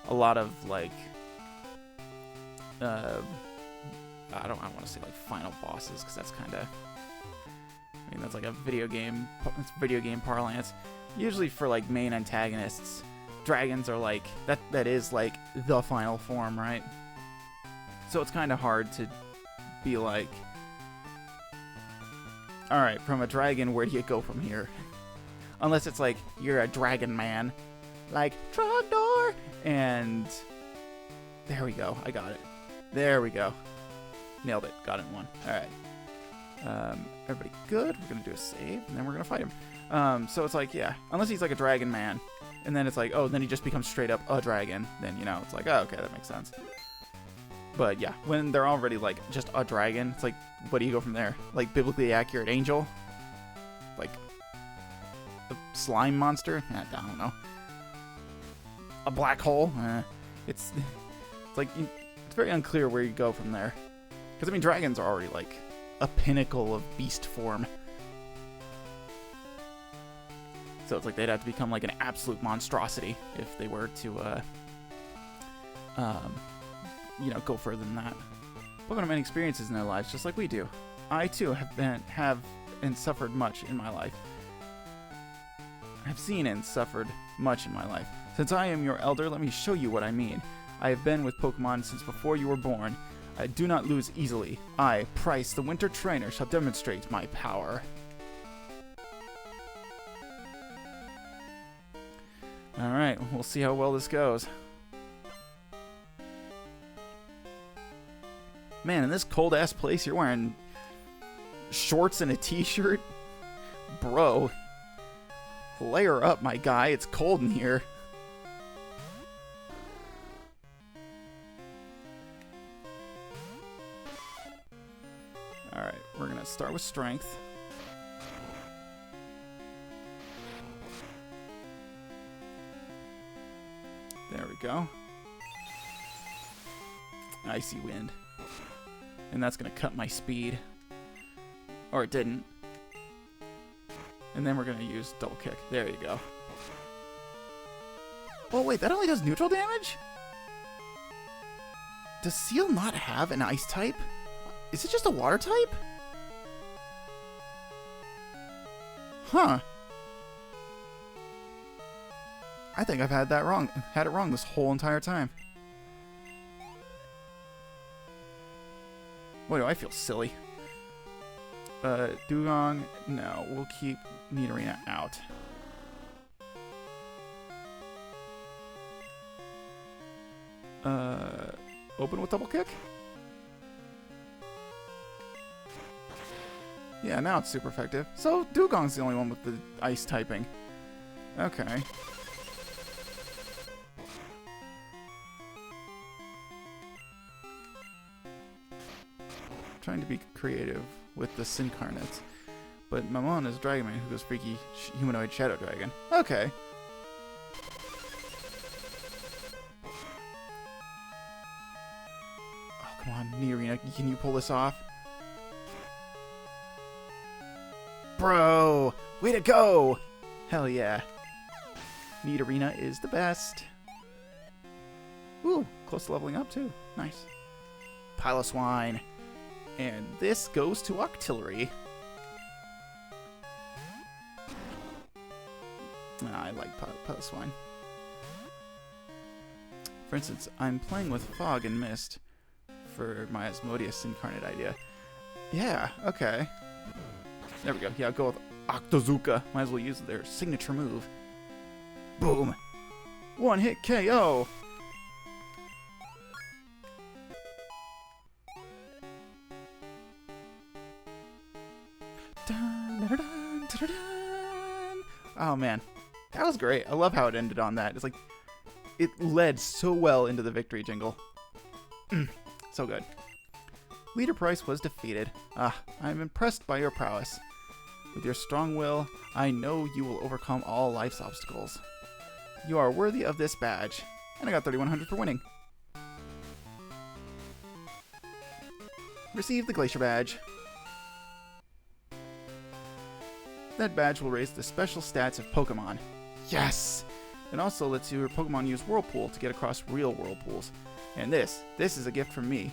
a lot of, like, I want to say, like, final bosses, because that's kind of, I mean, that's like a video game parlance. Usually for, like, main antagonists, dragons are, like, that is, like, the final form, right? So it's kind of hard to be, like, alright, from a dragon, where do you go from here? Unless it's like, you're a dragon man. Like, Trogdor! And there we go. I got it. There we go. Nailed it. Got it in one. Alright. Everybody good? We're gonna do a save, and then we're gonna fight him. So it's like, yeah. Unless he's like a dragon man. And then it's like, oh, then he just becomes straight up a dragon. Then, you know, it's like, oh, okay, that makes sense. But yeah, when they're already like just a dragon, it's like, what do you go from there? Like biblically accurate angel? Like a slime monster? I don't know. A black hole? It's like, it's very unclear where you go from there. Because I mean, dragons are already like a pinnacle of beast form. So it's like they'd have to become like an absolute monstrosity if they were to, you know, go further than that. Pokemon have many experiences in their lives, just like we do. I too have and suffered much in my life. I've seen and suffered much in my life. Since I am your elder, let me show you what I mean. I have been with Pokemon since before you were born. I do not lose easily. I, Price, the Winter Trainer, shall demonstrate my power. Alright, we'll see how well this goes. Man, in this cold-ass place, you're wearing shorts and a t-shirt? Bro. Layer up, my guy. It's cold in here. Alright, we're gonna start with strength. There we go. Icy wind. And that's gonna cut my speed. Or it didn't. And then we're gonna use double kick. There you go. Oh wait, that only does neutral damage? Does Seal not have an ice type? Is it just a water type? Huh. I think I've had it wrong this whole entire time. Boy, do I feel silly. Dugong, no, we'll keep Nidorina out. Open with double kick? Yeah, now it's super effective. So, Dugong's the only one with the ice typing. Okay. trying to be creative with the Syncarnates. But Mamon is Dragon Man, who goes freaky humanoid shadow dragon. Okay. Oh, come on, Nidorina, can you pull this off? Bro! Way to go! Hell yeah. Nidorina is the best. Ooh, close to leveling up too. Nice. Piloswine. And this goes to Octillery. I like Piloswine. For instance, I'm playing with Fog and Mist for my Asmodeus incarnate idea. Yeah, okay. There we go. Yeah, I'll go with Octazooka. Might as well use their signature move. Boom. One hit KO. Oh man, that was great. I love how it ended on that. It's like, it led so well into the victory jingle. So good. Leader Price was defeated. I'm impressed by your prowess. With your strong will, I know you will overcome all life's obstacles. You are worthy of this badge. And I got 3,100 for winning. Receive the Glacier Badge. That badge will raise the special stats of Pokemon. Yes! It also lets your Pokemon use Whirlpool to get across real Whirlpools. And this is a gift from me.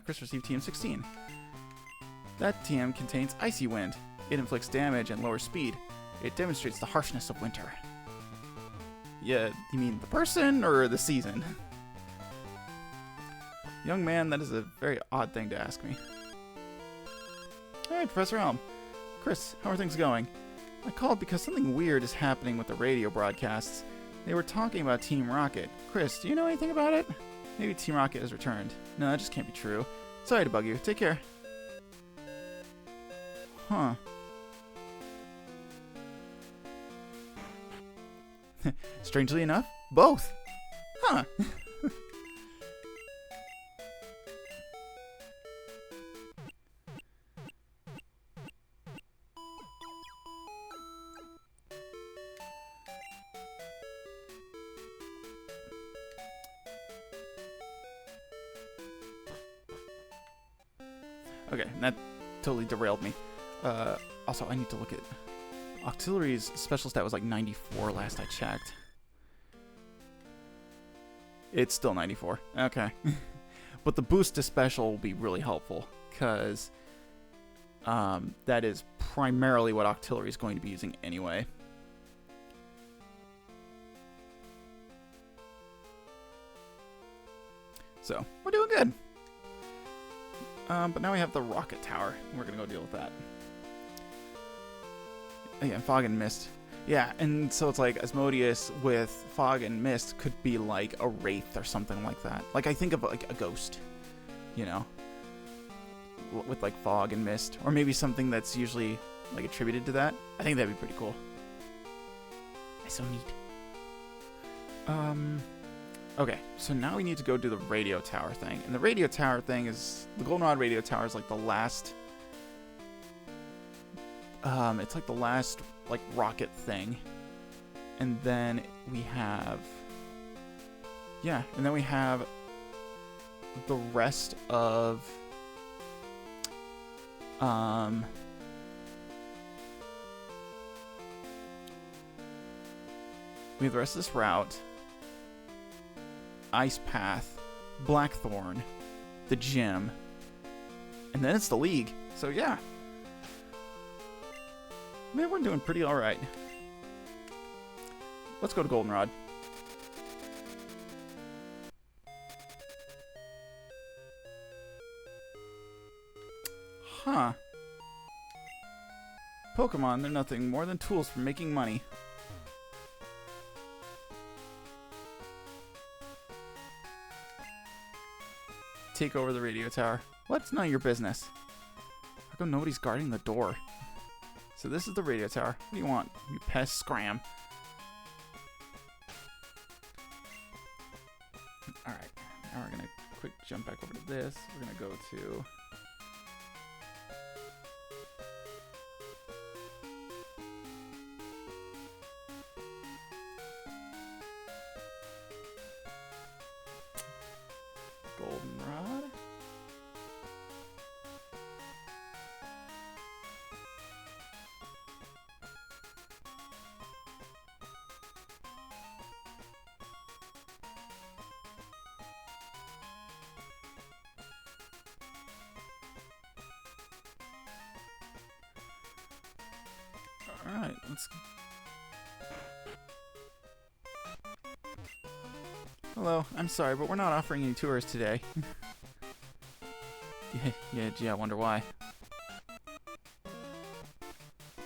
Chris received TM16. That TM contains Icy Wind. It inflicts damage and lowers speed. It demonstrates the harshness of winter. Yeah, you mean the person or the season? Young man, that is a very odd thing to ask me. Hey, Professor Elm. Chris, how are things going? I called because something weird is happening with the radio broadcasts. They were talking about Team Rocket. Chris, do you know anything about it? Maybe Team Rocket has returned. No, that just can't be true. Sorry to bug you. Take care. Huh. Strangely enough, both. Huh. Okay, that totally derailed me. Also, I need to look at... Octillery's special stat was like 94 last I checked. It's still 94. Okay. But the boost to special will be really helpful, because that is primarily what Octillery is going to be using anyway. So, we're doing good. But now we have the Rocket Tower. We're going to go deal with that. Again, Fog and Mist. Yeah, and so it's like Asmodeus with Fog and Mist could be like a Wraith or something like that. Like, I think of like a ghost, you know, with like Fog and Mist. Or maybe something that's usually like attributed to that. I think that'd be pretty cool. That's so neat. Okay, so now we need to go do the radio tower thing. And the radio tower thing is... The Goldenrod radio tower is like the last... it's like the last, like, rocket thing. And then we have... Yeah, and then we have the rest of... we have the rest of this route. Ice Path, Blackthorn, the gym, and then it's the League. So yeah, man, we're doing pretty all right. Let's go to Goldenrod. Huh. Pokemon, they're nothing more than tools for making money. Take over the radio tower. What's none of your business? How come nobody's guarding the door? So this is the radio tower. What do you want? You pest, scram. Alright, now we're gonna quick jump back over to this. We're gonna go to Goldenrod. Alright, let's... Hello, I'm sorry, but we're not offering any tours today. Gee, I wonder why.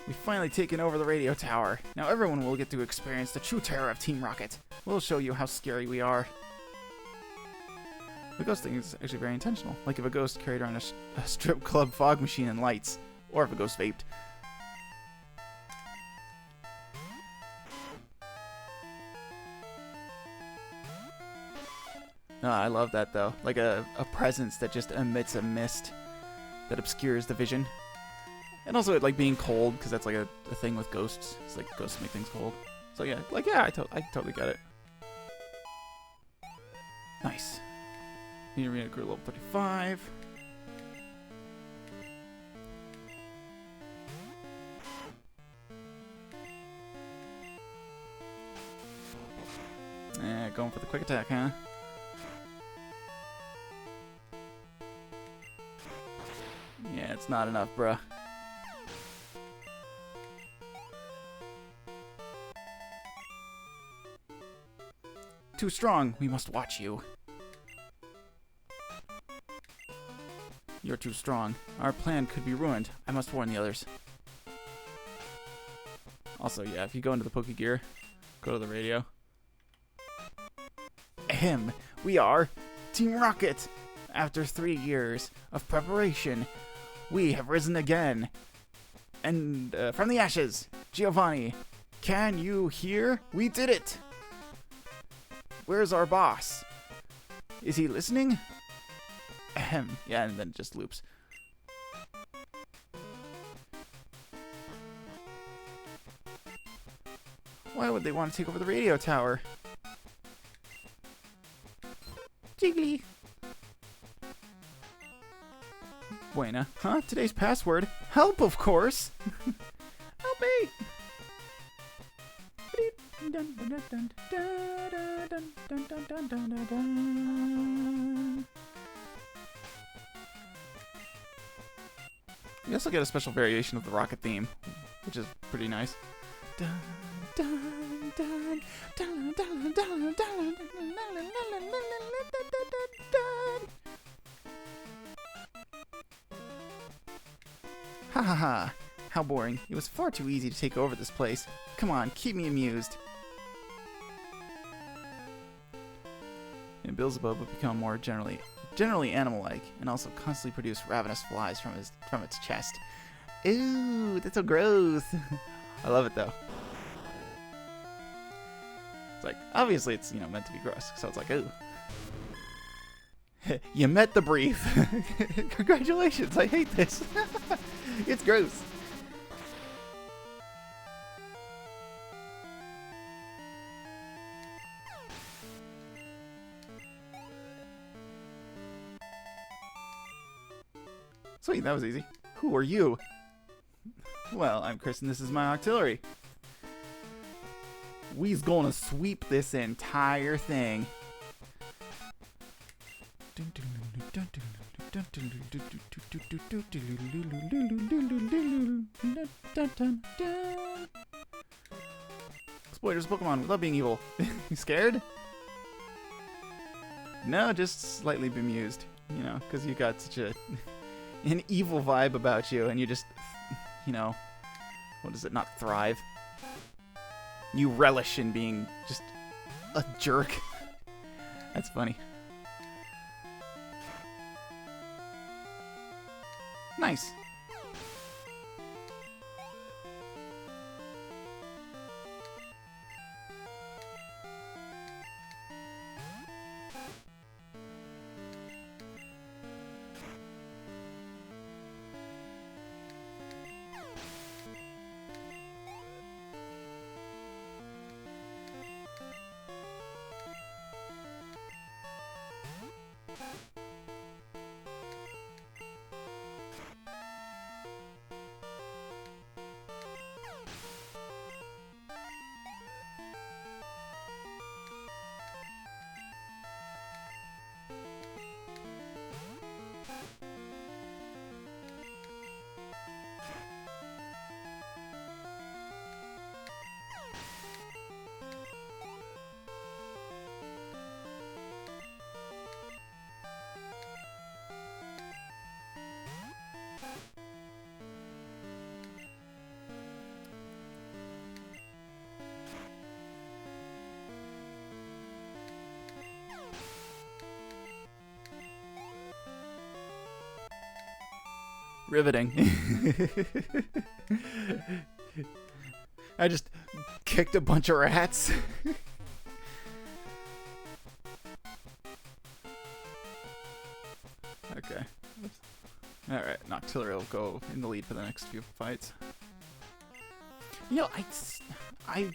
We've finally taken over the radio tower. Now everyone will get to experience the true terror of Team Rocket. We'll show you how scary we are. The ghost thing is actually very intentional. Like if a ghost carried around a strip club fog machine and lights. Or if a ghost vaped. No, I love that though. Like a presence that just emits a mist that obscures the vision. And also it like being cold, because that's like a thing with ghosts. It's like ghosts make things cold. So yeah, like yeah, I totally get it. Nice. Need to read a crew level 35. Going for the quick attack, huh? Yeah, it's not enough, bruh. Too strong. We must watch you. You're too strong. Our plan could be ruined. I must warn the others. Also, yeah, if you go into the Pokegear, go to the radio. Ahem. We are Team Rocket. After 3 years of preparation, we have risen again. And from the ashes, Giovanni, can you hear? We did it! Where's our boss? Is he listening? Ahem. Yeah, and then it just loops. Why would they want to take over the radio tower? Jiggly. Buena. Huh? Today's password? Help, of course! Help me! We also get a special variation of the rocket theme, which is pretty nice. Ha ha ha! How boring. It was far too easy to take over this place. Come on, keep me amused. And Beelzebub would become more generally animal-like, and also constantly produce ravenous flies from its chest. Ooh, that's so gross. I love it though. It's like, obviously it's, meant to be gross, so it's like, ooh. You met the brief. Congratulations, I hate this. It's gross. Sweet, that was easy. Who are you? Well, I'm Chris and this is my artillery. We's gonna sweep this entire thing. Exploiters of Pokemon, we love being evil. You scared? No, just slightly bemused. Because you got such an evil vibe about you, and you just, what is it, not thrive? You relish in being just a jerk. That's funny. Nice. Riveting. I just kicked a bunch of rats. Okay. Alright, Noctillery will go in the lead for the next few fights. You know, I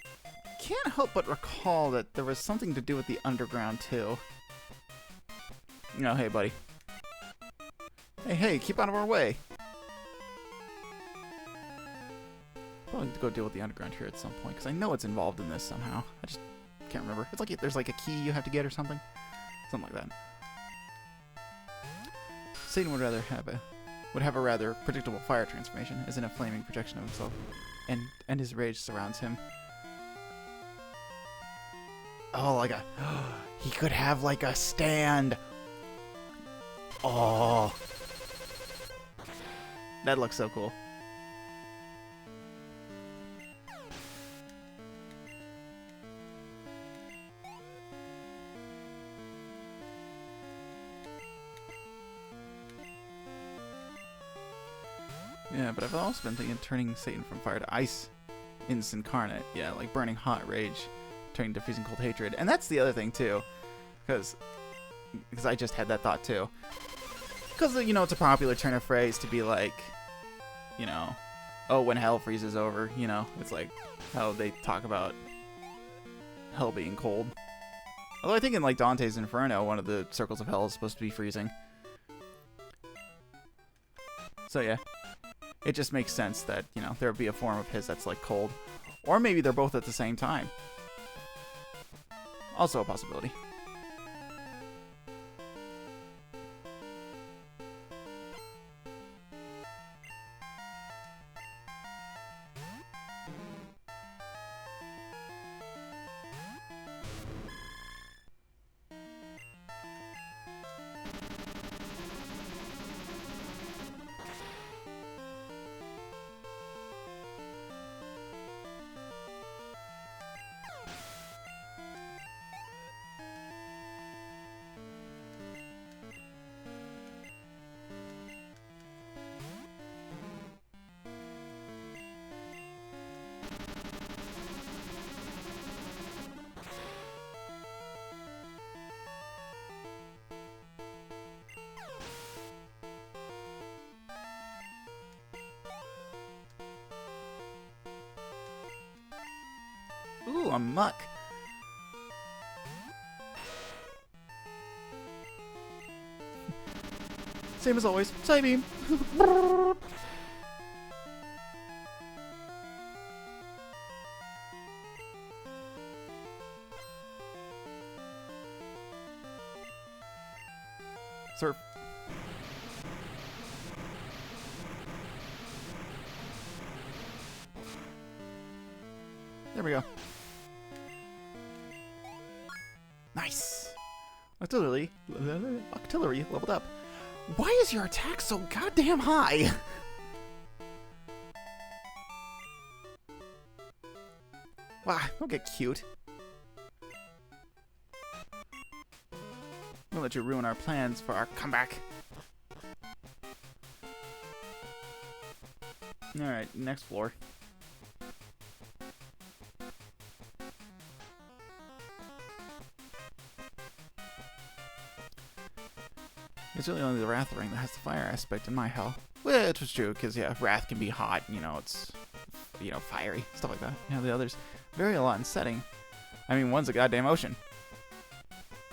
can't help but recall that there was something to do with the underground, too. No, hey, buddy. Hey, keep out of our way. Probably need to go deal with the underground here at some point, because I know it's involved in this somehow. I just can't remember. It's like there's like a key you have to get or something. Something like that. Satan would have a rather predictable fire transformation, as in a flaming projection of himself, and his rage surrounds him. Oh, like a... he could have like a stand. Oh. That looks so cool. Yeah, but I've also been thinking turning Satan from fire to ice in this incarnate. Yeah, like burning hot rage, turning to freezing cold hatred. And that's the other thing, too. Because I just had that thought, too. Because, you know, it's a popular turn of phrase to be like, you know, oh, when hell freezes over, you know. It's like how they talk about hell being cold. Although I think in, like, Dante's Inferno, one of the circles of hell is supposed to be freezing. So, yeah. It just makes sense that, you know, there would be a form of his that's, like, cold. Or maybe they're both at the same time. Also a possibility. Ooh, a muck. Same as always. Psybeam. Surf. There we go. Nice. Artillery leveled up. Why is your attack so goddamn high? Wow, don't get cute. We'll let you ruin our plans for our comeback. Alright, next floor. It's really only the Wrath Ring that has the fire aspect in my hell. Which was true, because, yeah, Wrath can be hot, you know, it's, you know, fiery, stuff like that. You know, the others vary a lot in setting. I mean, one's a goddamn ocean.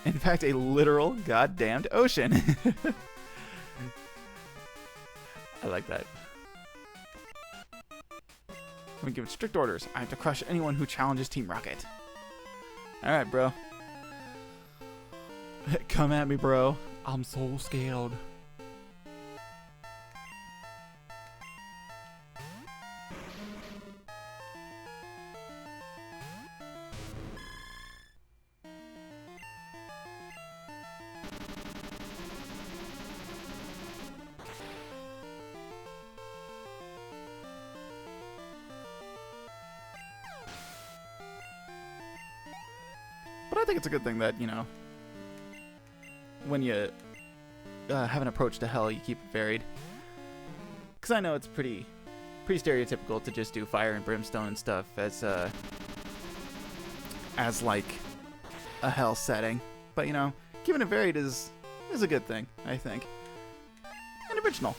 In fact, a literal goddamned ocean. I like that. I'm gonna give it strict orders. I have to crush anyone who challenges Team Rocket. Alright, bro. Come at me, bro. I'm so scared. But I think it's a good thing that, you know, when you have an approach to hell, you keep it varied. Because I know it's pretty stereotypical to just do fire and brimstone and stuff as like a hell setting. But, you know, keeping it varied is a good thing, I think. And original.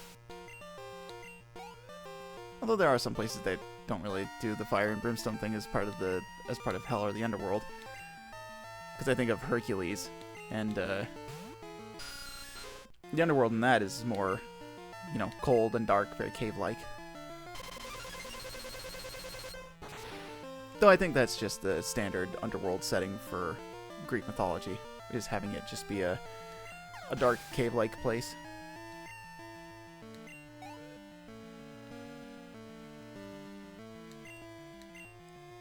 Although there are some places that don't really do the fire and brimstone thing as part of hell or the underworld. Because I think of Hercules, and the underworld in that is more, you know, cold and dark, very cave-like. Though I think that's just the standard underworld setting for Greek mythology, is having it just be a dark, cave-like place.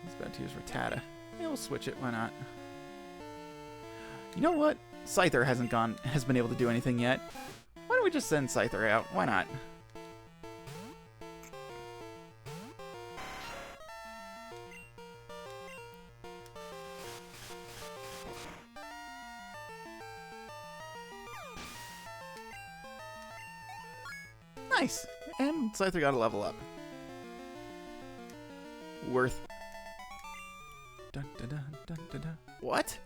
He's about to use Rattata. Yeah, we'll switch it, why not? You know what? Scyther has been able to do anything yet. Why don't we just send Scyther out? Why not? Nice! And Scyther got a level up. Worth. Dun, dun, dun, dun, dun, dun. What?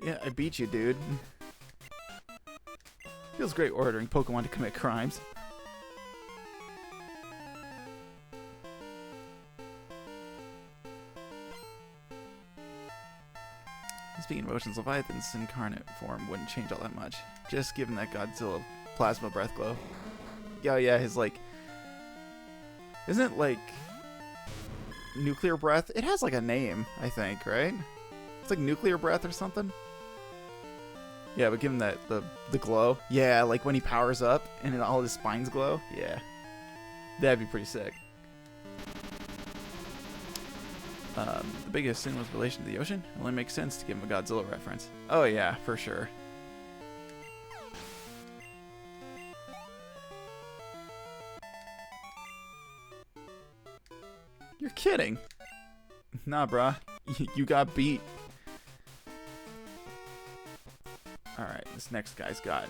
Yeah, I beat you, dude. Feels great ordering Pokemon to commit crimes. Speaking of oceans, Leviathan's incarnate form wouldn't change all that much. Just given that Godzilla plasma breath glow. Oh yeah, his like... Isn't it like... nuclear breath? It has like a name, I think, right? It's like nuclear breath or something? Yeah, but give him that the glow. Yeah, like when he powers up and all his spines glow. Yeah. That'd be pretty sick. The biggest sin was relation to the ocean. It only makes sense to give him a Godzilla reference. Oh yeah, for sure. You're kidding. Nah, bruh. You got beat. Alright, this next guy's got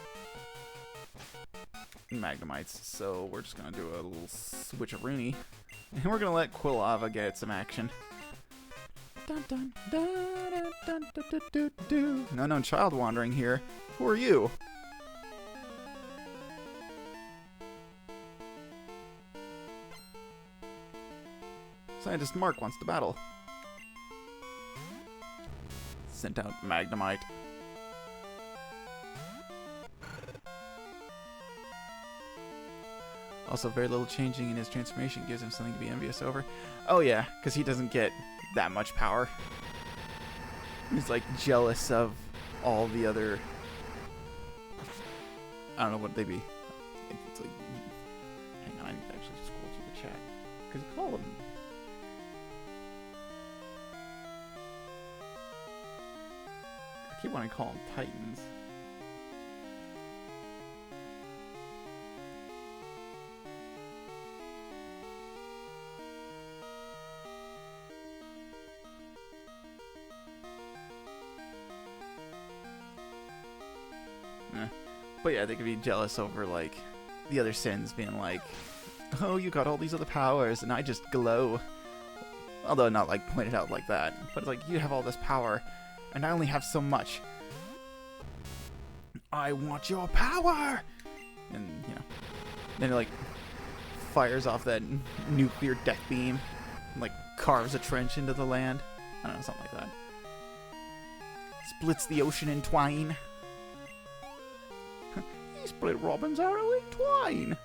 Magnemites, so we're just gonna do a little switcheroony. And we're gonna let Quilava get some action. Dun, dun, dun, dun, dun, dun, dun, dun, dun. No known child wandering here. Who are you? Scientist Mark wants to battle. Sent out Magnemite. Also, very little changing in his transformation gives him something to be envious over. Oh yeah, because he doesn't get that much power. He's like jealous of all the other... I don't know what they'd be. I think it's like... Hang on, I need to actually scroll through the chat. Because you call them... I keep wanting to call them Titans. But yeah, they could be jealous over, like, the other Sins being like, oh, you got all these other powers, and I just glow. Although not, like, pointed out like that. But it's like, you have all this power, and I only have so much. I want your power! And, you know, then it, like, fires off that nuclear death beam, and, like, carves a trench into the land. I don't know, something like that. splits the ocean in twine. He split Robin's arrow in twine.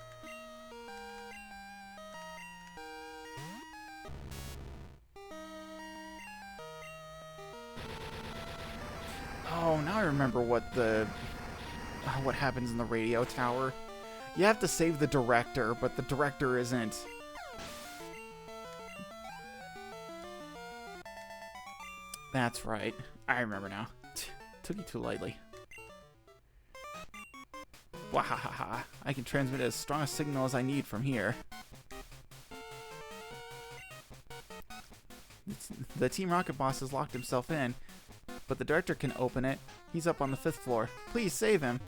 Oh, now I remember what happens in the radio tower. You have to save the director, but the director isn't. That's right. I remember now. Took you too lightly. Wahahaha. I can transmit as strong a signal as I need from here. The Team Rocket boss has locked himself in, but the director can open it. He's up on the 5th floor. Please save him.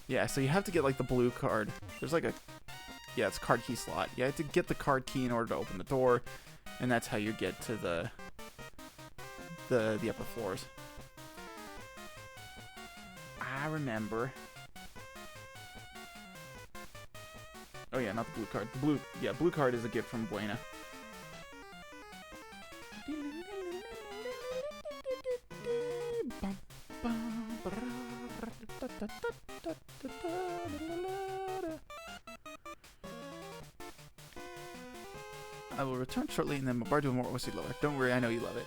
Yeah, so you have to get like the blue card. There's like a... Yeah, it's card key slot. You have to get the card key in order to open the door, and that's how you get to the upper floors. I remember. Oh yeah, not the blue card. Blue card is a gift from Buena. I will return shortly and then bombard you with more OC lover. Don't worry, I know you love it.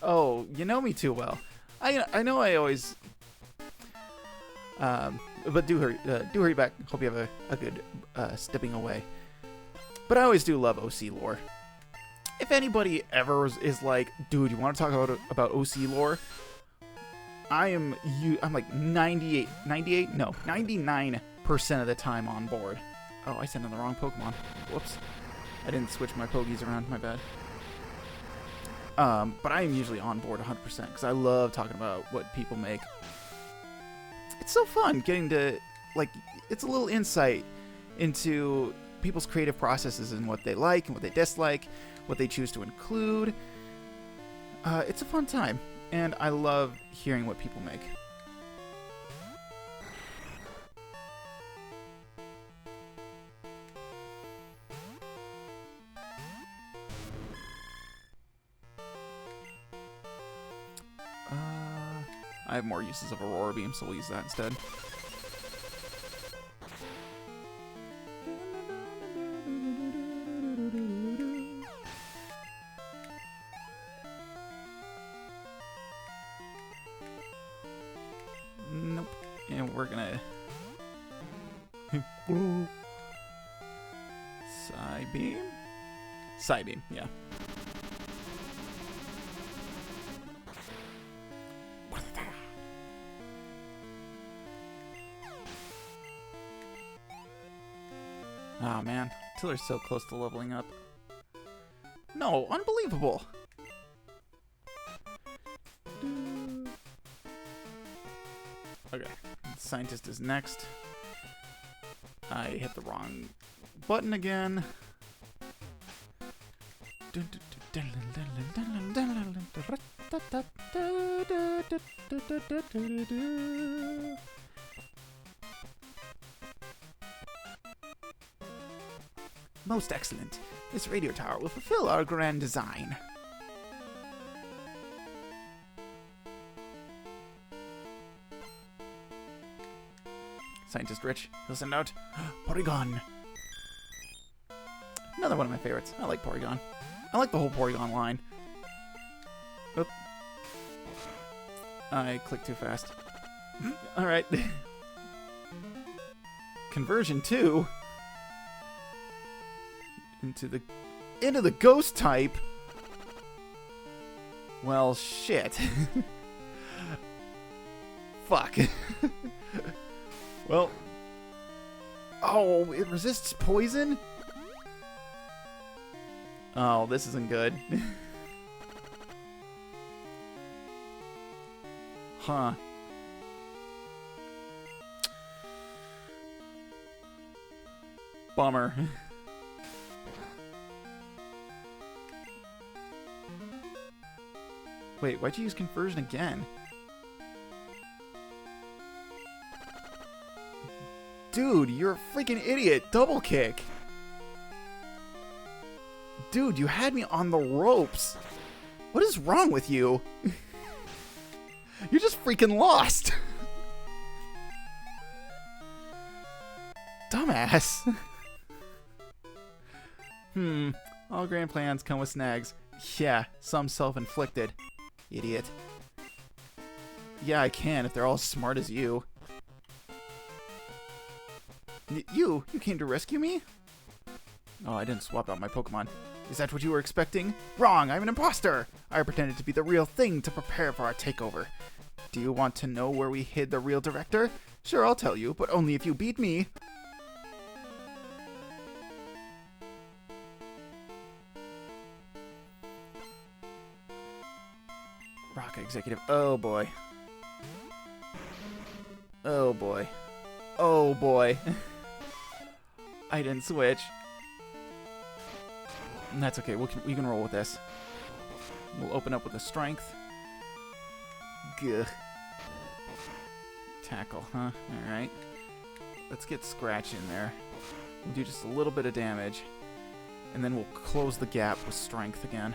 Oh, you know me too well. I know I always... but do hurry back. Hope you have a good stepping away. But I always do love OC lore. If anybody ever is like, dude, you want to talk about OC lore? I'm like 99% of the time on board. Oh, I sent in the wrong Pokemon. Whoops. I didn't switch my Pogies around, my bad. But I am usually on board 100% because I love talking about what people make. It's so fun getting to, like, it's a little insight into people's creative processes and what they like and what they dislike, what they choose to include. It's a fun time, and I love hearing what people make. I have more uses of Aurora Beam, so we'll use that instead. Nope. And we're gonna... Psybeam? Psybeam, yeah. Oh man, Tiller's so close to leveling up. No, unbelievable! Okay, the scientist is next. I hit the wrong button again. Most excellent. This radio tower will fulfill our grand design. Scientist Rich, he'll send out Porygon. Another one of my favorites. I like Porygon. I like the whole Porygon line. Oop. I clicked too fast. Alright. Conversion 2. Into the ghost type. Well, shit. Fuck. Well. Oh, it resists poison? Oh, this isn't good. Huh. Bummer. Wait, why'd you use conversion again? Dude, you're a freaking idiot. Double kick. Dude, you had me on the ropes. What is wrong with you? You just freaking lost. Dumbass. All grand plans come with snags. Yeah, some self-inflicted. Idiot. Yeah, I can if they're all as smart as you. You came to rescue me? Oh, I didn't swap out my Pokemon. Is that what you were expecting? Wrong, I'm an imposter! I pretended to be the real thing to prepare for our takeover. Do you want to know where we hid the real director? Sure, I'll tell you, but only if you beat me. Rocket Executive. Oh boy. Oh boy. Oh boy. I didn't switch. That's okay. We can roll with this. We'll open up with a strength. Gah. Tackle, huh? Alright. Let's get Scratch in there. We'll do just a little bit of damage. And then we'll close the gap with strength again.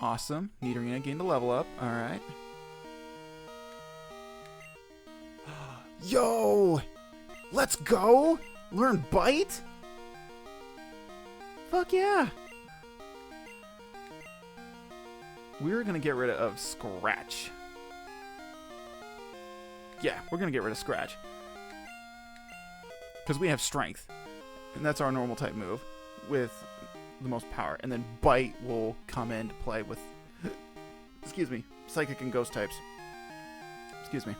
Awesome. Nidorina gained a level up. Alright. Yo! Let's go! Learn Bite? Fuck yeah! We're gonna get rid of Scratch. Yeah, we're gonna get rid of Scratch. Because we have Strength. And that's our normal type move. With the most power, and then Bite will come into play with excuse me, Psychic and Ghost types. Excuse me.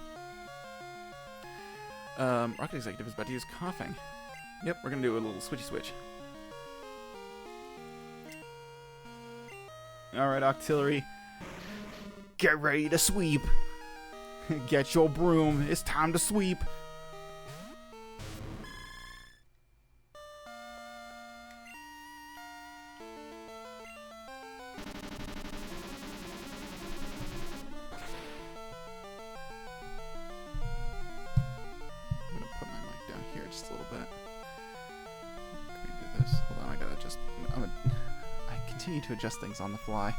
Rocket Executive is about to use Coughing. Yep, we're gonna do a little switchy switch. Alright, Octillery. Get ready to sweep. Get your broom. It's time to sweep. Just a little bit. Can we do this? Hold on, I gotta adjust. I continue to adjust things on the fly.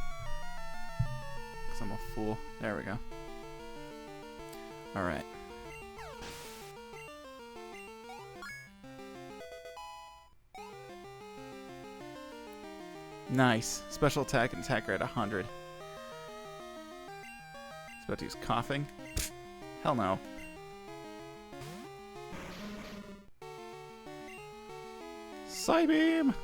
Because I'm a fool. There we go. Alright. Nice. Special attack and attack rate 100. He's about to use Coughing. Hell no. Psybeam!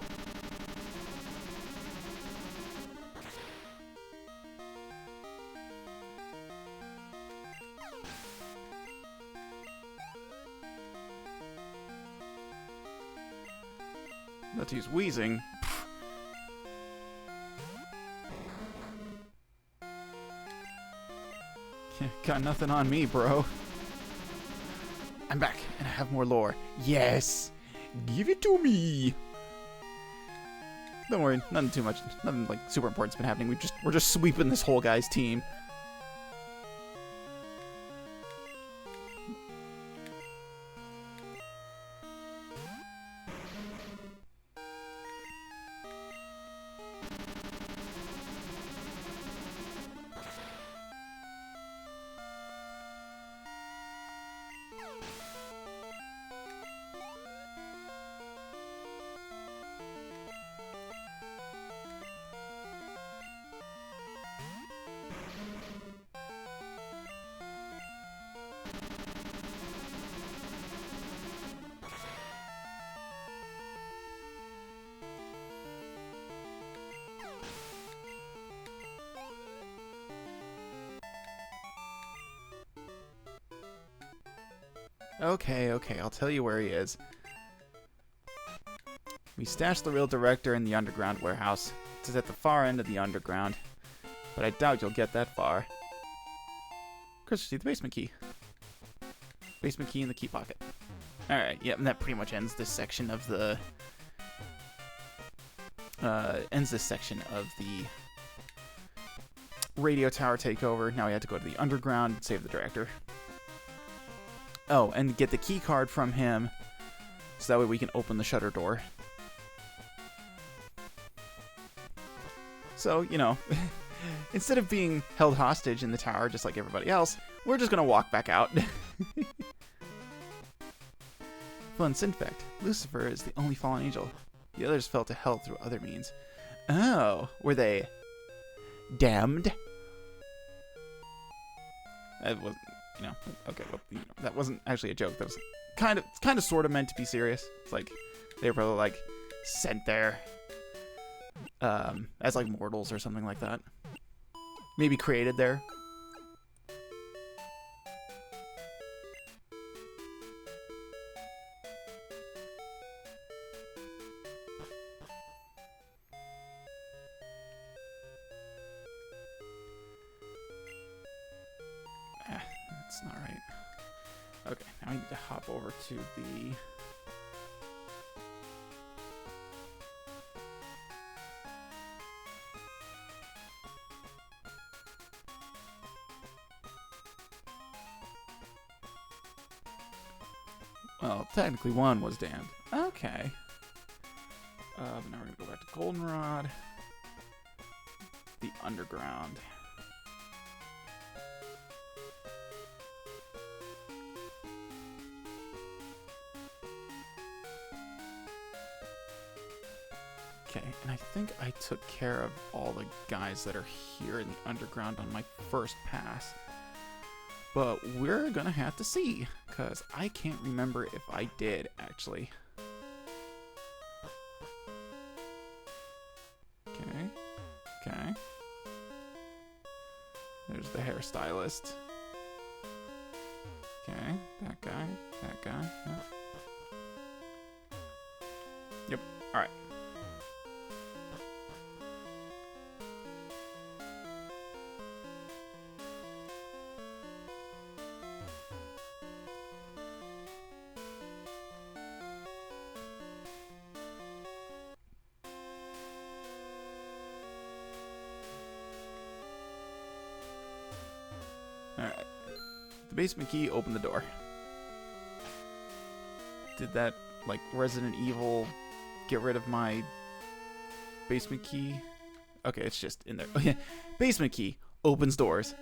Let's use Wheezing. Got nothing on me, bro. I'm back, and I have more lore. Yes! Give it to me! Don't worry, nothing too much, nothing like super important's been happening. We're just sweeping this whole guy's team. Okay, I'll tell you where he is. We stashed the real director in the underground warehouse. It's at the far end of the underground. But I doubt you'll get that far. Chris, see the basement key. Basement key in the key pocket. Alright, yep, and that pretty much ends this section of the... radio tower takeover. Now we have to go to the underground and save the director. Oh, and get the key card from him, so that way we can open the shutter door. So, you know, instead of being held hostage in the tower just like everybody else, we're just gonna walk back out. Fun fact, Lucifer is the only fallen angel. The others fell to hell through other means. Oh, were they damned? That was, you know, okay, well, you know, that wasn't actually a joke. That was kind of sort of meant to be serious. It's like they were probably like sent there as like mortals or something like that. Maybe created there. That's not right. Okay, now I need to hop over to the... Well, technically one was damned. Okay. But now we're going to go back to Goldenrod. The Underground. Okay, and I think I took care of all the guys that are here in the Underground on my first pass. But we're gonna have to see, because I can't remember if I did, actually. Okay. There's the hairstylist. Okay, that guy. Yep, alright. Alright. The basement key opened the door. Did that, like, Resident Evil get rid of my basement key? Okay, it's just in there. Oh, yeah. Basement key opens doors.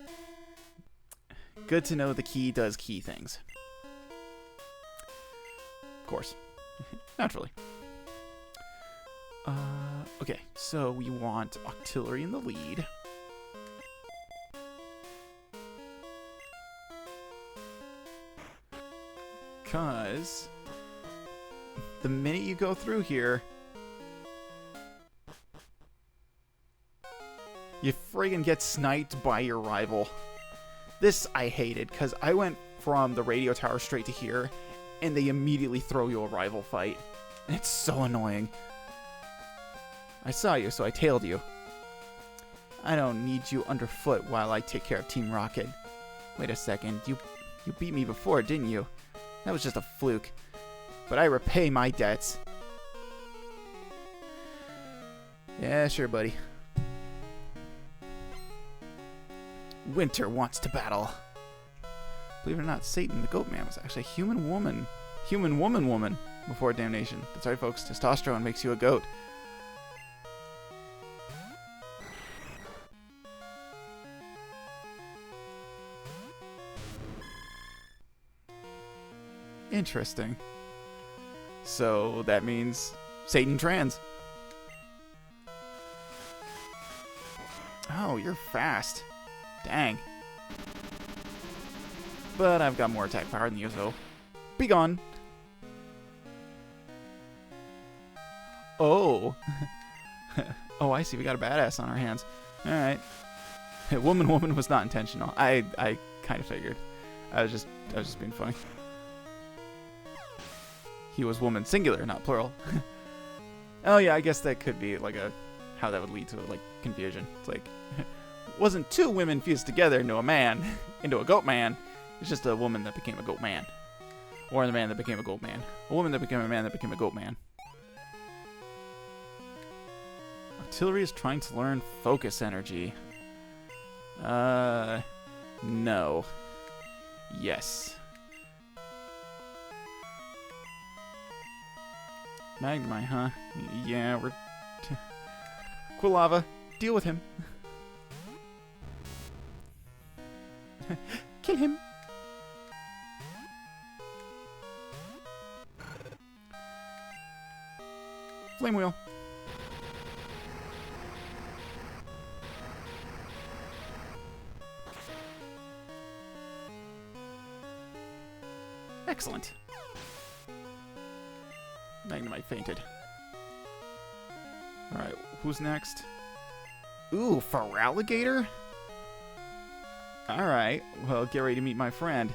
Good to know the key does key things. Of course. Naturally. Okay, so we want Octillery in the lead. Because the minute you go through here, you friggin' get sniped by your rival. This I hated, because I went from the radio tower straight to here, and they immediately throw you a rival fight. And it's so annoying. I saw you, so I tailed you. I don't need you underfoot while I take care of Team Rocket. Wait a second, you beat me before, didn't you? That was just a fluke. But I repay my debts. Yeah, sure, buddy. Winter wants to battle. Believe it or not, Satan, the Goat Man, was actually a human woman before damnation. That's right, folks. Testosterone makes you a goat. Interesting. So that means Satan trans. Oh, you're fast. Dang. But I've got more attack power than you, so be gone. Oh. Oh, I see. We got a badass on our hands. All right. Woman was not intentional. I kind of figured. I was just being funny. He was woman singular, not plural. Oh yeah, I guess that could be like how that would lead to like confusion. It's like wasn't two women fused together into a man, into a goat man. It's just a woman that became a goat man, or the man that became a goat man. A woman that became a man that became a goat man. Octillery is trying to learn focus energy. No. Yes. Magnemite, huh? Yeah, we're... Quilava, deal with him. Kill him. Flame Wheel. Excellent. Magnemite fainted. Alright, who's next? Ooh, Feraligatr? Alright, well, get ready to meet my friend.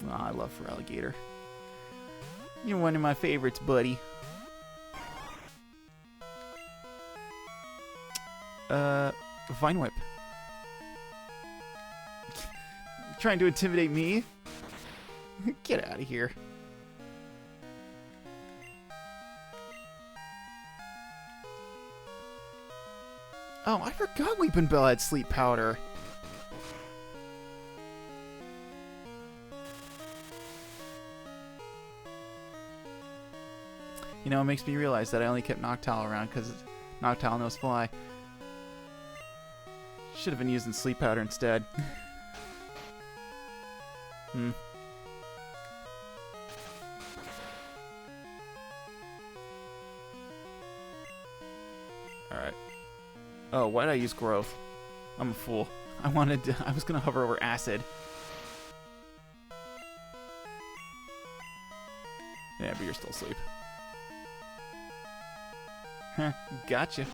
Oh, I love Feraligatr. You're one of my favorites, buddy. Vine Whip. Trying to intimidate me? Get out of here. Oh, I forgot Weepin' Bell had sleep powder. You know, it makes me realize that I only kept Noctowl around because Noctowl knows fly. Should have been using sleep powder instead. Alright. Oh, why did I use growth? I'm a fool. I was gonna hover over acid. Yeah, but you're still asleep. Huh, gotcha.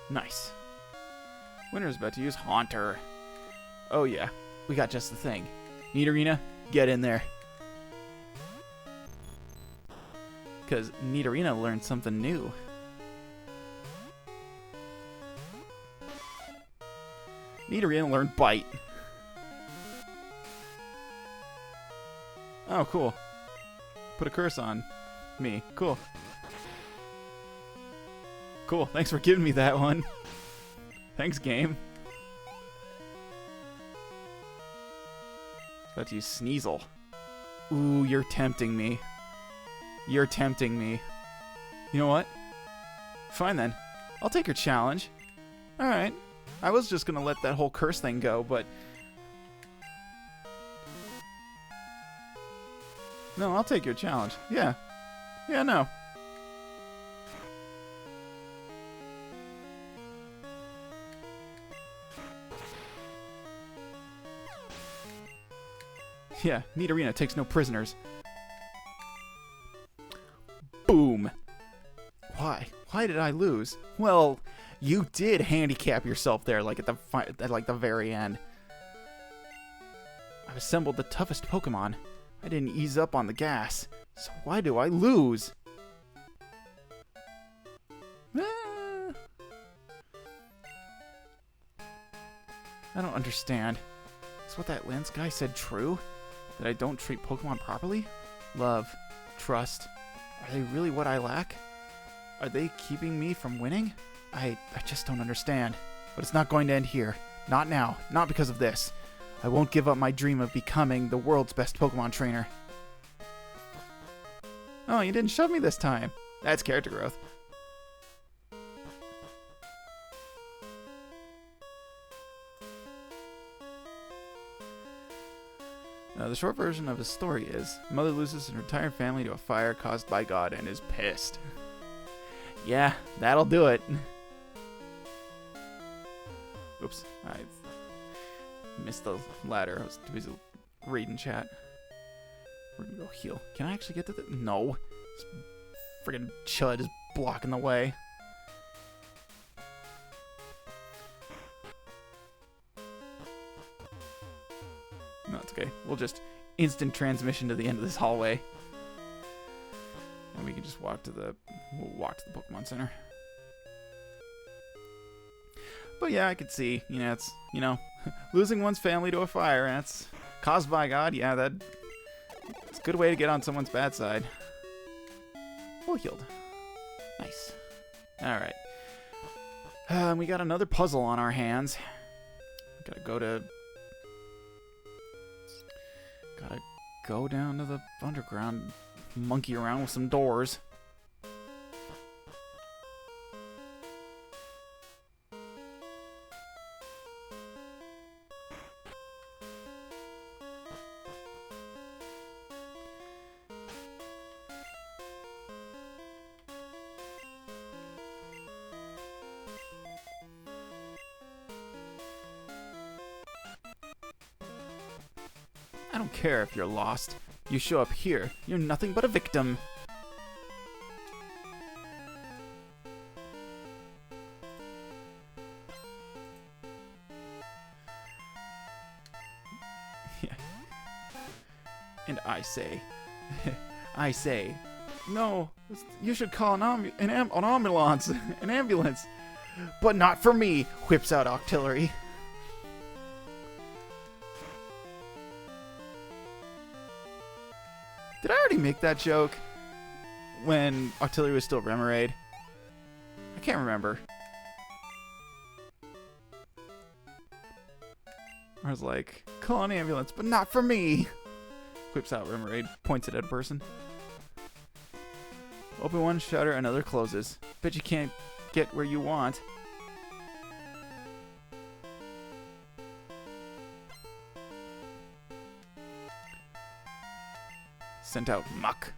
Nice. Winter's about to use Haunter. Oh yeah, we got just the thing. Nidorina, get in there. Because Nidorina learned something new. Nidorina learned Bite. Oh, cool. Put a curse on me. Cool. Cool, thanks for giving me that one. Thanks, game. About to use Sneasel. Ooh, you're tempting me. You're tempting me. You know what? Fine then. I'll take your challenge. Alright. I was just gonna let that whole curse thing go, but... No, I'll take your challenge. Yeah. Yeah, no. Yeah, Nidorina takes no prisoners. Boom. Why? Why did I lose? Well, you did handicap yourself there, like at the very end. I've assembled the toughest Pokemon. I didn't ease up on the gas, so why do I lose? Ah. I don't understand. Is what that Lance guy said true? That I don't treat Pokemon properly? Love, trust, are they really what I lack? Are they keeping me from winning? I just don't understand. But it's not going to end here. Not now. Not because of this. I won't give up my dream of becoming the world's best Pokemon trainer. Oh, you didn't shove me this time. That's character growth. The short version of his story is, mother loses her entire family to a fire caused by God and is pissed. Yeah, that'll do it. Oops, I missed the ladder. I was too busy reading chat. We're gonna go heal. Can I actually get to the... No. This friggin' Chud is blocking the way. No, it's okay. We'll just instant transmission to the end of this hallway. And we can just walk to the... We'll walk to the Pokemon Center. But yeah, I could see, you know, it's, you know, losing one's family to a fire, that's caused by God. Yeah, it's a good way to get on someone's bad side. Full healed. Nice. Alright. We got another puzzle on our hands. Gotta go down to the underground, monkey around with some doors. I don't care if you're lost. You show up here, you're nothing but a victim. Yeah. And I say, no, you should call an ambulance, an ambulance. But not for me, whips out Octillery. Did I already make that joke when Octillery was still Remoraid? I can't remember. I was like, call an ambulance, but not for me. Whips out Remoraid, points it at a person. Open one shutter, another closes. Bet you can't get where you want. Sent out muck.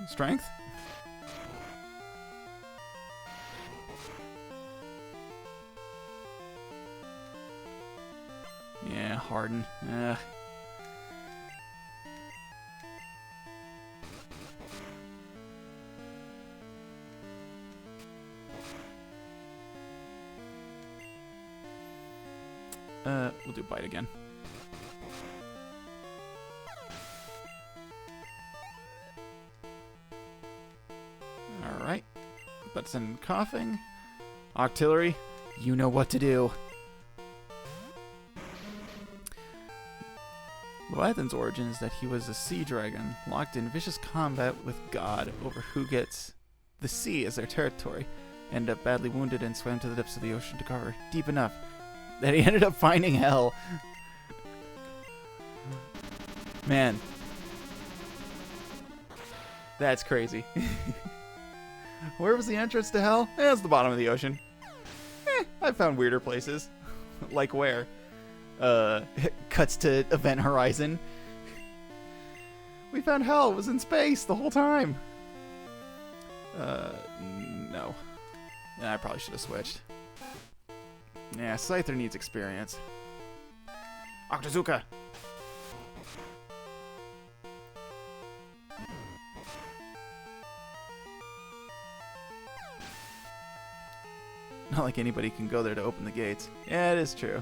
Strength? Yeah, harden. We'll do bite again. Alright. Let's end coughing. Octillery, you know what to do. Leviathan's origin is that he was a sea dragon, locked in vicious combat with God over who gets the sea as their territory, ended up badly wounded and swam to the depths of the ocean to cover deep enough that he ended up finding hell. Man. That's crazy. Where was the entrance to hell? It's the bottom of the ocean. I found weirder places. Like where? Cuts to Event Horizon. We found hell. It was in space the whole time. No. I probably should have switched. Yeah, Scyther needs experience. Octazooka! Not like anybody can go there to open the gates. Yeah, it is true.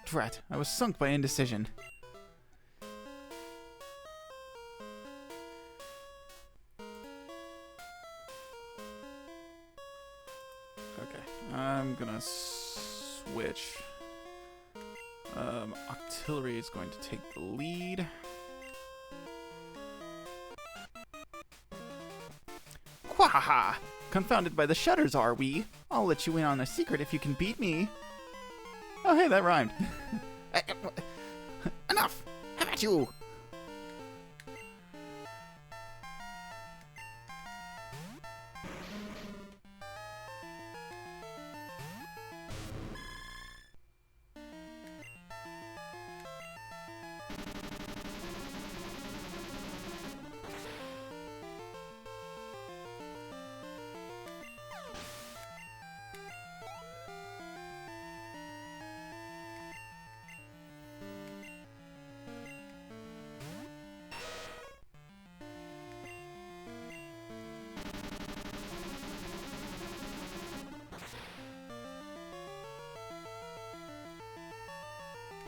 Drat, I was sunk by indecision. Okay, I'm gonna switch. Octillery is going to take the lead. Quahaha! Confounded by the shutters, are we? I'll let you in on a secret if you can beat me. Oh, hey, that rhymed. Enough! How about you?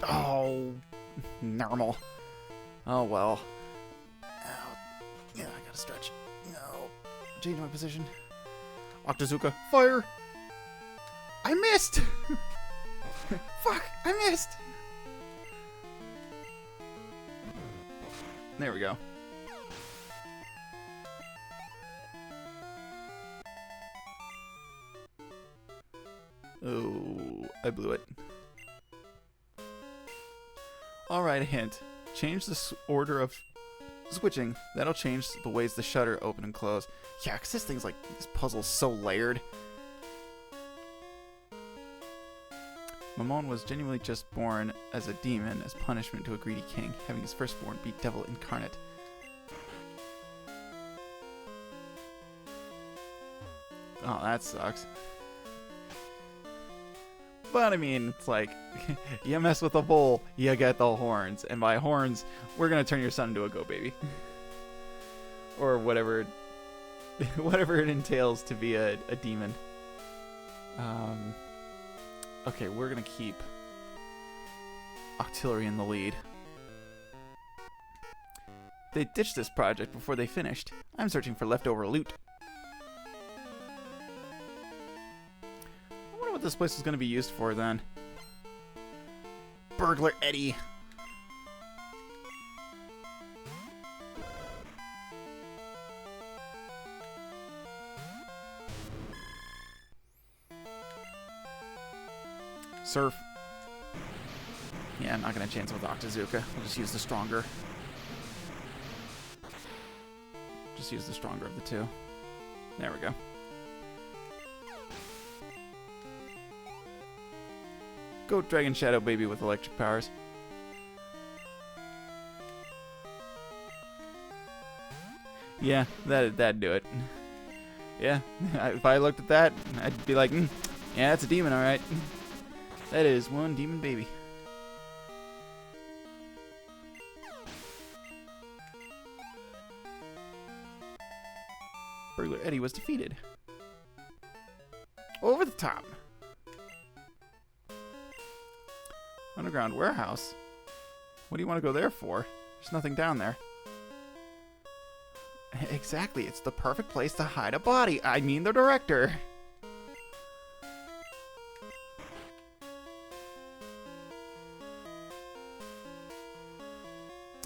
Oh, normal. Oh well. Ow. Yeah, I gotta stretch. No. Change my position. Octazooka, fire! I missed! Fuck! I missed! There we go. Oh, I blew it. Alright, a hint. Change the order of switching. That'll change the ways the shutter open and close. Yeah, because this thing's like, this puzzle's so layered. Mamon was genuinely just born as a demon as punishment to a greedy king, having his firstborn be devil incarnate. Oh, that sucks. But I mean, it's like, you mess with a bull, you get the horns. And by horns, we're gonna turn your son into a goat baby. Or whatever it entails to be a demon. Okay, we're gonna keep Octillery in the lead. They ditched this project before they finished. I'm searching for leftover loot. I wonder what this place is gonna be used for then. Burglar Eddie. Surf. Yeah, I'm not gonna chance with Octazooka. We'll just use the stronger. Just use the stronger of the two. There we go. Goat Dragon Shadow Baby with electric powers. Yeah, that'd do it. Yeah, if I looked at that, I'd be like, yeah, that's a demon, alright. That is one demon baby. Burglar Eddie was defeated. Over the top. Underground warehouse? What do you want to go there for? There's nothing down there. Exactly, it's the perfect place to hide a body. I mean the director.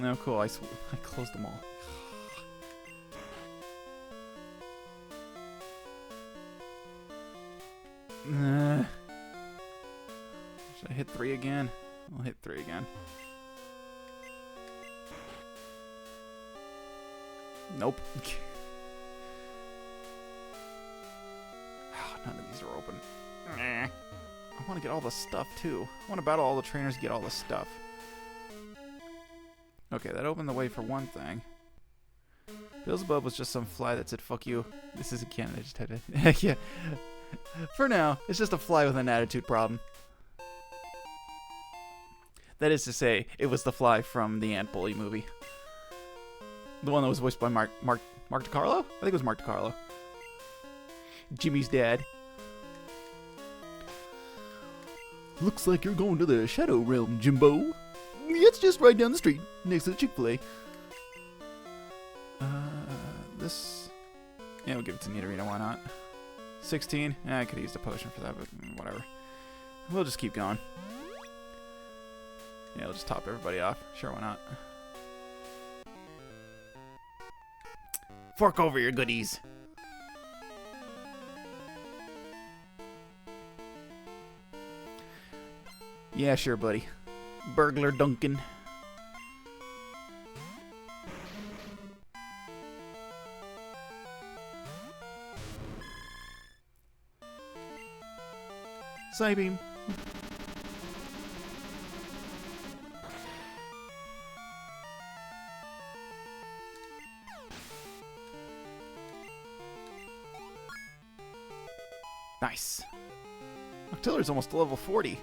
Oh, cool. I closed them all. Should I hit 3 again? I'll hit 3 again. Nope. None of these are open. I want to get all the stuff, too. I want to battle all the trainers and get all the stuff. Okay, that opened the way for one thing. Beelzebub was just some fly that said, fuck you. This isn't canon, I just had to... Yeah. For now, it's just a fly with an attitude problem. That is to say, it was the fly from the Ant Bully movie. The one that was voiced by Mark DiCarlo? I think it was Mark DiCarlo. Jimmy's dad. Looks like you're going to the Shadow Realm, Jimbo. It's just right down the street, next to the Chick-fil-A. This... Yeah, we'll give it to Nidorino, why not? 16? Yeah, I could have used a potion for that, but whatever. We'll just keep going. Yeah, we'll just top everybody off. Sure, why not? Fork over your goodies. Yeah, sure, buddy. Burglar Duncan. Psybeam. Nice. Octillery's almost level 40.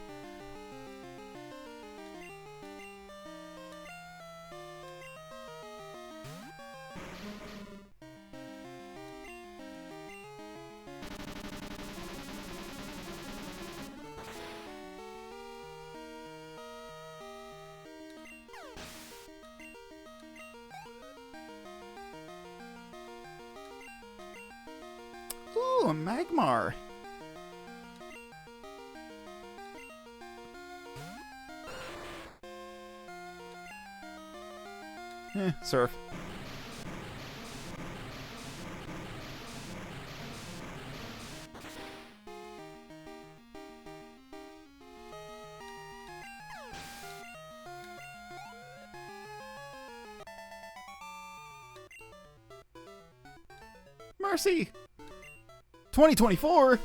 Ooh, a Magmar. Surf. Mercy! 2024?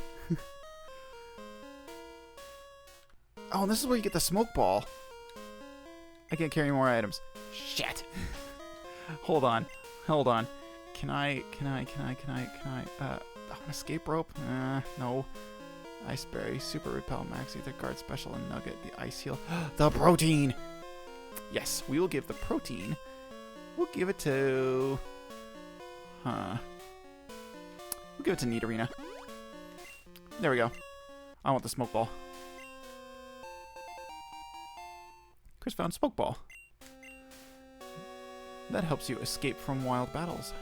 Oh, and this is where you get the smoke ball. I can't carry more items. Shit. Hold on. Hold on. Can I, an escape rope? No. Ice berry, super repel, max ether guard special, and nugget, the ice heal. The protein! Yes, we will give the protein. We'll give it to... We'll give it to Nidorina. There we go. I want the smoke ball. Chris found smoke ball. That helps you escape from wild battles.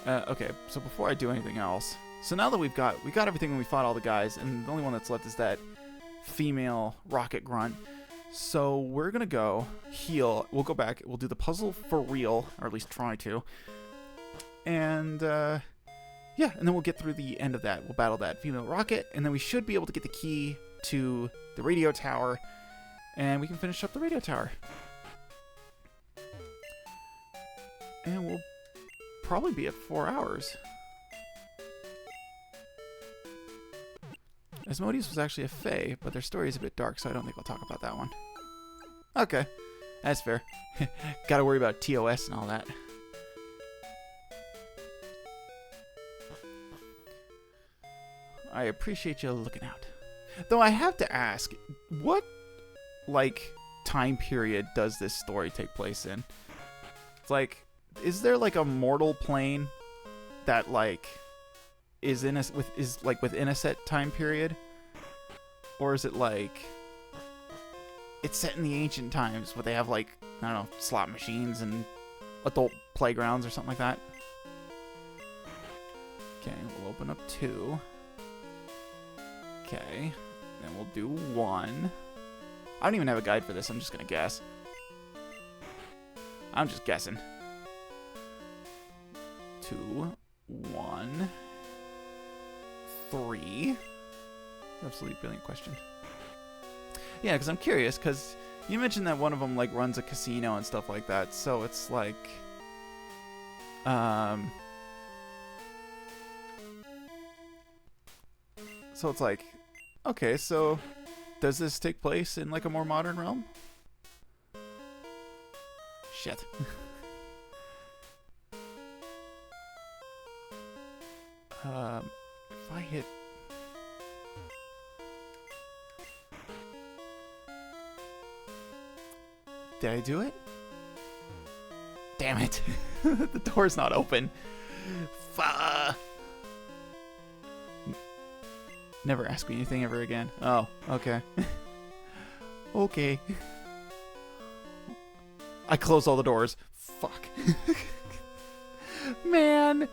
Okay, so before I do anything else, so now that we got everything when we fought all the guys, and the only one that's left is that female rocket grunt. So we're gonna go heal. We'll go back. We'll do the puzzle for real, or at least try to. And yeah, and then we'll get through the end of that. We'll battle that female rocket, and then we should be able to get the key to the radio tower, and we can finish up the radio tower. And we'll probably be at 4 hours. Asmodeus was actually a fae, but their story is a bit dark, so I don't think we'll talk about that one. Okay, that's fair. Gotta worry about TOS and all that. I appreciate you looking out. Though I have to ask, what, like, time period does this story take place in? It's like, is there like a mortal plane that like is in within a set time period, or is it like it's set in the ancient times where they have like, I don't know, slot machines and adult playgrounds or something like that? Okay, we'll open up 2. Okay, then we'll do 1. I don't even have a guide for this. I'm just gonna guess. I'm just guessing. 2, 1, 3. Absolutely brilliant question. Yeah, because I'm curious, because you mentioned that one of them like runs a casino and stuff like that, so it's like, so it's like, okay, so does this take place in like a more modern realm? Shit. If I hit... Did I do it? Damn it. The door's not open. Never ask me anything ever again. Oh, okay. Okay. I closed all the doors. Fuck. Man.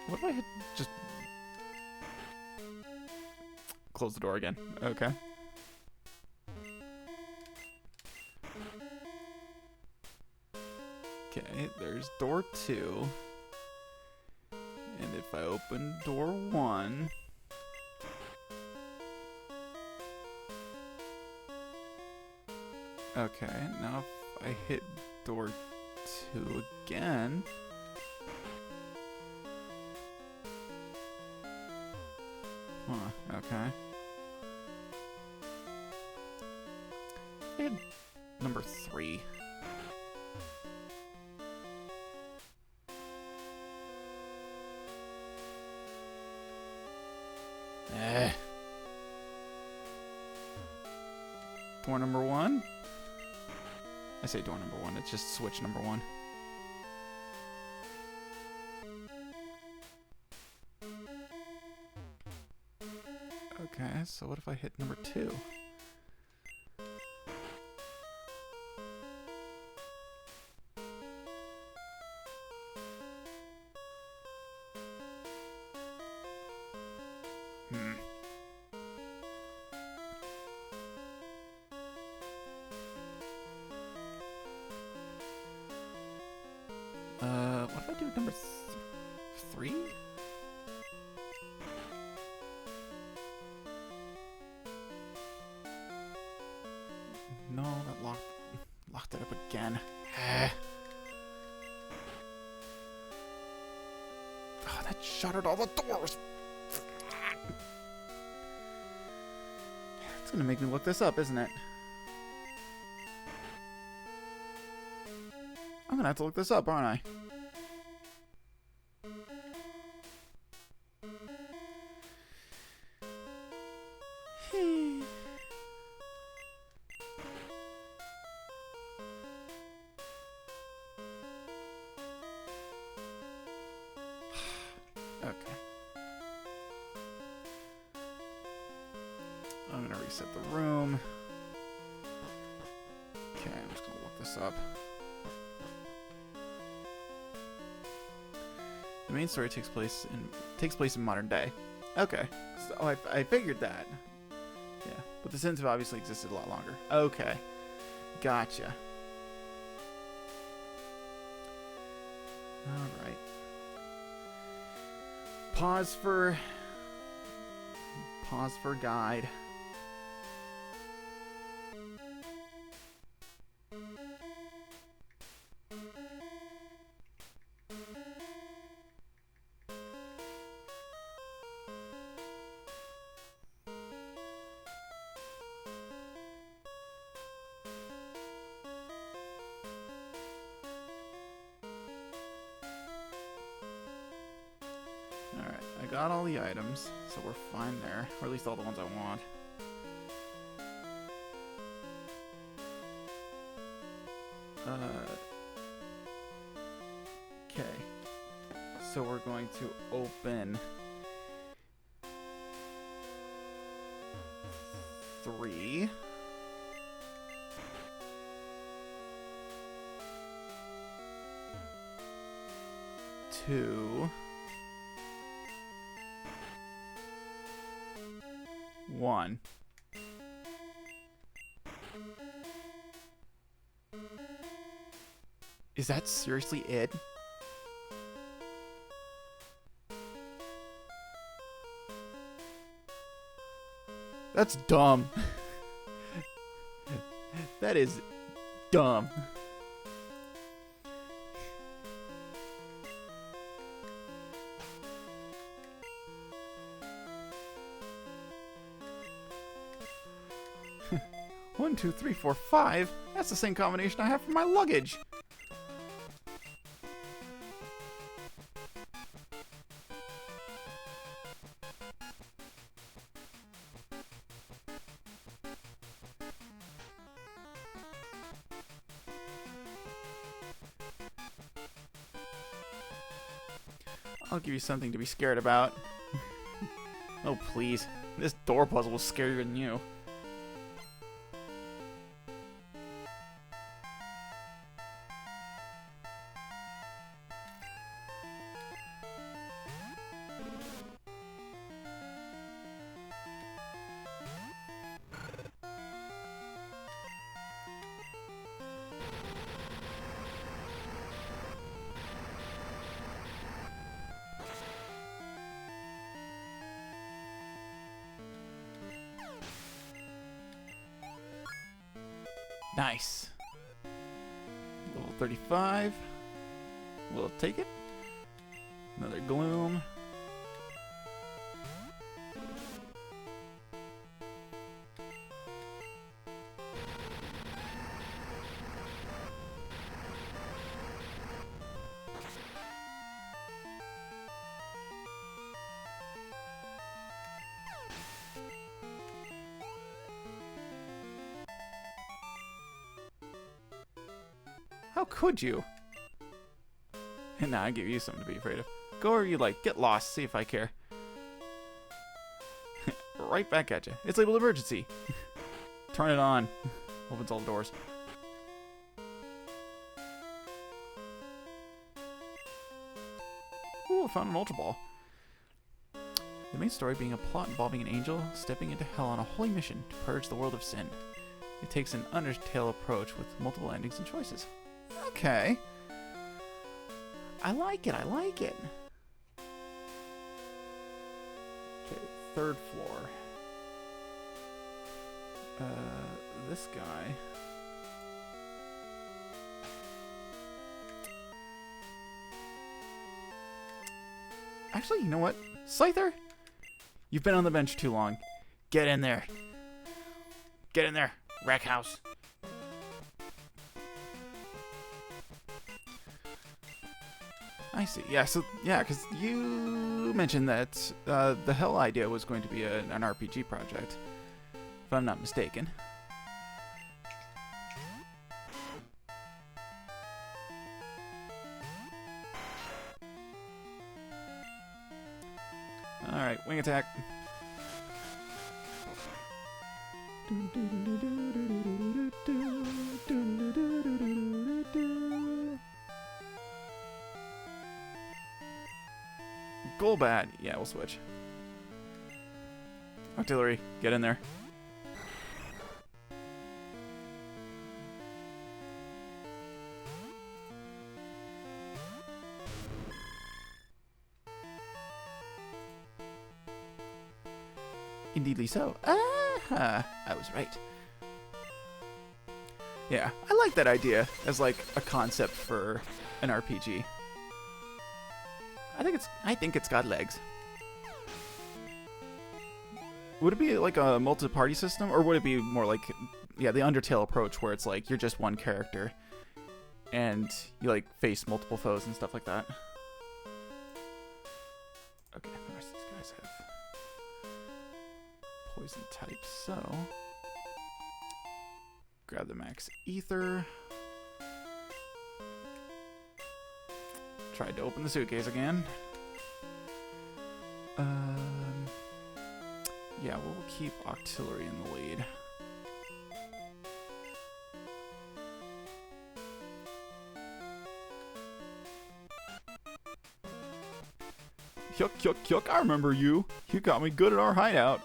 What do I hit? Just close the door again. Okay. Okay, there's door 2. And if I open door 1... Okay, now if I hit door 2 again... Huh, okay. And number 3. Door number 1? I say door number 1, it's just switch number 1. Okay, so what if I hit number 2? Number 3? No, that locked it up again. Oh, that shuttered all the doors. It's gonna make me look this up, isn't it? I'm gonna have to look this up, aren't I? Okay. I'm gonna reset the room. Okay, I'm just gonna look this up. The main story takes place in modern day. Okay, so I figured that. Yeah, but the Sins have obviously existed a lot longer. Okay, gotcha. All right. Pause for guide. Alright, I got all the items, so we're fine there. Or at least all the ones I want. Okay. So we're going to open 3. 2. 1. Is that seriously it? That's dumb. That is dumb. One, two, three, four, 5. That's the same combination I have for my luggage. I'll give you something to be scared about. Oh, please. This door puzzle was scarier than you. Nice. Level 35. We'll take it. Another gloom. How could you? And now I give you something to be afraid of. Go wherever you like. Get lost. See if I care. Right back at you. It's labeled emergency. Turn it on. Opens all the doors. Ooh, I found an Ultra Ball. The main story being a plot involving an angel stepping into hell on a holy mission to purge the world of sin. It takes an Undertale approach with multiple endings and choices. Okay. I like it. I like it. Okay, third floor. This guy. Actually, you know what? Scyther? You've been on the bench too long. Get in there. Get in there, wreck house. I see. Yeah, so, yeah, because you mentioned that the Hell idea was going to be an RPG project, if I'm not mistaken. Alright, wing attack. Golbat. Yeah, we'll switch. Artillery, get in there. Indeedly so. Ah, I was right. Yeah, I like that idea as like a concept for an RPG. I think it's got legs. Would it be like a multi-party system, or would it be more like, yeah, the Undertale approach where it's like you're just one character and you like face multiple foes and stuff like that? Okay, the rest of these guys have poison types, so grab the max ether. Tried to open the suitcase again. Yeah, we'll keep Octillery in the lead. Yuck, yuck, yuck, I remember you. You got me good at our hideout.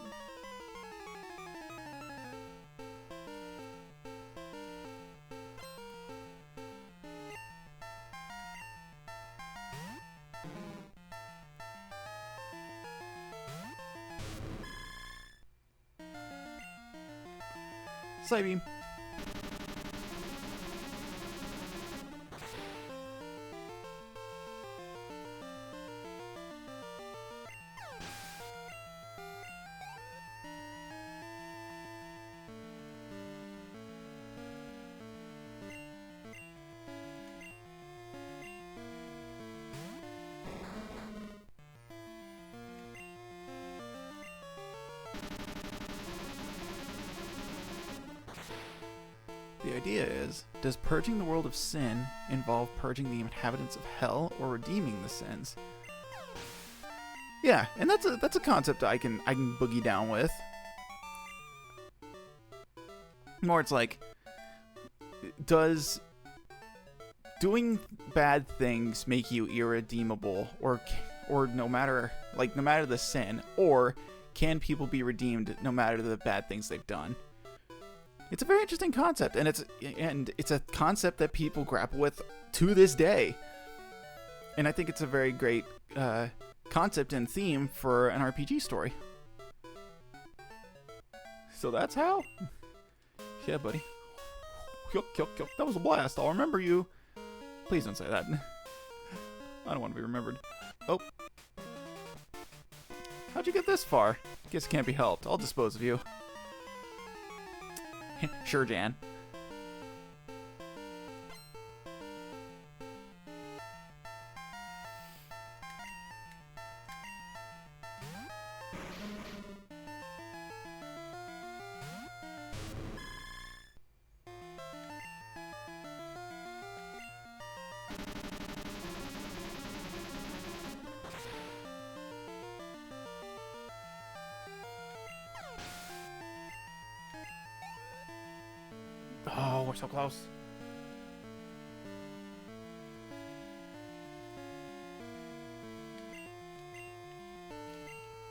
Psybeam. The idea is, does purging the world of sin involve purging the inhabitants of hell or redeeming the sins? Yeah, and that's a concept I can boogie down with. More it's like, does doing bad things make you irredeemable, or no matter the sin, or can people be redeemed no matter the bad things they've done? It's a very interesting concept, and it's a concept that people grapple with to this day. And I think it's a very great concept and theme for an RPG story. So that's how? Yeah, buddy. Yuck, yuck, yuck. That was a blast. I'll remember you. Please don't say that. I don't want to be remembered. Oh. How'd you get this far? Guess it can't be helped. I'll dispose of you. Sure, Jan. Oh, we're so close.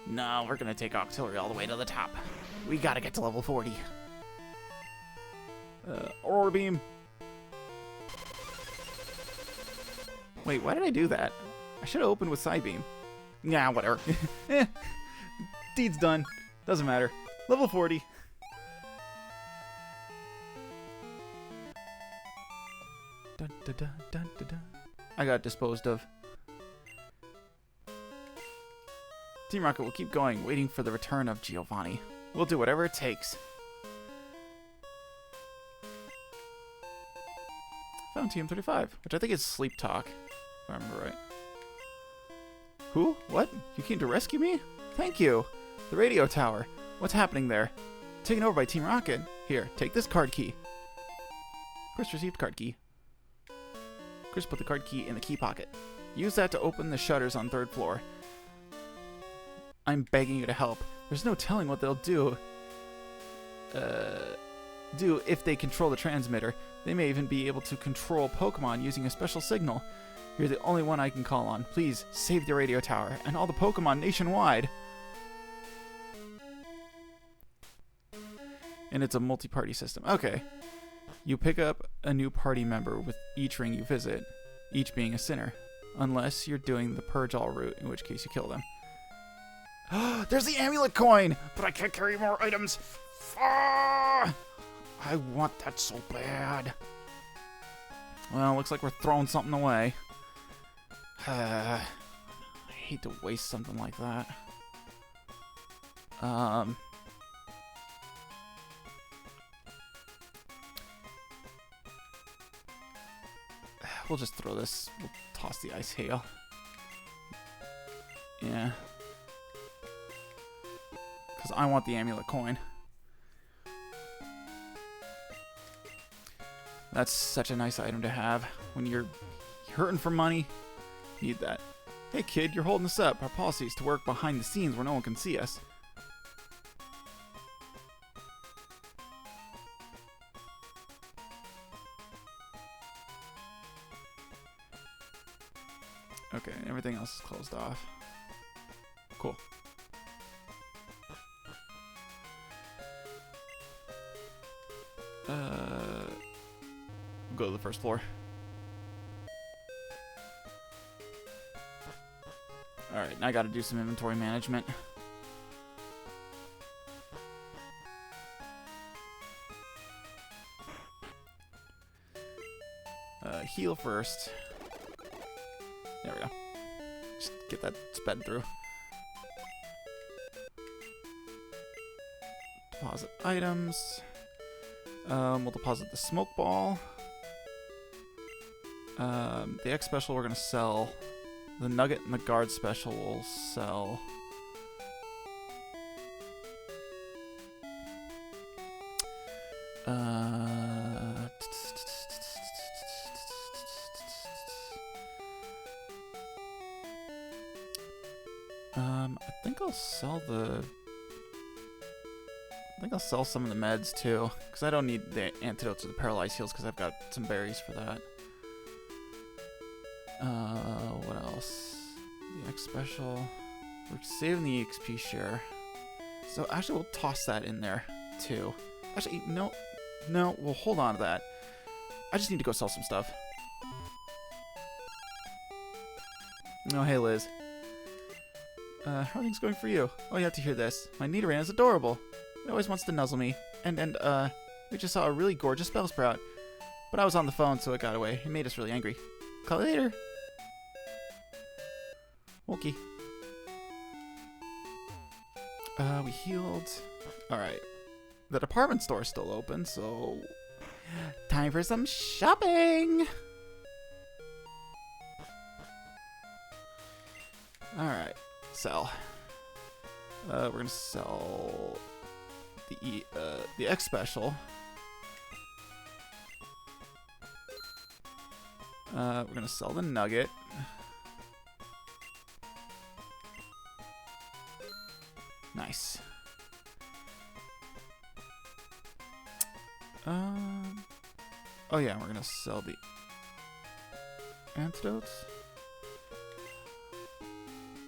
No, we're gonna take Octillery all the way to the top. We gotta get to level 40. Aurora Beam. Wait, why did I do that? I should have opened with Psybeam. Nah, whatever. Deed's done. Doesn't matter. Level 40. Dun, dun, dun, dun, dun, dun. I got disposed of. Team Rocket will keep going, waiting for the return of Giovanni. We'll do whatever it takes. Found TM35, which I think is Sleep Talk, if I remember right. Who? What? You came to rescue me? Thank you. The radio tower. What's happening there? Taken over by Team Rocket. Here, take this card key. Chris received card key. Chris put the card key in the key pocket. Use that to open the shutters on 3rd floor. I'm begging you to help. There's no telling what they'll do. If they control the transmitter. They may even be able to control Pokemon using a special signal. You're the only one I can call on. Please, save the radio tower and all the Pokemon nationwide. And it's a multi-party system. Okay. You pick up a new party member with each ring you visit, each being a sinner. Unless you're doing the Purge All route, in which case you kill them. There's the amulet coin! But I can't carry more items. Ah! I want that so bad. Well, looks like we're throwing something away. I hate to waste something like that. We'll just throw this. We'll toss the Ice Hail. Yeah. Because I want the amulet coin. That's such a nice item to have. When you're hurting for money, you need that. Hey kid, you're holding us up. Our policy is to work behind the scenes where no one can see us. Okay, everything else is closed off. Cool. Go to the 1st floor. Alright, now I gotta do some inventory management. Heal first. There we go. Just get that sped through. Deposit items. We'll deposit the smoke ball. The X special we're gonna sell. The nugget and the guard special will sell. I think I'll sell the... I think I'll sell some of the meds too, because I don't need the antidotes or the paralyzed heals because I've got some berries for that. What else? The X special. We're saving the XP share. So actually we'll toss that in there too. Actually, no, we'll hold on to that. I just need to go sell some stuff. Oh, hey Liz. How are things going for you? Oh, you have to hear this. My Nidoran is adorable. It always wants to nuzzle me. And we just saw a really gorgeous Bellsprout. But I was on the phone, so it got away. It made us really angry. Call you later. Okay. We healed. Alright. The department store's still open, so... time for some shopping! Alright. Sell. We're gonna sell... the X special. We're gonna sell the nugget. Nice. Oh yeah, we're gonna sell the antidotes.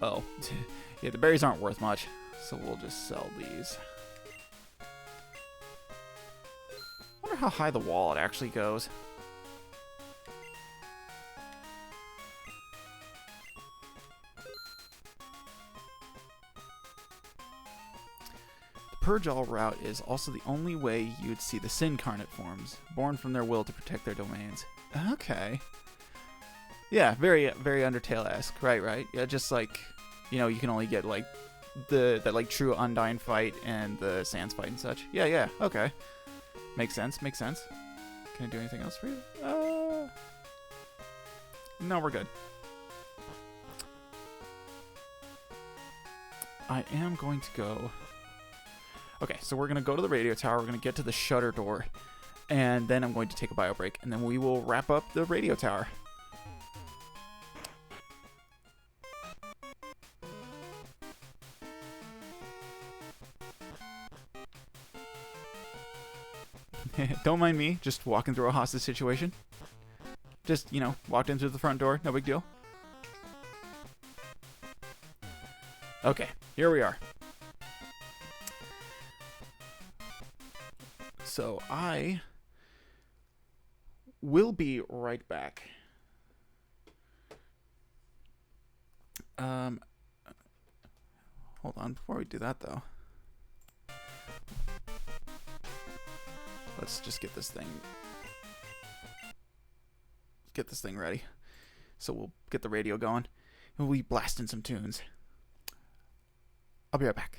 Oh, yeah, the berries aren't worth much, so we'll just sell these. I wonder how high the wallet actually goes. Purge-All route is also the only way you'd see the Sin-Carnate forms, born from their will to protect their domains. Okay. Yeah, very, very Undertale-esque. Right. Yeah, just like, you know, you can only get, like, that, like, true Undyne fight and the Sans fight and such. Yeah, okay. Makes sense. Can I do anything else for you? No, we're good. I am going to go... Okay, so we're going to go to the radio tower, we're going to get to the shutter door, and then I'm going to take a bio break, and then we will wrap up the radio tower. Don't mind me, just walking through a hostage situation. Just, you know, walked in through the front door, no big deal. Okay, here we are. So I will be right back. Hold on, before we do that though. Let's just get this thing ready. So we'll get the radio going and we'll be blasting some tunes. I'll be right back.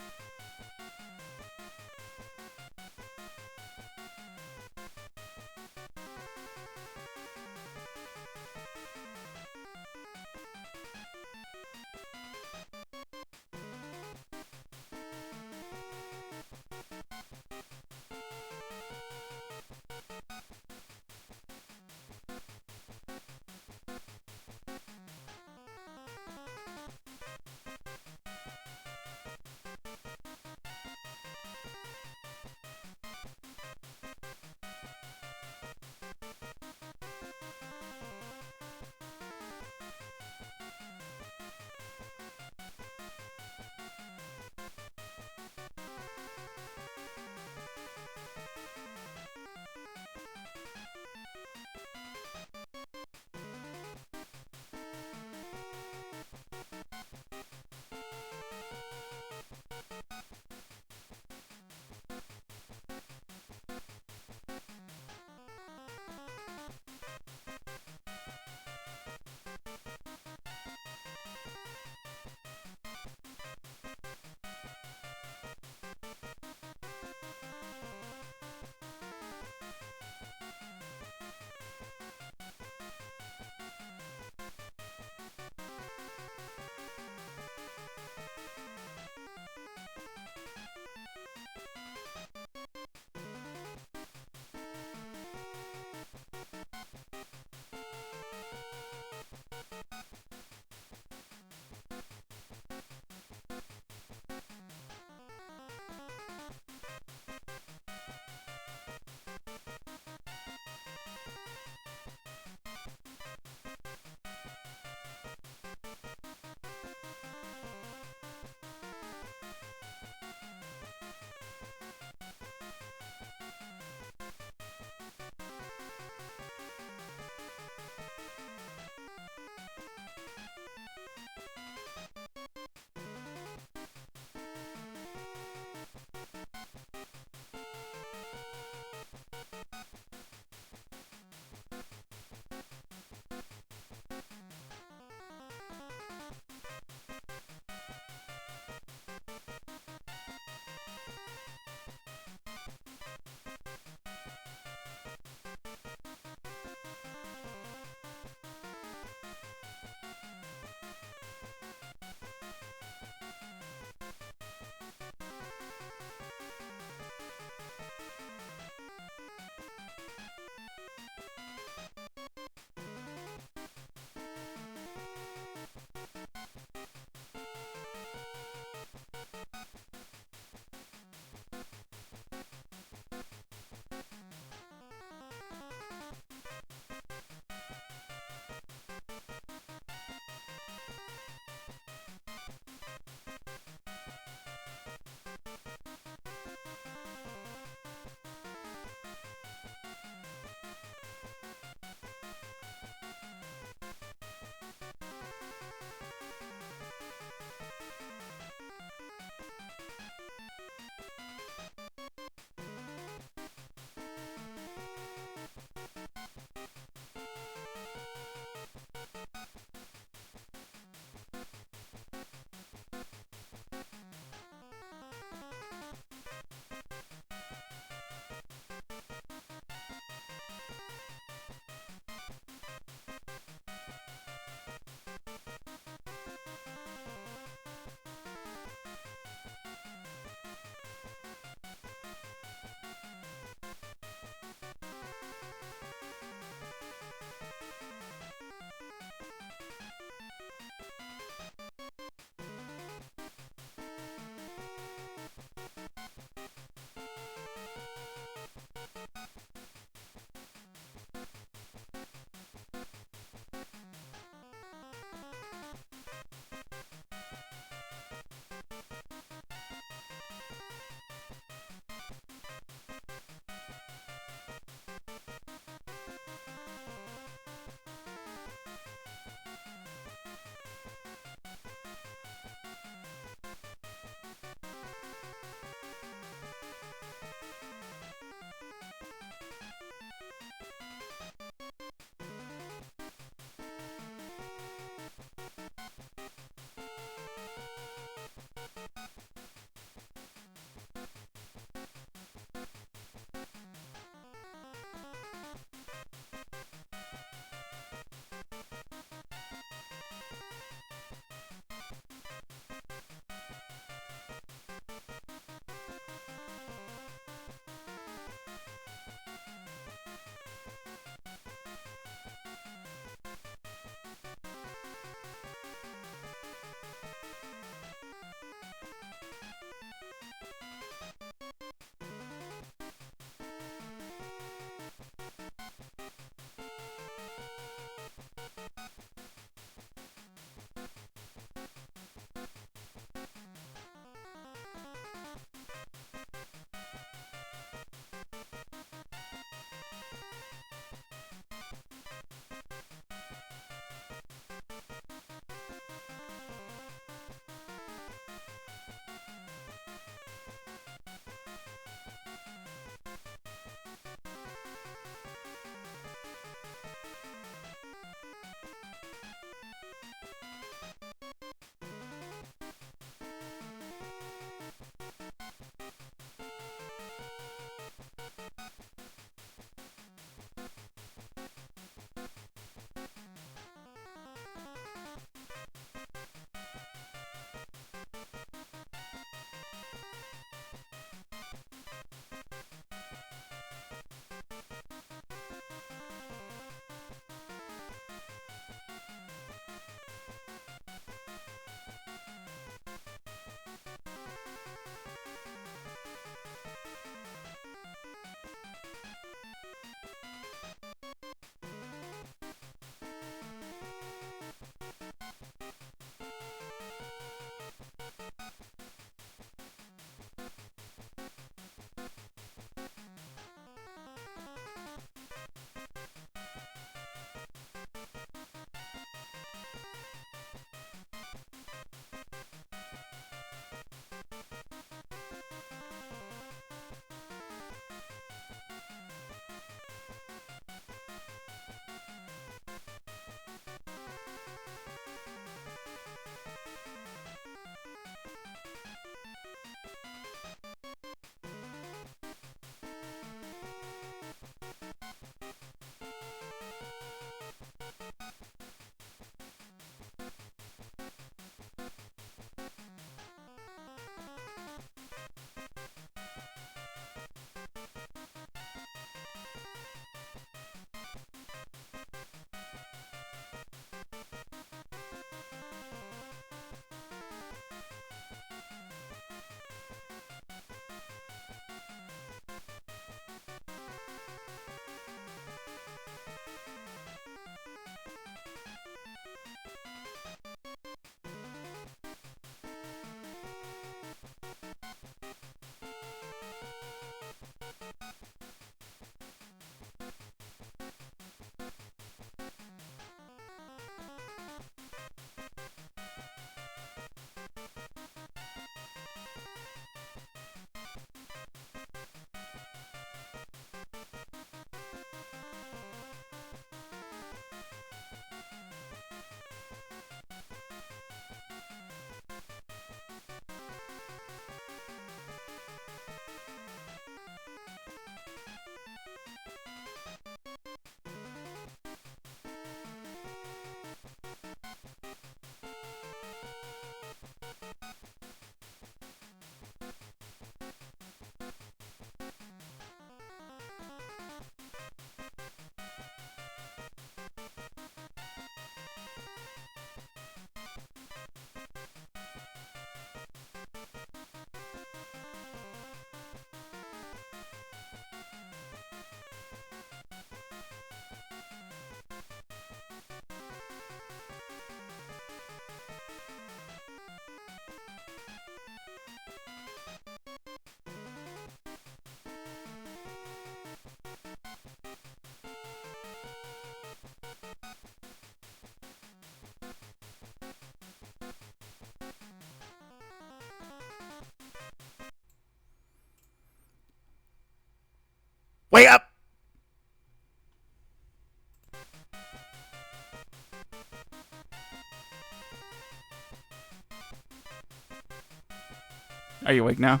Are you awake now?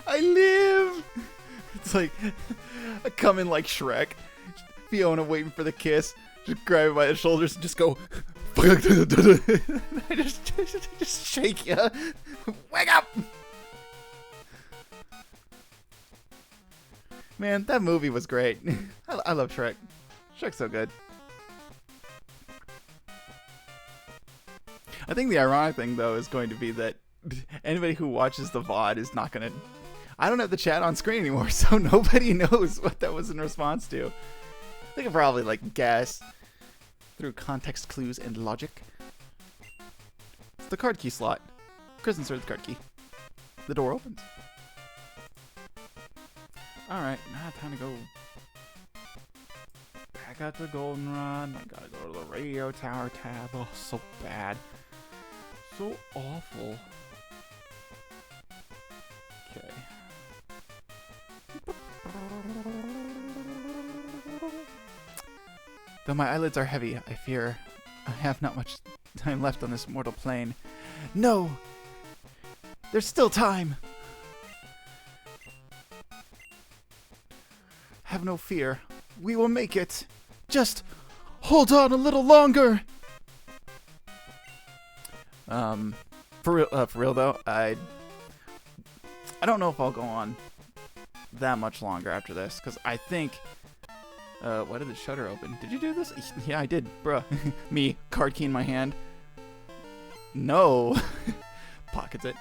I live! It's like, I come in like Shrek. Fiona waiting for the kiss. Just grab it by the shoulders and just go. I just shake you. Wake up! Man, that movie was great. I love Shrek. Shrek's so good. I think the ironic thing, though, is going to be that anybody who watches the VOD is not going to... I don't have the chat on screen anymore, so nobody knows what that was in response to. They can probably, like, guess through context clues and logic. It's the card key slot. Chris inserted the card key. The door opens. Alright, now time to go back out to the goldenrod. I gotta go to the radio tower tab. Oh, so bad. So awful. Okay. Though my eyelids are heavy, I fear I have not much time left on this mortal plane. No! There's still time! Have no fear. We will make it. Just hold on a little longer. For real though, I don't know if I'll go on that much longer after this, because I think, why did the shutter open? Did you do this? Yeah, I did, bruh. Me, card key in my hand. No. Pockets it.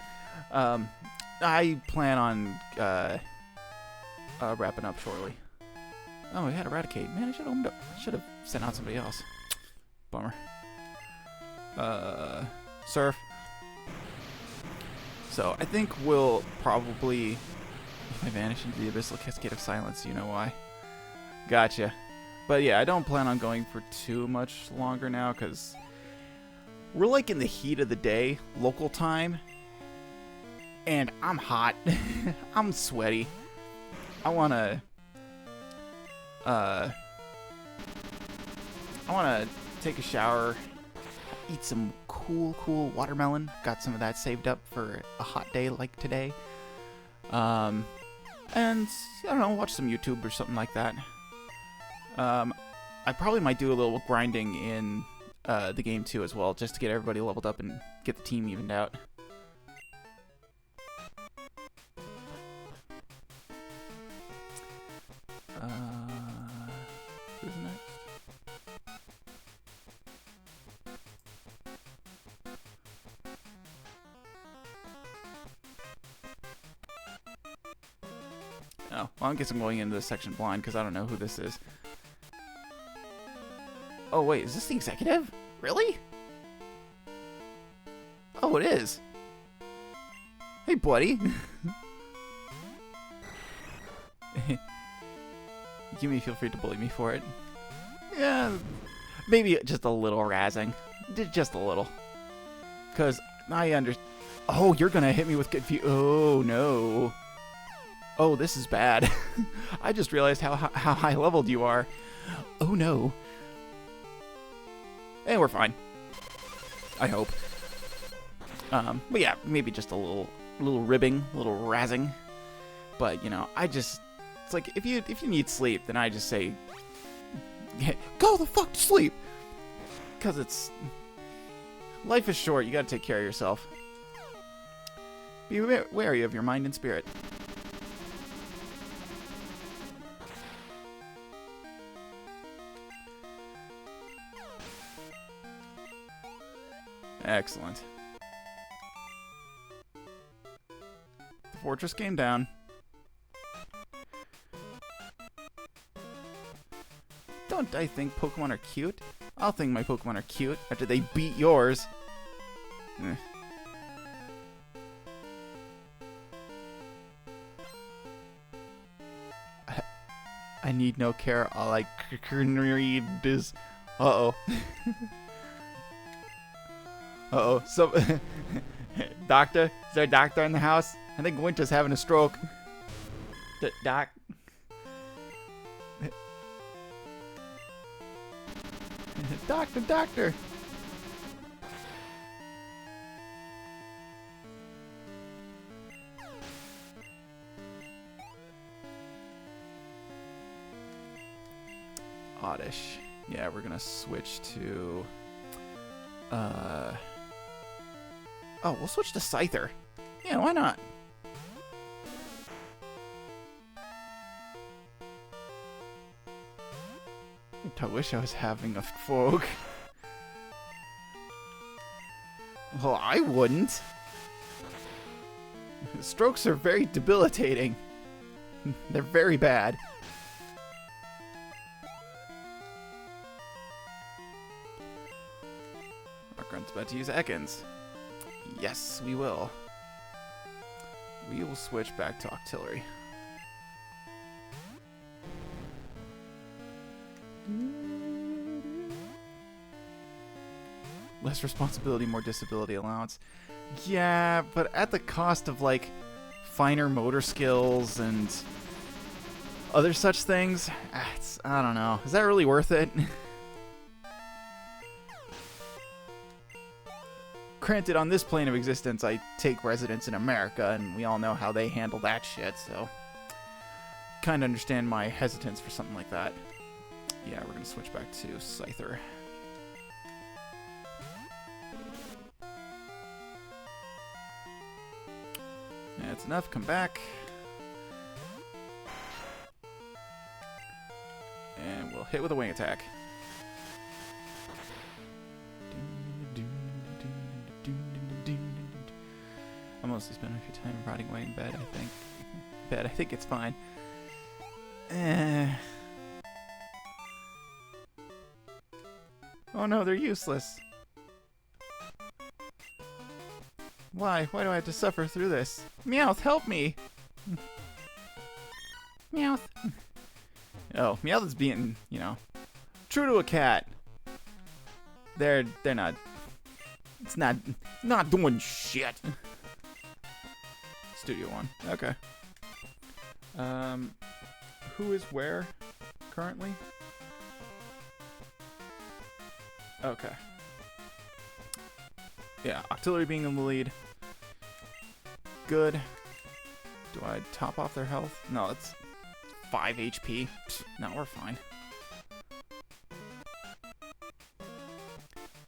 I plan on, wrapping up shortly. Oh, we had Eradicate. Man, I should have sent out somebody else. Bummer. Surf. So, I think we'll probably... If I vanish into the Abyssal Cascade of Silence, you know why. Gotcha. But yeah, I don't plan on going for too much longer now, because we're like in the heat of the day, local time, and I'm hot. I'm sweaty. I want to take a shower, eat some cool watermelon. Got some of that saved up for a hot day like today. And I don't know, watch some YouTube or something like that. I probably might do a little grinding in the game too as well, just to get everybody leveled up and get the team evened out. Who's next? Oh, well, I guess I'm going into this section blind because I don't know who this is. Oh, wait, is this the executive? Really? Oh, it is. Hey, buddy. Feel free to bully me for it. Yeah, maybe just a little razzing. Just a little. Because I understand. Oh, you're going to hit me with confusion. Oh, no. Oh, this is bad. I just realized how high leveled you are. Oh, no. And we're fine. I hope. But yeah, maybe just a little ribbing, a little razzing. But, you know, it's like, if you need sleep, then I just say, go the fuck to sleep! Because life is short, you gotta take care of yourself. Be wary of your mind and spirit. Excellent. The fortress came down. Don't I think Pokemon are cute? I'll think my Pokemon are cute after they beat yours. I need no care. All I can read is... Uh-oh. Uh-oh. So, doctor? Is there a doctor in the house? I think Winter's having a stroke. Doc? Doctor, doctor! Oddish. Yeah, we're gonna switch to... Oh, we'll switch to Scyther. Yeah, why not? I wish I was having a Fog. Well, I wouldn't. Strokes are very debilitating. They're very bad. Rockrunt's about to use Ekans. Yes, we will. We will switch back to Octillery. Less responsibility, more disability allowance. Yeah, but at the cost of, like, finer motor skills and other such things. I don't know. Is that really worth it? Granted, on this plane of existence, I take residence in America, and we all know how they handle that shit, so... kind of understand my hesitance for something like that. Yeah, we're going to switch back to Scyther. That's enough. Come back. And we'll hit with a wing attack. I mostly spend a few time rotting away in bed, I think. I think it's fine. Oh no, they're useless. Why? Why do I have to suffer through this? Meowth, help me! Meowth. Oh, Meowth is being, you know, true to a cat. They're not. It's not doing shit. Studio One. Okay. Who is where currently? Okay. Yeah, Octillery being in the lead. Good. Do I top off their health? No, it's 5 HP. Psst, no, we're fine.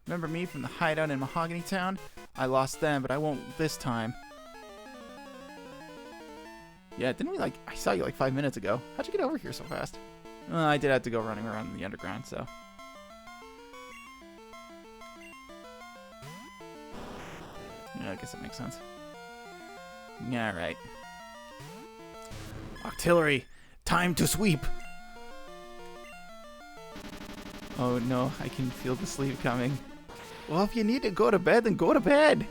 Remember me from the hideout in Mahogany Town? I lost them, but I won't this time. Yeah, didn't we I saw you like 5 minutes ago. How'd you get over here so fast? I did have to go running around the underground, so. Yeah, I guess it makes sense. Yeah, right. Octillery, time to sweep! Oh no, I can feel the sleep coming. Well, if you need to go to bed, then go to bed!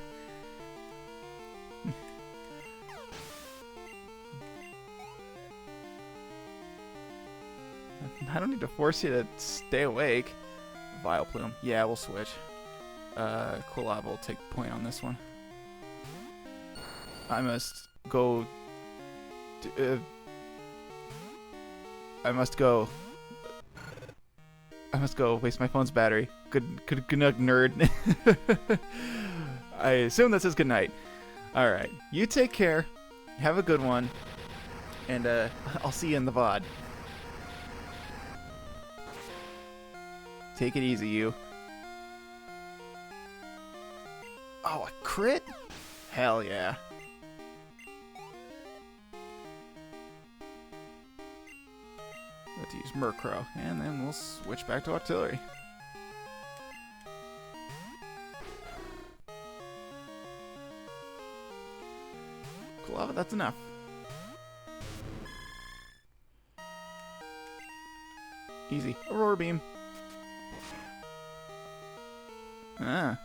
I don't need to force you to stay awake. Vileplume. Yeah, we'll switch. Quilava will take point on this one. I must go... I must go waste my phone's battery. Good night, nerd. I assume that says good night. Alright, you take care. Have a good one. And I'll see you in the VOD. Take it easy, you. Oh, a crit? Hell yeah. Let's use Murkrow, and then we'll switch back to Octillery. Quilava, that's enough. Easy. Aurora Beam. Ah.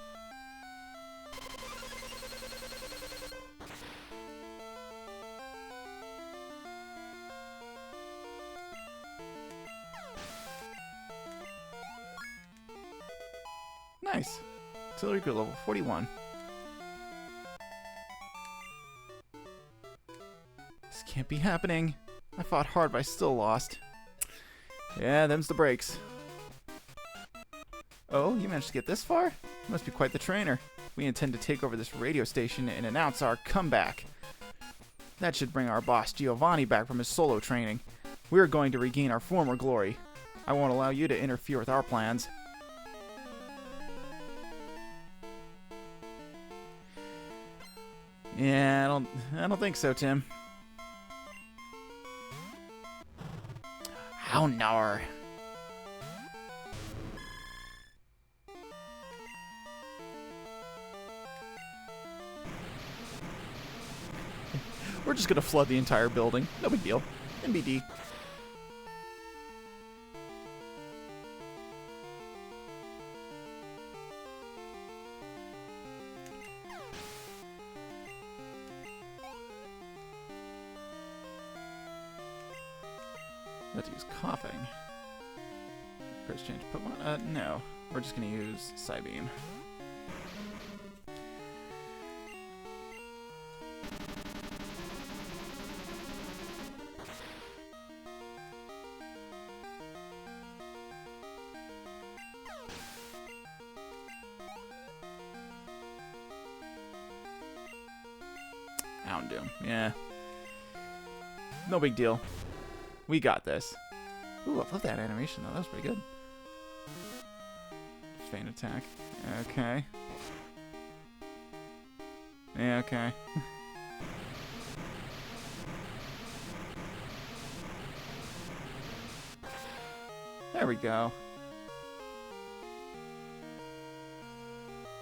Nice. Auxiliary good level 41. This can't be happening. I fought hard, but I still lost. Yeah, them's the breaks. Oh, you managed to get this far? You must be quite the trainer. We intend to take over this radio station and announce our comeback. That should bring our boss Giovanni back from his solo training. We're going to regain our former glory. I won't allow you to interfere with our plans. Yeah, I don't think so, Tim. How nar? We're just gonna flood the entire building. No big deal. NBD. Let's use coughing. Press change Pokemon. No. We're just gonna use Psybeam. Houndoom. Yeah. No big deal. We got this. Ooh, I love that animation though. That was pretty good. Feint attack. Okay. Yeah, okay. There we go.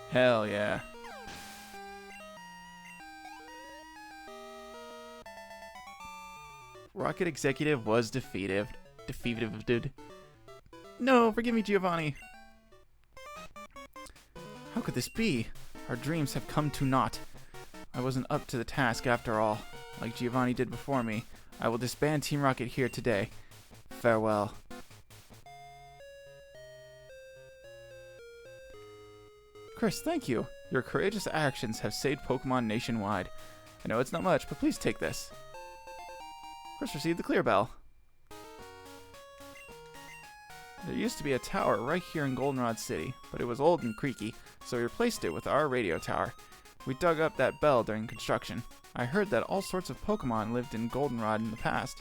Hell yeah. Rocket Executive was defeated. Defeated. No, forgive me, Giovanni. How could this be? Our dreams have come to naught. I wasn't up to the task after all. Like Giovanni did before me, I will disband Team Rocket here today. Farewell. Chris, thank you. Your courageous actions have saved Pokemon nationwide. I know it's not much, but please take this. Chris received the Clear Bell. There used to be a tower right here in Goldenrod City, but it was old and creaky, so we replaced it with our radio tower. We dug up that bell during construction. I heard that all sorts of Pokemon lived in Goldenrod in the past.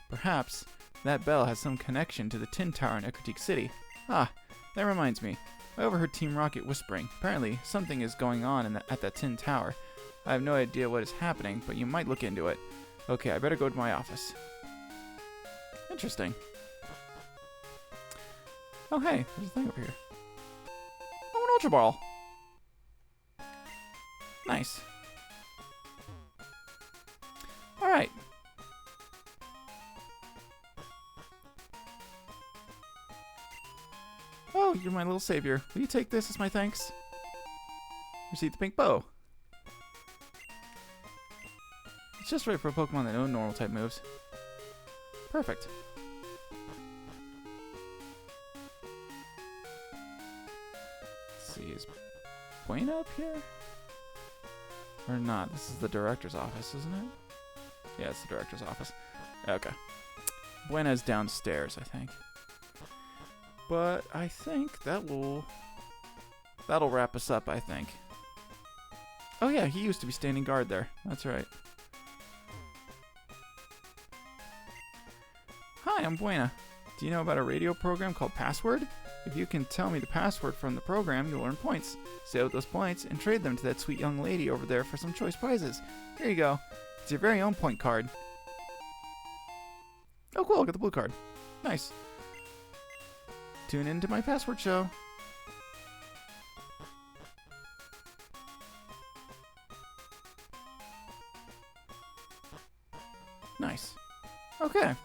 Perhaps that bell has some connection to the Tin Tower in Ecruteak City. Ah, that reminds me. I overheard Team Rocket whispering. Apparently, something is going on at that Tin Tower. I have no idea what is happening, but you might look into it. Okay, I better go to my office. Interesting. Oh, hey, there's a thing over here. Oh, an Ultra Ball. Nice. Alright. Oh, you're my little savior. Will you take this as my thanks? Receive the pink bow. It's just right for a Pokemon that know normal type moves. Perfect. Let's see, is Buena up here? Or not? This is the director's office, isn't it? Yeah, it's the director's office. Okay. Buena's downstairs, I think. But I think that'll wrap us up, I think. Oh yeah, he used to be standing guard there. That's right. Hi, I'm Buena. Do you know about a radio program called Password? If you can tell me the password from the program, you'll earn points. Save out those points and trade them to that sweet young lady over there for some choice prizes. Here you go. It's your very own point card. Oh cool, I got the blue card. Nice. Tune into my password show. Nice. Okay.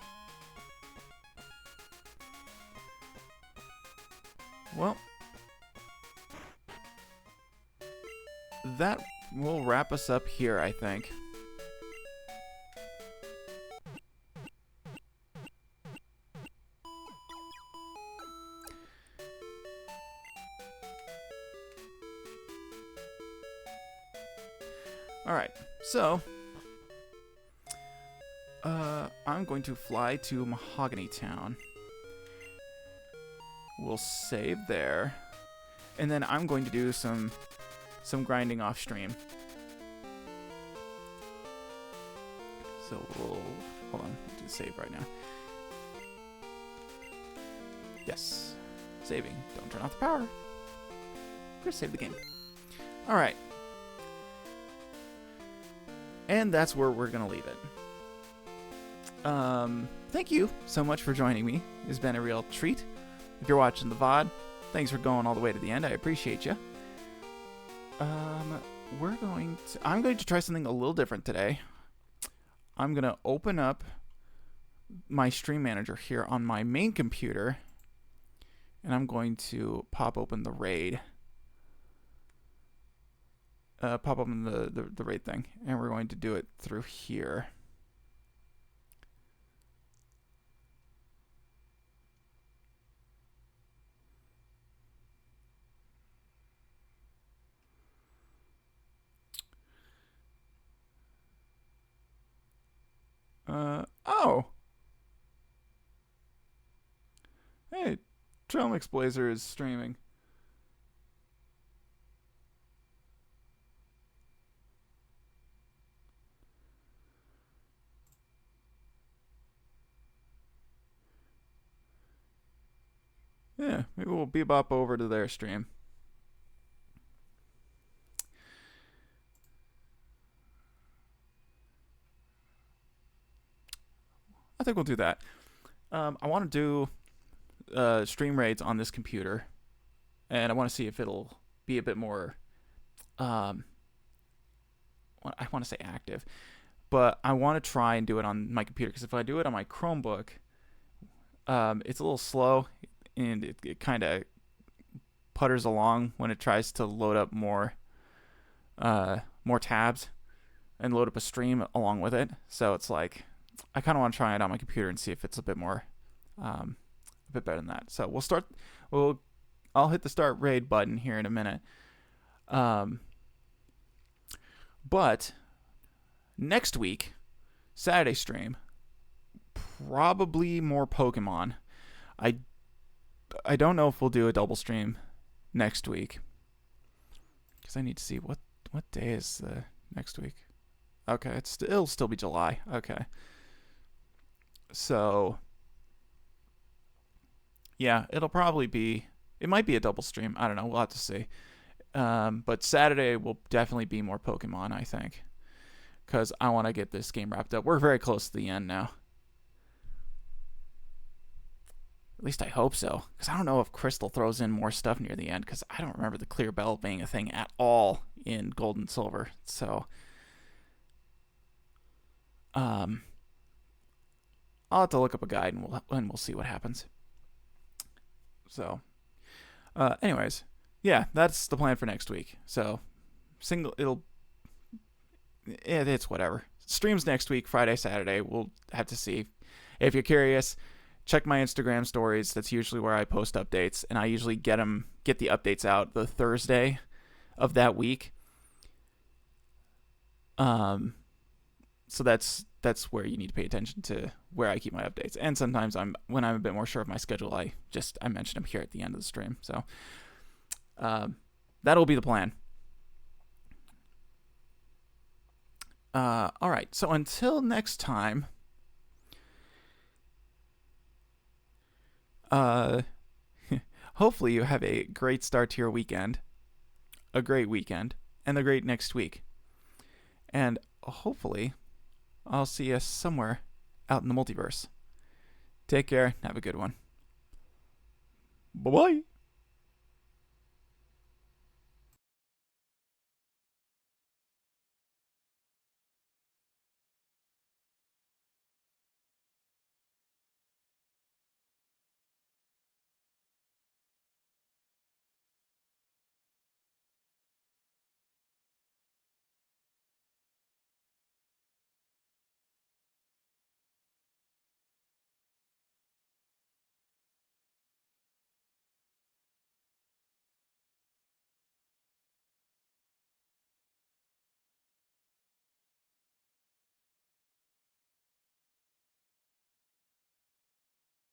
Well, that will wrap us up here, I think. Alright, so I'm going to fly to Mahogany Town. We'll save there. and then I'm going to do some grinding off stream. So we'll hold on, we'll do save right now. Yes, saving. Don't turn off the power. Just save the game. All right, and that's where we're gonna leave it. Thank you so much for joining me. It's been a real treat. If you're watching the VOD, thanks for going all the way to the end. I appreciate you. I'm going to try something a little different today. I'm gonna open up my stream manager here on my main computer, and I'm going to pop open the raid. Pop open the raid thing, and we're going to do it through here. Oh. Hey, Trailmix Blazer is streaming. Yeah, maybe we'll bebop over to their stream. I think we'll do that. I want to do stream raids on this computer, and I want to see if it'll be a bit more, I want to say active, but I want to try and do it on my computer, because if I do it on my Chromebook, it's a little slow, and it kind of putters along when it tries to load up more tabs and load up a stream along with it. So it's like, I kind of want to try it on my computer and see if it's a bit more, a bit better than that. So I'll hit the start raid button here in a minute. But next week, Saturday stream, probably more Pokemon. I don't know if we'll do a double stream next week, because I need to see what day is the next week. Okay, it'll still be July. Okay. So, yeah, it might be a double stream. I don't know. We'll have to see. But Saturday will definitely be more Pokemon, I think, because I want to get this game wrapped up. We're very close to the end now. At least I hope so, because I don't know if Crystal throws in more stuff near the end, because I don't remember the clear bell being a thing at all in Gold and Silver. So, I'll have to look up a guide, and we'll see what happens. So, anyways, yeah, that's the plan for next week. So, it's whatever. Streams next week, Friday, Saturday. We'll have to see. If you're curious, check my Instagram stories. That's usually where I post updates, and I usually get the updates out the Thursday of that week. So that's where you need to pay attention to where I keep my updates. And sometimes when I'm a bit more sure of my schedule, I mention them here at the end of the stream. So that'll be the plan. All right. So until next time, hopefully you have a great start to your weekend, a great weekend, and a great next week. And hopefully I'll see you somewhere out in the multiverse. Take care. Have a good one. Bye-bye.